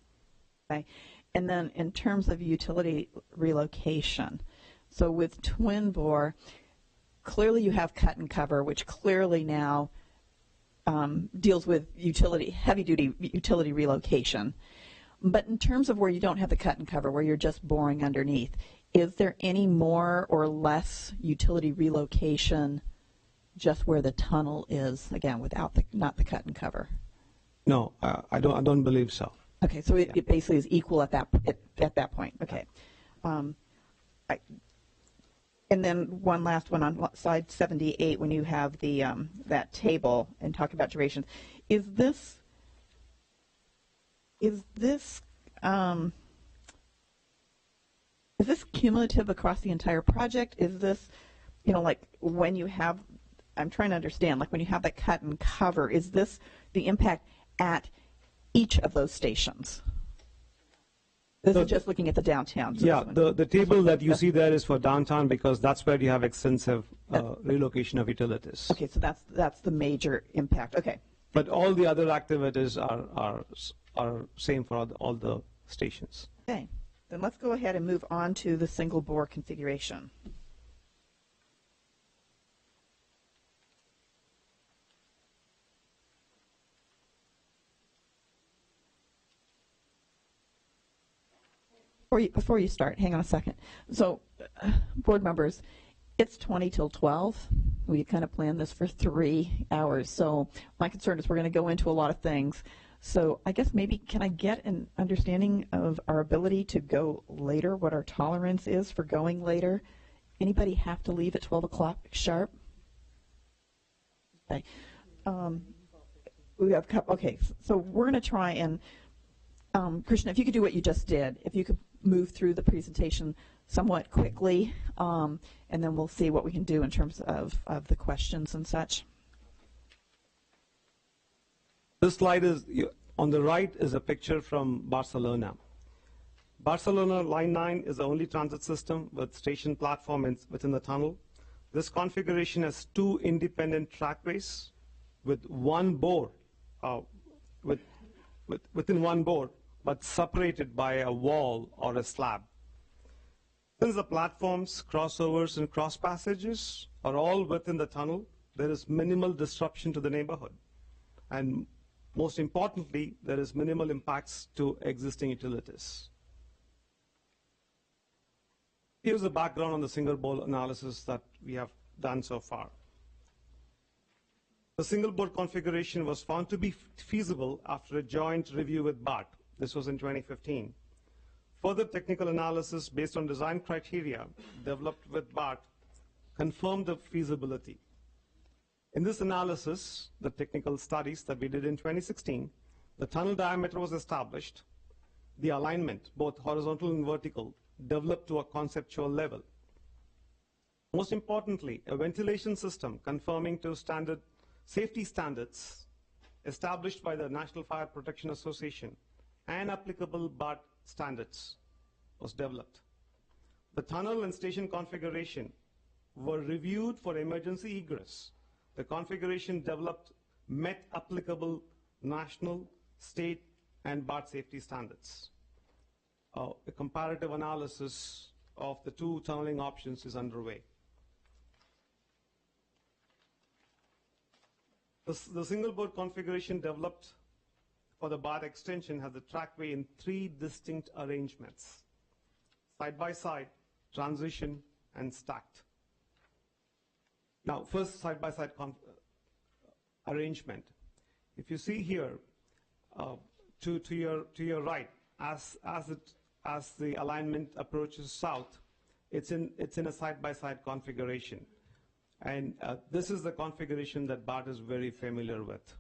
Okay. And then in terms of utility relocation, so with twin bore, clearly you have cut and cover, which clearly now deals with heavy-duty utility relocation. But in terms of where you don't have the cut and cover, where you're just boring underneath, is there any more or less utility relocation just where the tunnel is, again, without not the cut and cover? No, I don't believe so. Okay, so it basically is equal at that point. Okay. And then one last one on slide 78, when you have the that table and talk about durations, is this cumulative across the entire project? Is this, like when you have, I'm trying to understand, like when you have that cut and cover, is this the impact at each of those stations? This is just looking at the downtown. So Yeah, the table that you see there is for downtown because that's where you have extensive relocation of utilities. Okay, so that's the major impact. Okay. But all the other activities are same for all the stations. Okay, then let's go ahead and move on to the single bore configuration. Before you start, hang on a second. So, board members, it's 20 till 12. We kind of planned this for 3 hours. So my concern is we're going to go into a lot of things. So I guess maybe can I get an understanding of our ability to go later, what our tolerance is for going later? Anybody have to leave at 12 o'clock sharp? Okay. We have okay, so we're going to try and, Krishna, if you could do what you just did, if you could move through the presentation somewhat quickly, and then we'll see what we can do in terms of the questions and such. This slide is, on the right is a picture from Barcelona. Barcelona Line 9 is the only transit system with station platform within the tunnel. This configuration has 2 independent trackways with one board, within one board, but separated by a wall or a slab. Since the platforms, crossovers, and cross passages are all within the tunnel, there is minimal disruption to the neighborhood. And most importantly, there is minimal impacts to existing utilities. Here's the background on the single board analysis that we have done so far. The single board configuration was found to be feasible after a joint review with BART. This was in 2015. Further technical analysis based on design criteria developed with BART confirmed the feasibility. In this analysis, the technical studies that we did in 2016, the tunnel diameter was established, the alignment, both horizontal and vertical, developed to a conceptual level. Most importantly, a ventilation system conforming to safety standards established by the National Fire Protection Association and applicable BART standards was developed. The tunnel and station configuration were reviewed for emergency egress. The configuration developed met applicable national, state, and BART safety standards. A comparative analysis of the 2 tunneling options is underway. The single board configuration developed for the BART extension has the trackway in 3 distinct arrangements: side by side, transition, and stacked. Now, first side by side arrangement. If you see here, to your right, as the alignment approaches south, it's in a side by side configuration. And this is the configuration that BART is very familiar with.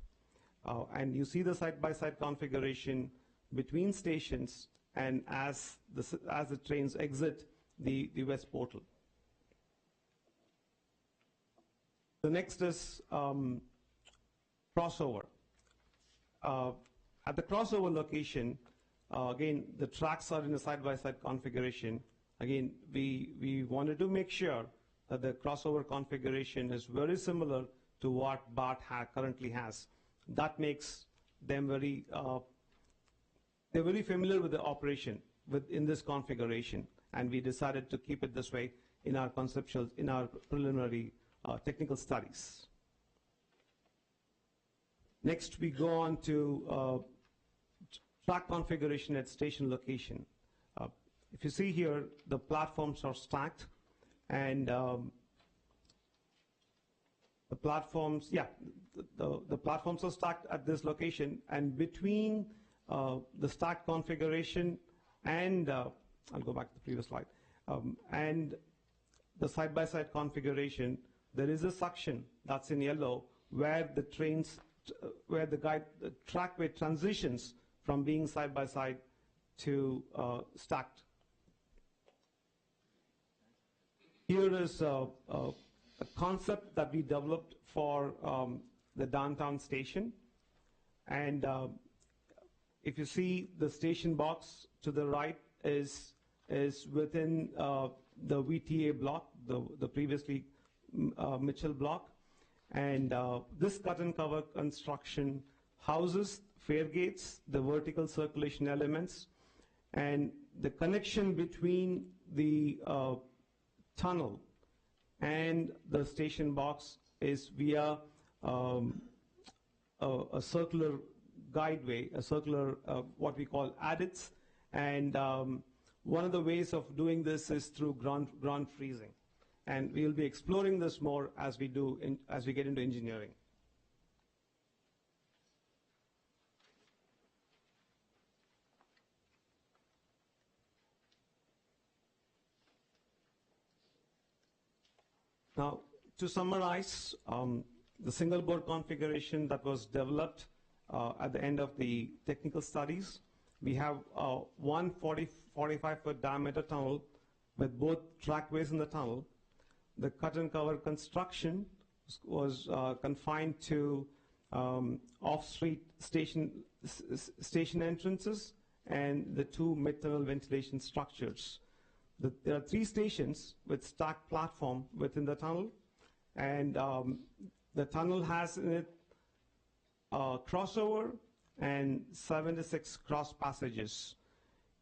And you see the side-by-side configuration between stations and as the trains exit the west portal. The next is crossover. At the crossover location, again, the tracks are in a side-by-side configuration. Again, we wanted to make sure that the crossover configuration is very similar to what BART currently has. That makes them they're very familiar with the operation in this configuration, and we decided to keep it this way in our preliminary technical studies. Next, we go on to track configuration at station location. If you see here, the platforms are stacked, and the platforms are stacked at this location, and between the stacked configuration and I'll go back to the previous slide, and the side-by-side configuration, there is a section that's in yellow where the trackway transitions from being side-by-side to stacked. Here is a concept that we developed for the downtown station. And if you see the station box to the right is within the VTA block, the previously Mitchell block. And this cut and cover construction houses fare gates, the vertical circulation elements, and the connection between the tunnel and the station box is via a circular guideway, a circular what we call adits. And one of the ways of doing this is through ground freezing. And we'll be exploring this more as we as we get into engineering. Now, to summarize, the single board configuration that was developed at the end of the technical studies, we have one 45-foot diameter tunnel with both trackways in the tunnel. The cut and cover construction was confined to off-street station entrances and the two mid-tunnel ventilation structures. There are 3 stations with stacked platform within the tunnel, and the tunnel has in it crossover and 76 cross passages.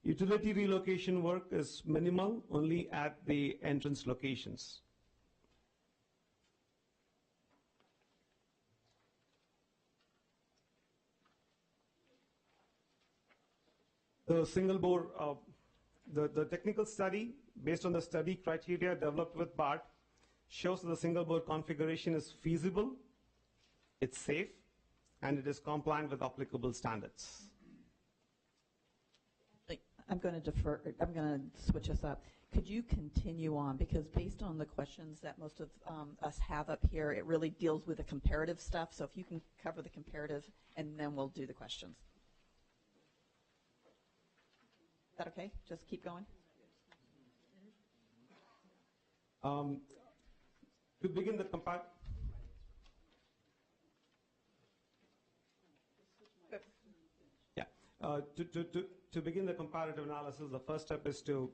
Utility relocation work is minimal, only at the entrance locations. The single bore, the technical study, based on the study criteria developed with BART, shows that the single bore configuration is feasible, it's safe, and it is compliant with applicable standards. I'm going to defer. I'm going to switch us up. Could you continue on? Because based on the questions that most of us have up here, it really deals with the comparative stuff. So if you can cover the comparative, and then we'll do the questions. Is that okay? Just keep going. To begin the to begin the comparative analysis, the first step is to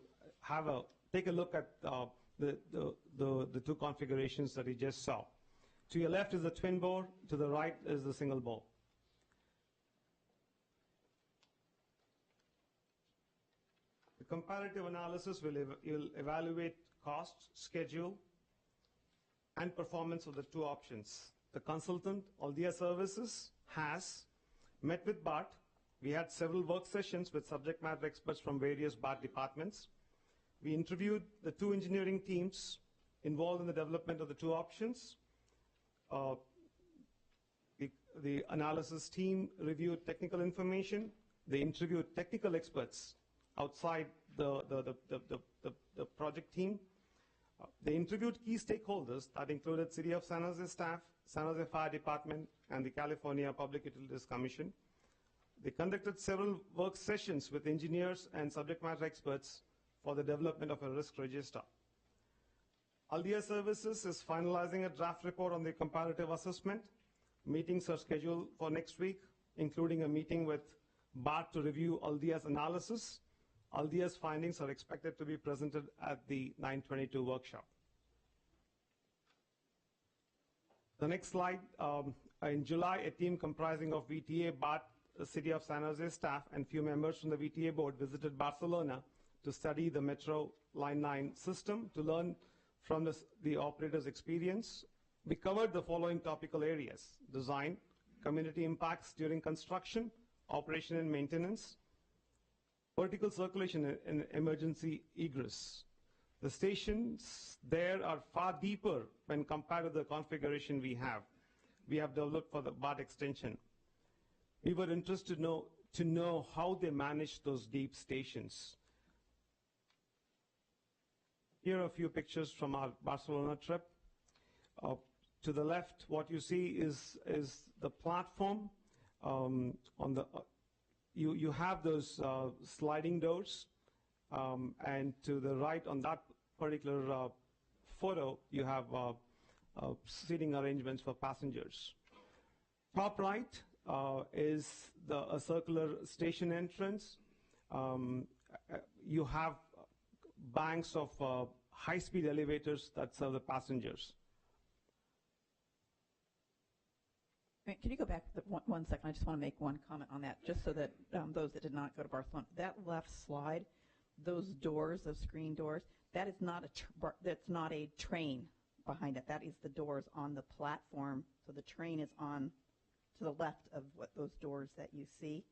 take a look at the two configurations that we just saw. To your left is the twin bore, to the right is the single bore. The comparative analysis will evaluate cost, schedule, and performance of the two options. The consultant, Aldia Services, has met with BART. We had several work sessions with subject matter experts from various BART departments. We interviewed the two engineering teams involved in the development of the two options. The analysis team reviewed technical information. They interviewed technical experts outside the project team. They interviewed key stakeholders that included City of San Jose staff, San Jose Fire Department, and the California Public Utilities Commission. They conducted several work sessions with engineers and subject matter experts for the development of a risk register. Aldia Services is finalizing a draft report on the comparative assessment. Meetings are scheduled for next week, including a meeting with BART to review Aldia's analysis. Aldia's findings are expected to be presented at the 922 workshop. The next slide. In July, a team comprising of VTA, BART, the City of San Jose staff, and few members from the VTA board visited Barcelona to study the Metro Line 9 system to learn from the operator's experience. We covered the following topical areas: design, community impacts during construction, operation and maintenance, vertical circulation and emergency egress. The stations there are far deeper when compared to the configuration we have developed for the BART extension. We were interested to know how they manage those deep stations. Here are a few pictures from our Barcelona trip. To the left, what you see is the platform. You have those sliding doors, and to the right on that particular photo, you have seating arrangements for passengers. Top right is a circular station entrance, you have banks of high-speed elevators that serve the passengers. Can you go back 1 second? I just want to make one comment on that, just so that those that did not go to Barcelona, that left slide, those doors, those screen doors, that is not that's not a train behind it. That is the doors on the platform. So the train is on to the left of what those doors that you see.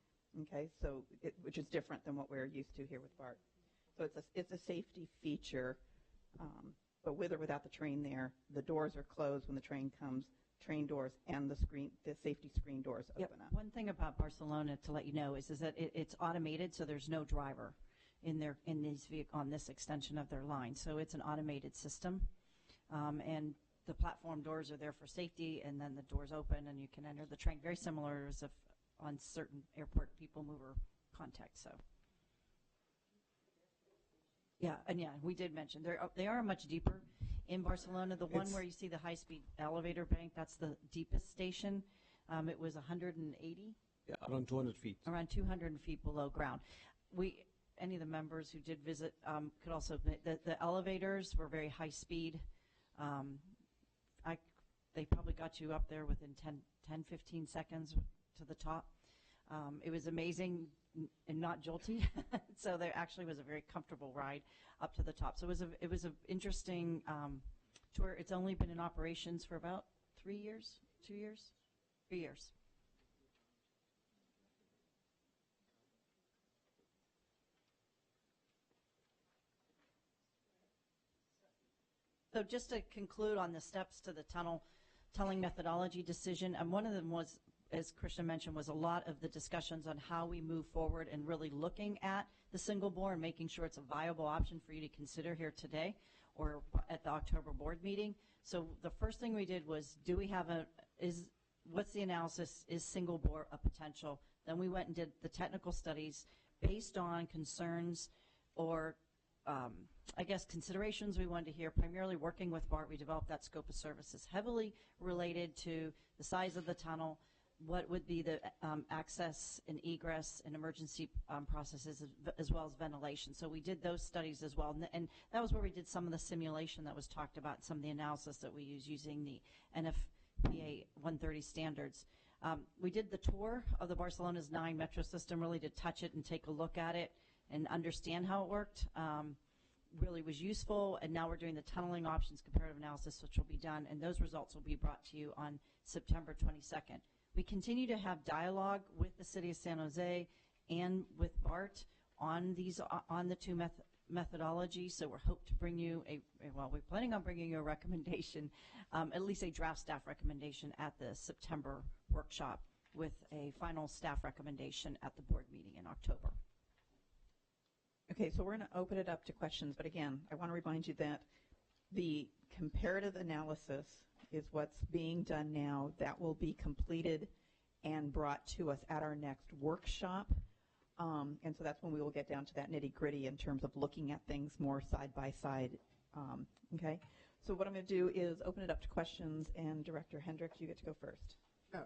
Okay, so which is different than what we're used to here with BART. So it's a safety feature, but with or without the train there, the doors are closed when the train comes. Train doors and the safety screen doors open up. One thing about Barcelona to let you know is that it's automated, so there's no driver on this extension of their line. So it's an automated system, and the platform doors are there for safety, and then the doors open and you can enter the train. Very similar as if on certain airport people mover contact. So. Yeah, and yeah, we did mention they are much deeper in Barcelona. The one where you see the high-speed elevator bank, that's the deepest station. It was 180. Yeah, around 200 feet. Around 200 feet below ground. Any of the members who did visit could also admit that the elevators were very high speed. They probably got you up there within 10, 15 seconds to the top. It was amazing and not jolty, so there actually was a very comfortable ride up to the top. So it was an interesting tour. It's only been in operations for about 3 years, 2 years, 3 years. So just to conclude on the steps to the tunneling methodology decision, and one of them was, as Krishna mentioned, was a lot of the discussions on how we move forward and really looking at the single bore and making sure it's a viable option for you to consider here today or at the October board meeting. So the first thing we did was, what's the analysis? Is single bore a potential? Then we went and did the technical studies based on concerns or I guess considerations we wanted to hear, primarily working with BART. We developed that scope of services heavily related to the size of the tunnel, what would be the access and egress and emergency processes, as well as ventilation. So we did those studies as well, and that was where we did some of the simulation that was talked about, some of the analysis that we use using the NFPA 130 standards. We did the tour of the Barcelona's 9 metro system, really to touch it and take a look at it and understand how it worked. Really was useful, and now we're doing the tunneling options comparative analysis, which will be done, and those results will be brought to you on September 22nd. We continue to have dialogue with the City of San Jose and with BART on the two methodologies, so we're hope to bring you we're planning on bringing you a recommendation, at least a draft staff recommendation at the September workshop, with a final staff recommendation at the board meeting in October. Okay, so we're going to open it up to questions, but again, I want to remind you that the comparative analysis is what's being done now. That will be completed and brought to us at our next workshop, and so that's when we will get down to that nitty-gritty in terms of looking at things more side by side. Okay, so what I'm going to do is open it up to questions, and Director Hendricks, you get to go first. Yeah,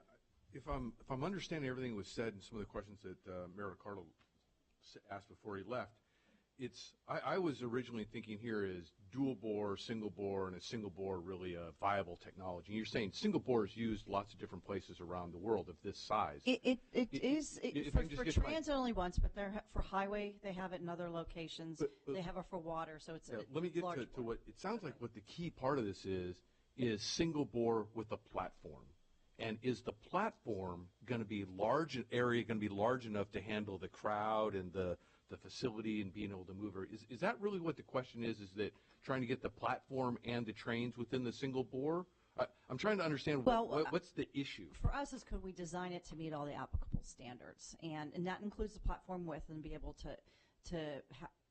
if I'm understanding everything that was said and some of the questions that Mayor Ricardo asked before he left, I was originally thinking here is dual bore, single bore, and a single bore really a viable technology. And you're saying single bore is used lots of different places around the world of this size. It is for transit only once, but for highway they have it in other locations. They have it for water, so it's let me get to what it sounds like. What the key part of this is single bore with a platform. And is the platform going to be large enough to handle the crowd and the facility and being able to move her? Is that really what the question is? Is that trying to get the platform and the trains within the single bore? I'm trying to understand what's the issue. For us is could we design it to meet all the applicable standards, and that includes the platform width and be able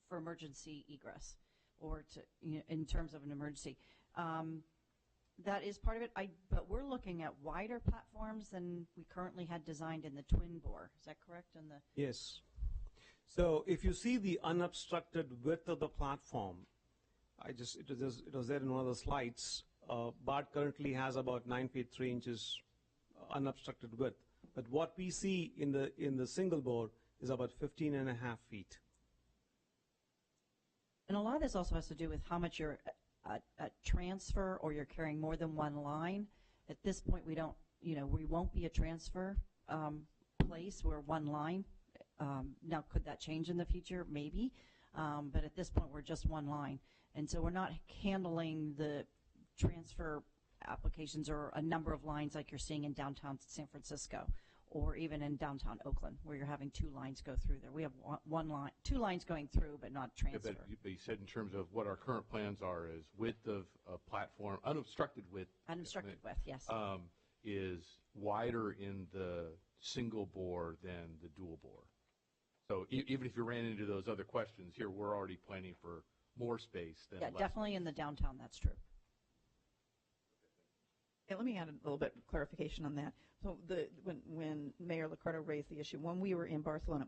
for emergency egress or in terms of an emergency. That is part of it, but we're looking at wider platforms than we currently had designed in the twin bore. Is that correct? Yes. So if you see the unobstructed width of the platform, it was there in one of the slides. BART currently has about 9 feet 3 inches unobstructed width, but what we see in the single bore is about 15.5 feet. And a lot of this also has to do with how much you're a transfer or you're carrying more than one line. At this point, we don't, we won't be a transfer place. We're one line. Now, could that change in the future? Maybe. But at this point, we're just one line. And so we're not handling the transfer applications or a number of lines like you're seeing in downtown San Francisco or even in downtown Oakland, where you're having two lines go through there. We have one line, two lines going through, but not transfer. Yeah, but you said in terms of what our current plans are is width of a platform, unobstructed width. Unobstructed width, yes. Is wider in the single bore than the dual bore. So even if you ran into those other questions here, we're already planning for more space than less. Definitely in the downtown, that's true. Yeah, let me add a little bit of clarification on that. So when Mayor Liccardo raised the issue, when we were in Barcelona,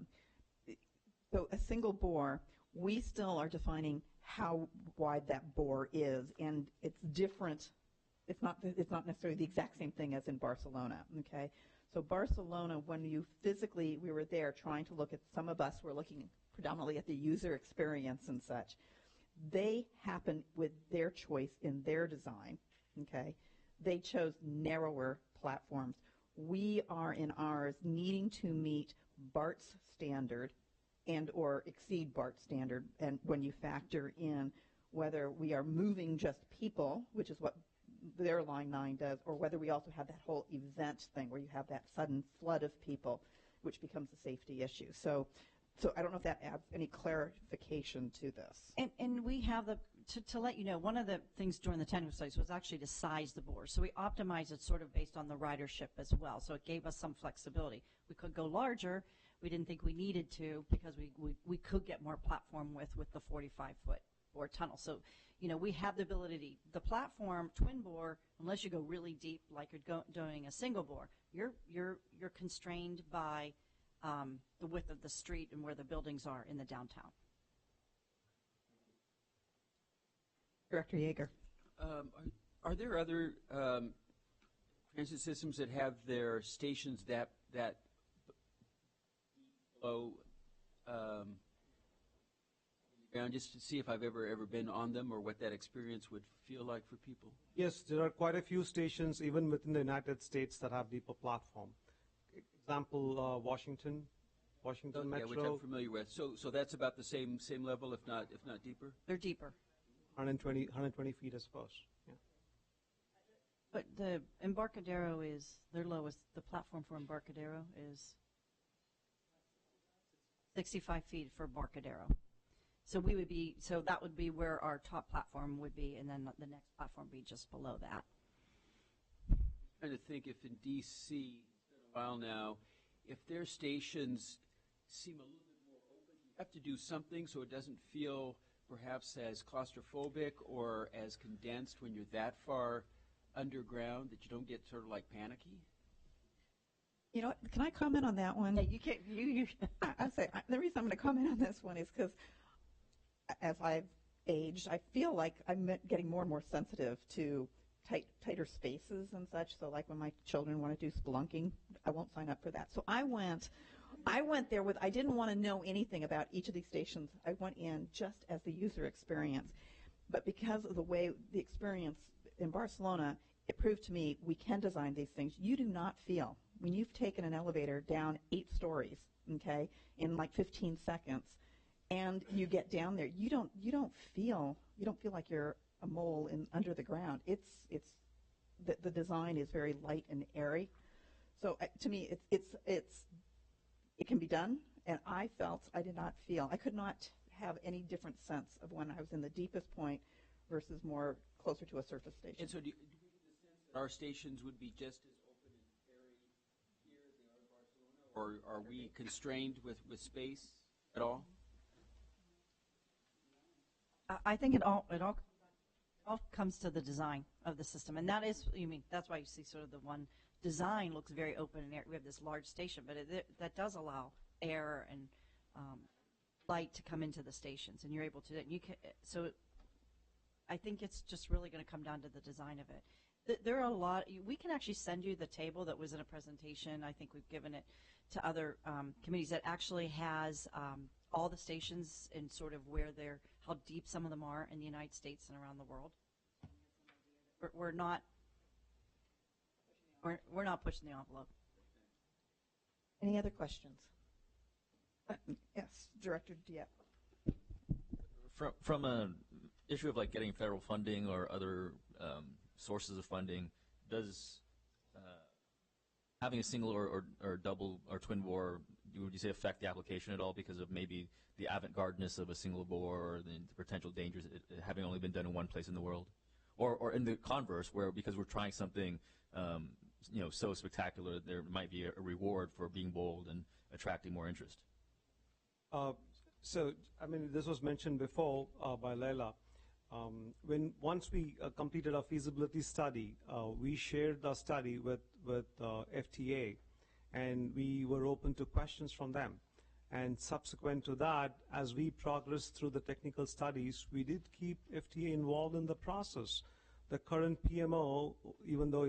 so a single bore, we still are defining how wide that bore is, and it's different. It's not necessarily the exact same thing as in Barcelona, okay? So Barcelona, when we were there trying to look at, some of us were looking predominantly at the user experience and such. They happened with their choice in their design, okay? They chose narrower platforms. We are in ours needing to meet BART's standard and or exceed BART's standard, and when you factor in whether we are moving just people, which is what their Line 9 does, or whether we also have that whole event thing where you have that sudden flood of people, which becomes a safety issue. So I don't know if that adds any clarification to this. And we have to let you know, one of the things during the technical studies was actually to size the bore. So we optimized it sort of based on the ridership as well. So it gave us some flexibility. We could go larger. We didn't think we needed to because we could get more platform width with the 45-foot bore tunnel. So, we have the ability. The platform twin bore, unless you go really deep like you're doing a single bore, you're constrained by the width of the street and where the buildings are in the downtown. Director Yeager. Are there other transit systems that have their stations that below ground, just to see if I've ever been on them or what that experience would feel like for people? Yes, there are quite a few stations even within the United States that have deeper platform. Example, Washington Metro. Which I'm familiar with. So that's about the same level, if not deeper. They're deeper. 120 feet, I suppose. Yeah. But the Embarcadero is their lowest. The platform for Embarcadero is 65 feet for Embarcadero. So that would be where our top platform would be, and then the next platform would be just below that. I'm trying to think if in D.C. it's been a while now, if their stations seem a little bit more open, you have to do something so it doesn't feel perhaps as claustrophobic or as condensed when you're that far underground that you don't get sort of like panicky. You know what, can I comment on that one? Yeah, you can't. I'll say the reason I'm going to comment on this one is because as I've aged, I feel like I'm getting more and more sensitive to tighter spaces and such. So like when my children want to do spelunking, I won't sign up for that. So I went there with, I didn't want to know anything about each of these stations. I went in just as the user experience. But because of the way the experience in Barcelona, it proved to me we can design these things. You do not feel, when you've taken an elevator down 8 stories, okay, in like 15 seconds, and you get down there, you don't feel like you're a mole under the ground. It's the design is very light and airy. So to me, it can be done, and I could not have any different sense of when I was in the deepest point versus more closer to a surface station. And so do you get the sense that our stations would be just as open and airy here as they are in Barcelona, or are we constrained with space at all? I think it all comes to the design of the system, and that's why you see sort of the one design looks very open and air. We have this large station, but that does allow air and light to come into the stations, and you're able to do it. So I think it's just really going to come down to the design of it. There are a lot. We can actually send you the table that was in a presentation. I think we've given it to other committees that actually has all the stations and sort of where they're how deep some of them are in the United States and around the world. We're not pushing the envelope. Any other questions? Yes, Director Diep. From an issue of like getting federal funding or other sources of funding, does having a single or double or twin bore, would you say, affect the application at all because of maybe the avant-gardeness of a single bore or the potential dangers having only been done in one place in the world? Or in the converse, where because we're trying something so spectacular, there might be a reward for being bold and attracting more interest? So, I mean, this was mentioned before by Leila. Once we completed our feasibility study, we shared the study with FTA, and we were open to questions from them. And subsequent to that, as we progressed through the technical studies, we did keep FTA involved in the process. The current PMO, even though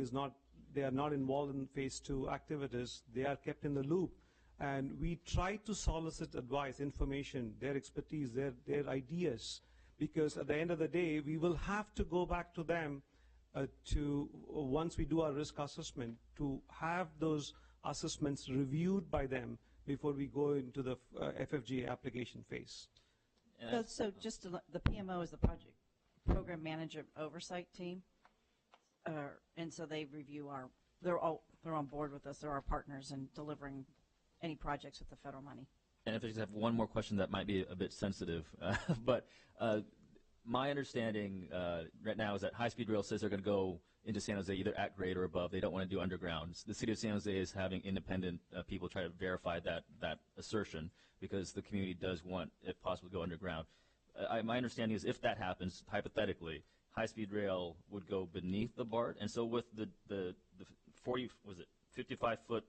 they are not involved in phase 2 activities, they are kept in the loop. And we try to solicit advice, information, their expertise, their ideas, because at the end of the day, we will have to go back to them once we do our risk assessment, to have those assessments reviewed by them before we go into the FFG application phase. So just the PMO is the program manager oversight team, and so they review they're on board with us. They're our partners in delivering any projects with the federal money. And if I just have one more question that might be a bit sensitive, but my understanding right now is that high-speed rail says they're going to go into San Jose either at grade or above. They don't want to do underground. The city of San Jose is having independent people try to verify that assertion because the community does want, if possible, to go underground. My understanding is if that happens, hypothetically, high-speed rail would go beneath the BART, and so with the 55-foot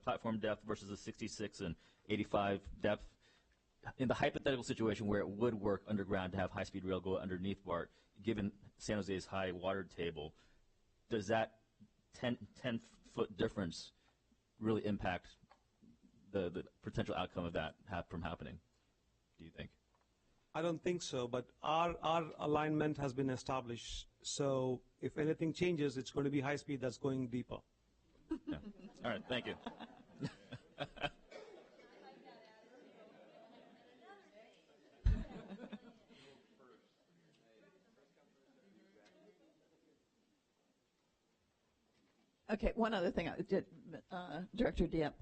platform depth versus the 66 and 85 depth, in the hypothetical situation where it would work underground to have high-speed rail go underneath BART, given San Jose's high water table, does that 10-foot difference really impact the potential outcome of that from happening, do you think? I don't think so, but our alignment has been established. So if anything changes, it's going to be high speed that's going deeper. Yeah. All right, thank you. Okay, one other thing I did, Director Diep,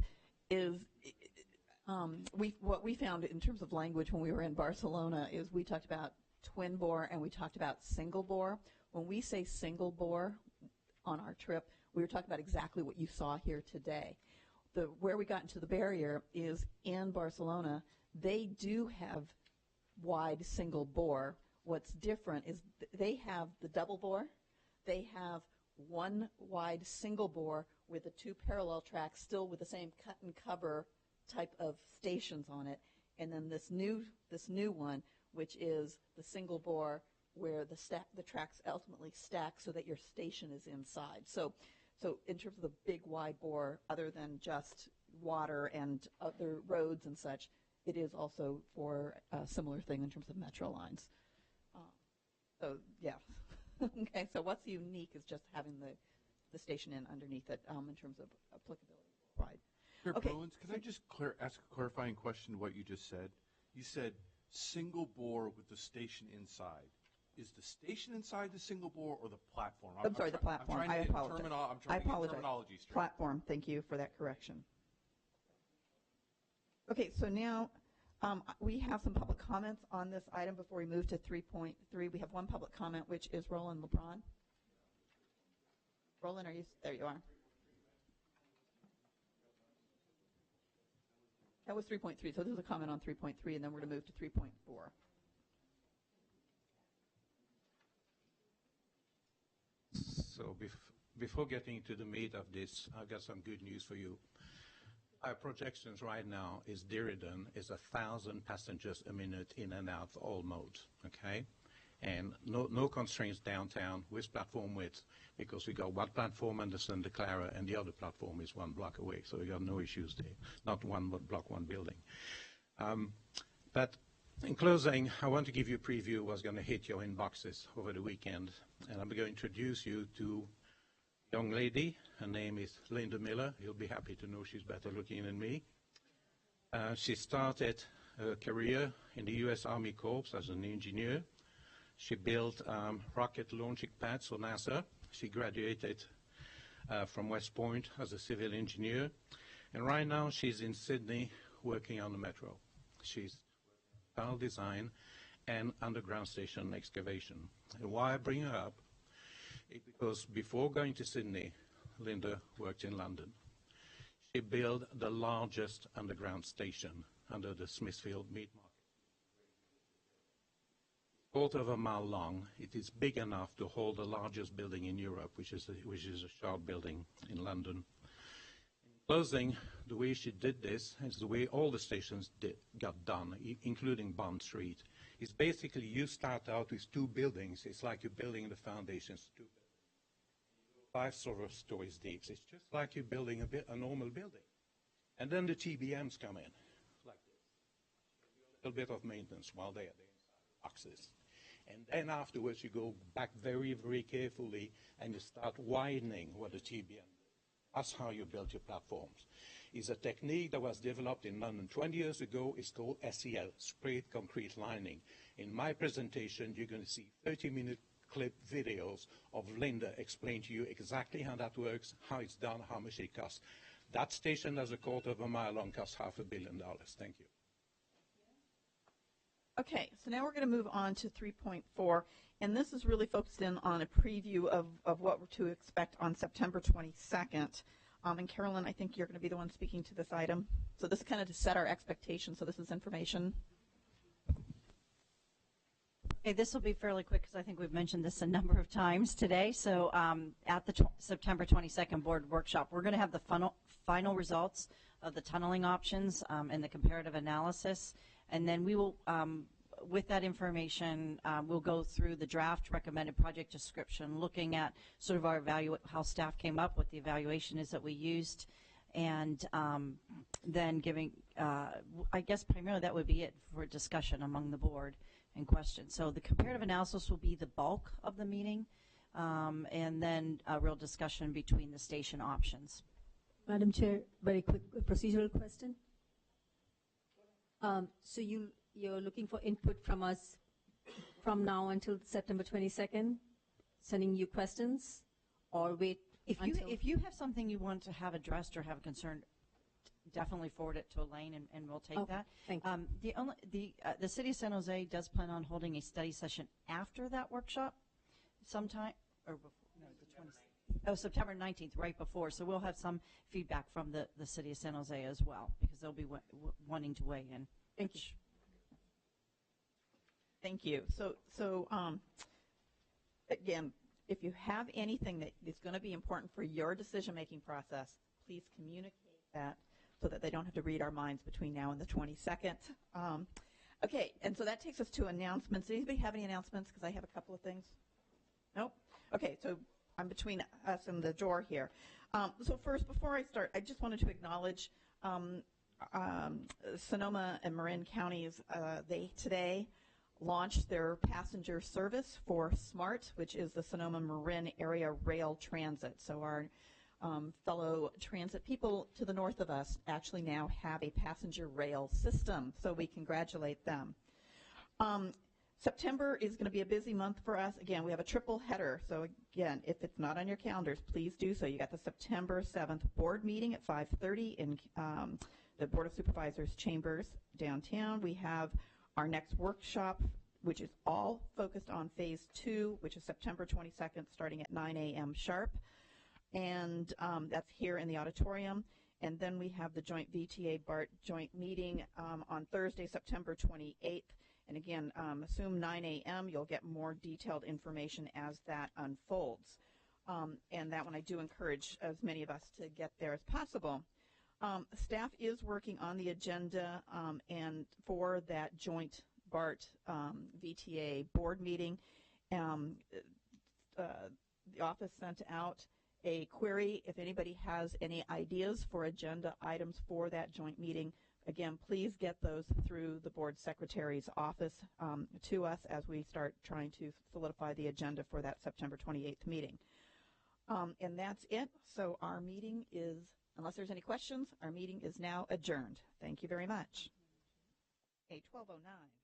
is what we found in terms of language when we were in Barcelona is we talked about twin bore and we talked about single bore. When we say single bore on our trip, we were talking about exactly what you saw here today. Where we got into the barrier is in Barcelona, they do have wide single bore. What's different is they have the double bore, they have one wide single bore with the two parallel tracks still with the same cut and cover type of stations on it, and then this new one, which is the single bore where the tracks ultimately stack so that your station is inside. So in terms of the big wide bore, other than just water and other roads and such, it is also for a similar thing in terms of metro lines. So yeah. Okay, so what's unique is just having the station in underneath it in terms of applicability worldwide. Okay. Bowens, can I just ask a clarifying question to what you just said? You said single bore with the station inside. Is the station inside the single bore or the platform? I'm sorry, the platform. I apologize. I'm trying to get terminology straight. Platform, thank you for that correction. Okay, so now we have some public comments on this item before we move to 3.3. We have one public comment, which is Roland LeBron. Roland, there you are. That was 3.3, so there's a comment on 3.3, and then we're going to move to 3.4. So before getting into the meat of this, I've got some good news for you. Our projections right now is Diridan is 1,000 passengers a minute in and out all modes, okay? And no constraints downtown with platform width because we got one platform under Santa Clara and the other platform is 1 block away, so we got no issues there. Not one block, one building. But In closing, I want to give you a preview of what's going to hit your inboxes over the weekend. And I'm going to introduce you to a young lady. Her name is Linda Miller. You'll be happy to know she's better looking than me. She started her career in the U.S. Army Corps as an engineer. She built rocket launching pads for NASA. She graduated from West Point as a civil engineer. And right now she's in Sydney working on the metro. She's tunnel design and underground station excavation. And why I bring her up is because before going to Sydney, Linda worked in London. She built the largest underground station under the Smithfield Meat Market. Quarter of a mile long, it is big enough to hold the largest building in Europe, which is a Shard building in London. In closing, the way she did this is the way all the stations got done, including Bond Street. It's basically you start out with two buildings. It's like you're building the foundations. 5 stories deep. It's just like you're building a normal building. And then the TBMs come in, like this. A little bit of maintenance while they're inside the boxes. And then afterwards you go back very, very carefully and you start widening what the TBM. That's how you build your platforms. It's a technique that was developed in London 20 years ago. It's called SEL, sprayed concrete lining. In my presentation, you're going to see 30-minute clip videos of Linda explain to you exactly how that works, how it's done, how much it costs. That station that's a quarter of a mile long costs $500 million. Thank you. Okay, so now we're going to move on to 3.4, and this is really focused in on a preview of what we're to expect on September 22nd. And Carolyn, I think you're going to be the one speaking to this item. So this is kind of to set our expectations, so this is information. Okay, this will be fairly quick because I think we've mentioned this a number of times today. So at the September 22nd board workshop, we're going to have the final results of the tunneling options and the comparative analysis. And then we will, with that information, we'll go through the draft recommended project description, looking at sort of our how staff came up, what the evaluation is that we used, and then giving, I guess primarily that would be it for discussion among the board and questions. So the comparative analysis will be the bulk of the meeting, and then a real discussion between the station options. Madam Chair, very quick procedural question. So you're looking for input from us from now until September 22nd, sending you questions, or wait until... If you have something you want to have addressed or have a concern, definitely forward it to Elaine, and we'll take that. Thank you. The City of San Jose does plan on holding a study session after that workshop, sometime, or before, no, the 20th. Oh, September 19th, right before. So we'll have some feedback from the City of San Jose as well, because they'll be wanting to weigh in. Thank you. Thank you. So again, if you have anything that is going to be important for your decision-making process, please communicate that so that they don't have to read our minds between now and the 22nd. Okay, and so that takes us to announcements. Does anybody have any announcements? Because I have a couple of things. Nope? Okay, so I'm between us and the door here. So first, before I start, I just wanted to acknowledge Sonoma and Marin counties. They today launched their passenger service for SMART, which is the Sonoma Marin Area Rail Transit. So our fellow transit people to the north of us actually now have a passenger rail system, so we congratulate them. September is going to be a busy month for us. Again, we have a triple header. So again, if it's not on your calendars, please do so. You got the September 7th board meeting at 5:30 in the Board of Supervisors chambers downtown. We have our next workshop, which is all focused on Phase 2, which is September 22nd, starting at 9 a.m. sharp. And that's here in the auditorium. And then we have the joint VTA BART joint meeting on Thursday, September 28th. And again, assume 9 a.m. You'll get more detailed information as that unfolds. And that one I do encourage as many of us to get there as possible. Staff is working on the agenda and for that joint BART VTA board meeting. The office sent out a query. If anybody has any ideas for agenda items for that joint meeting, again, please get those through the board secretary's office to us as we start trying to solidify the agenda for that September 28th meeting. And that's it. So our meeting is, unless there's any questions, our meeting is now adjourned. Thank you very much. 12:09.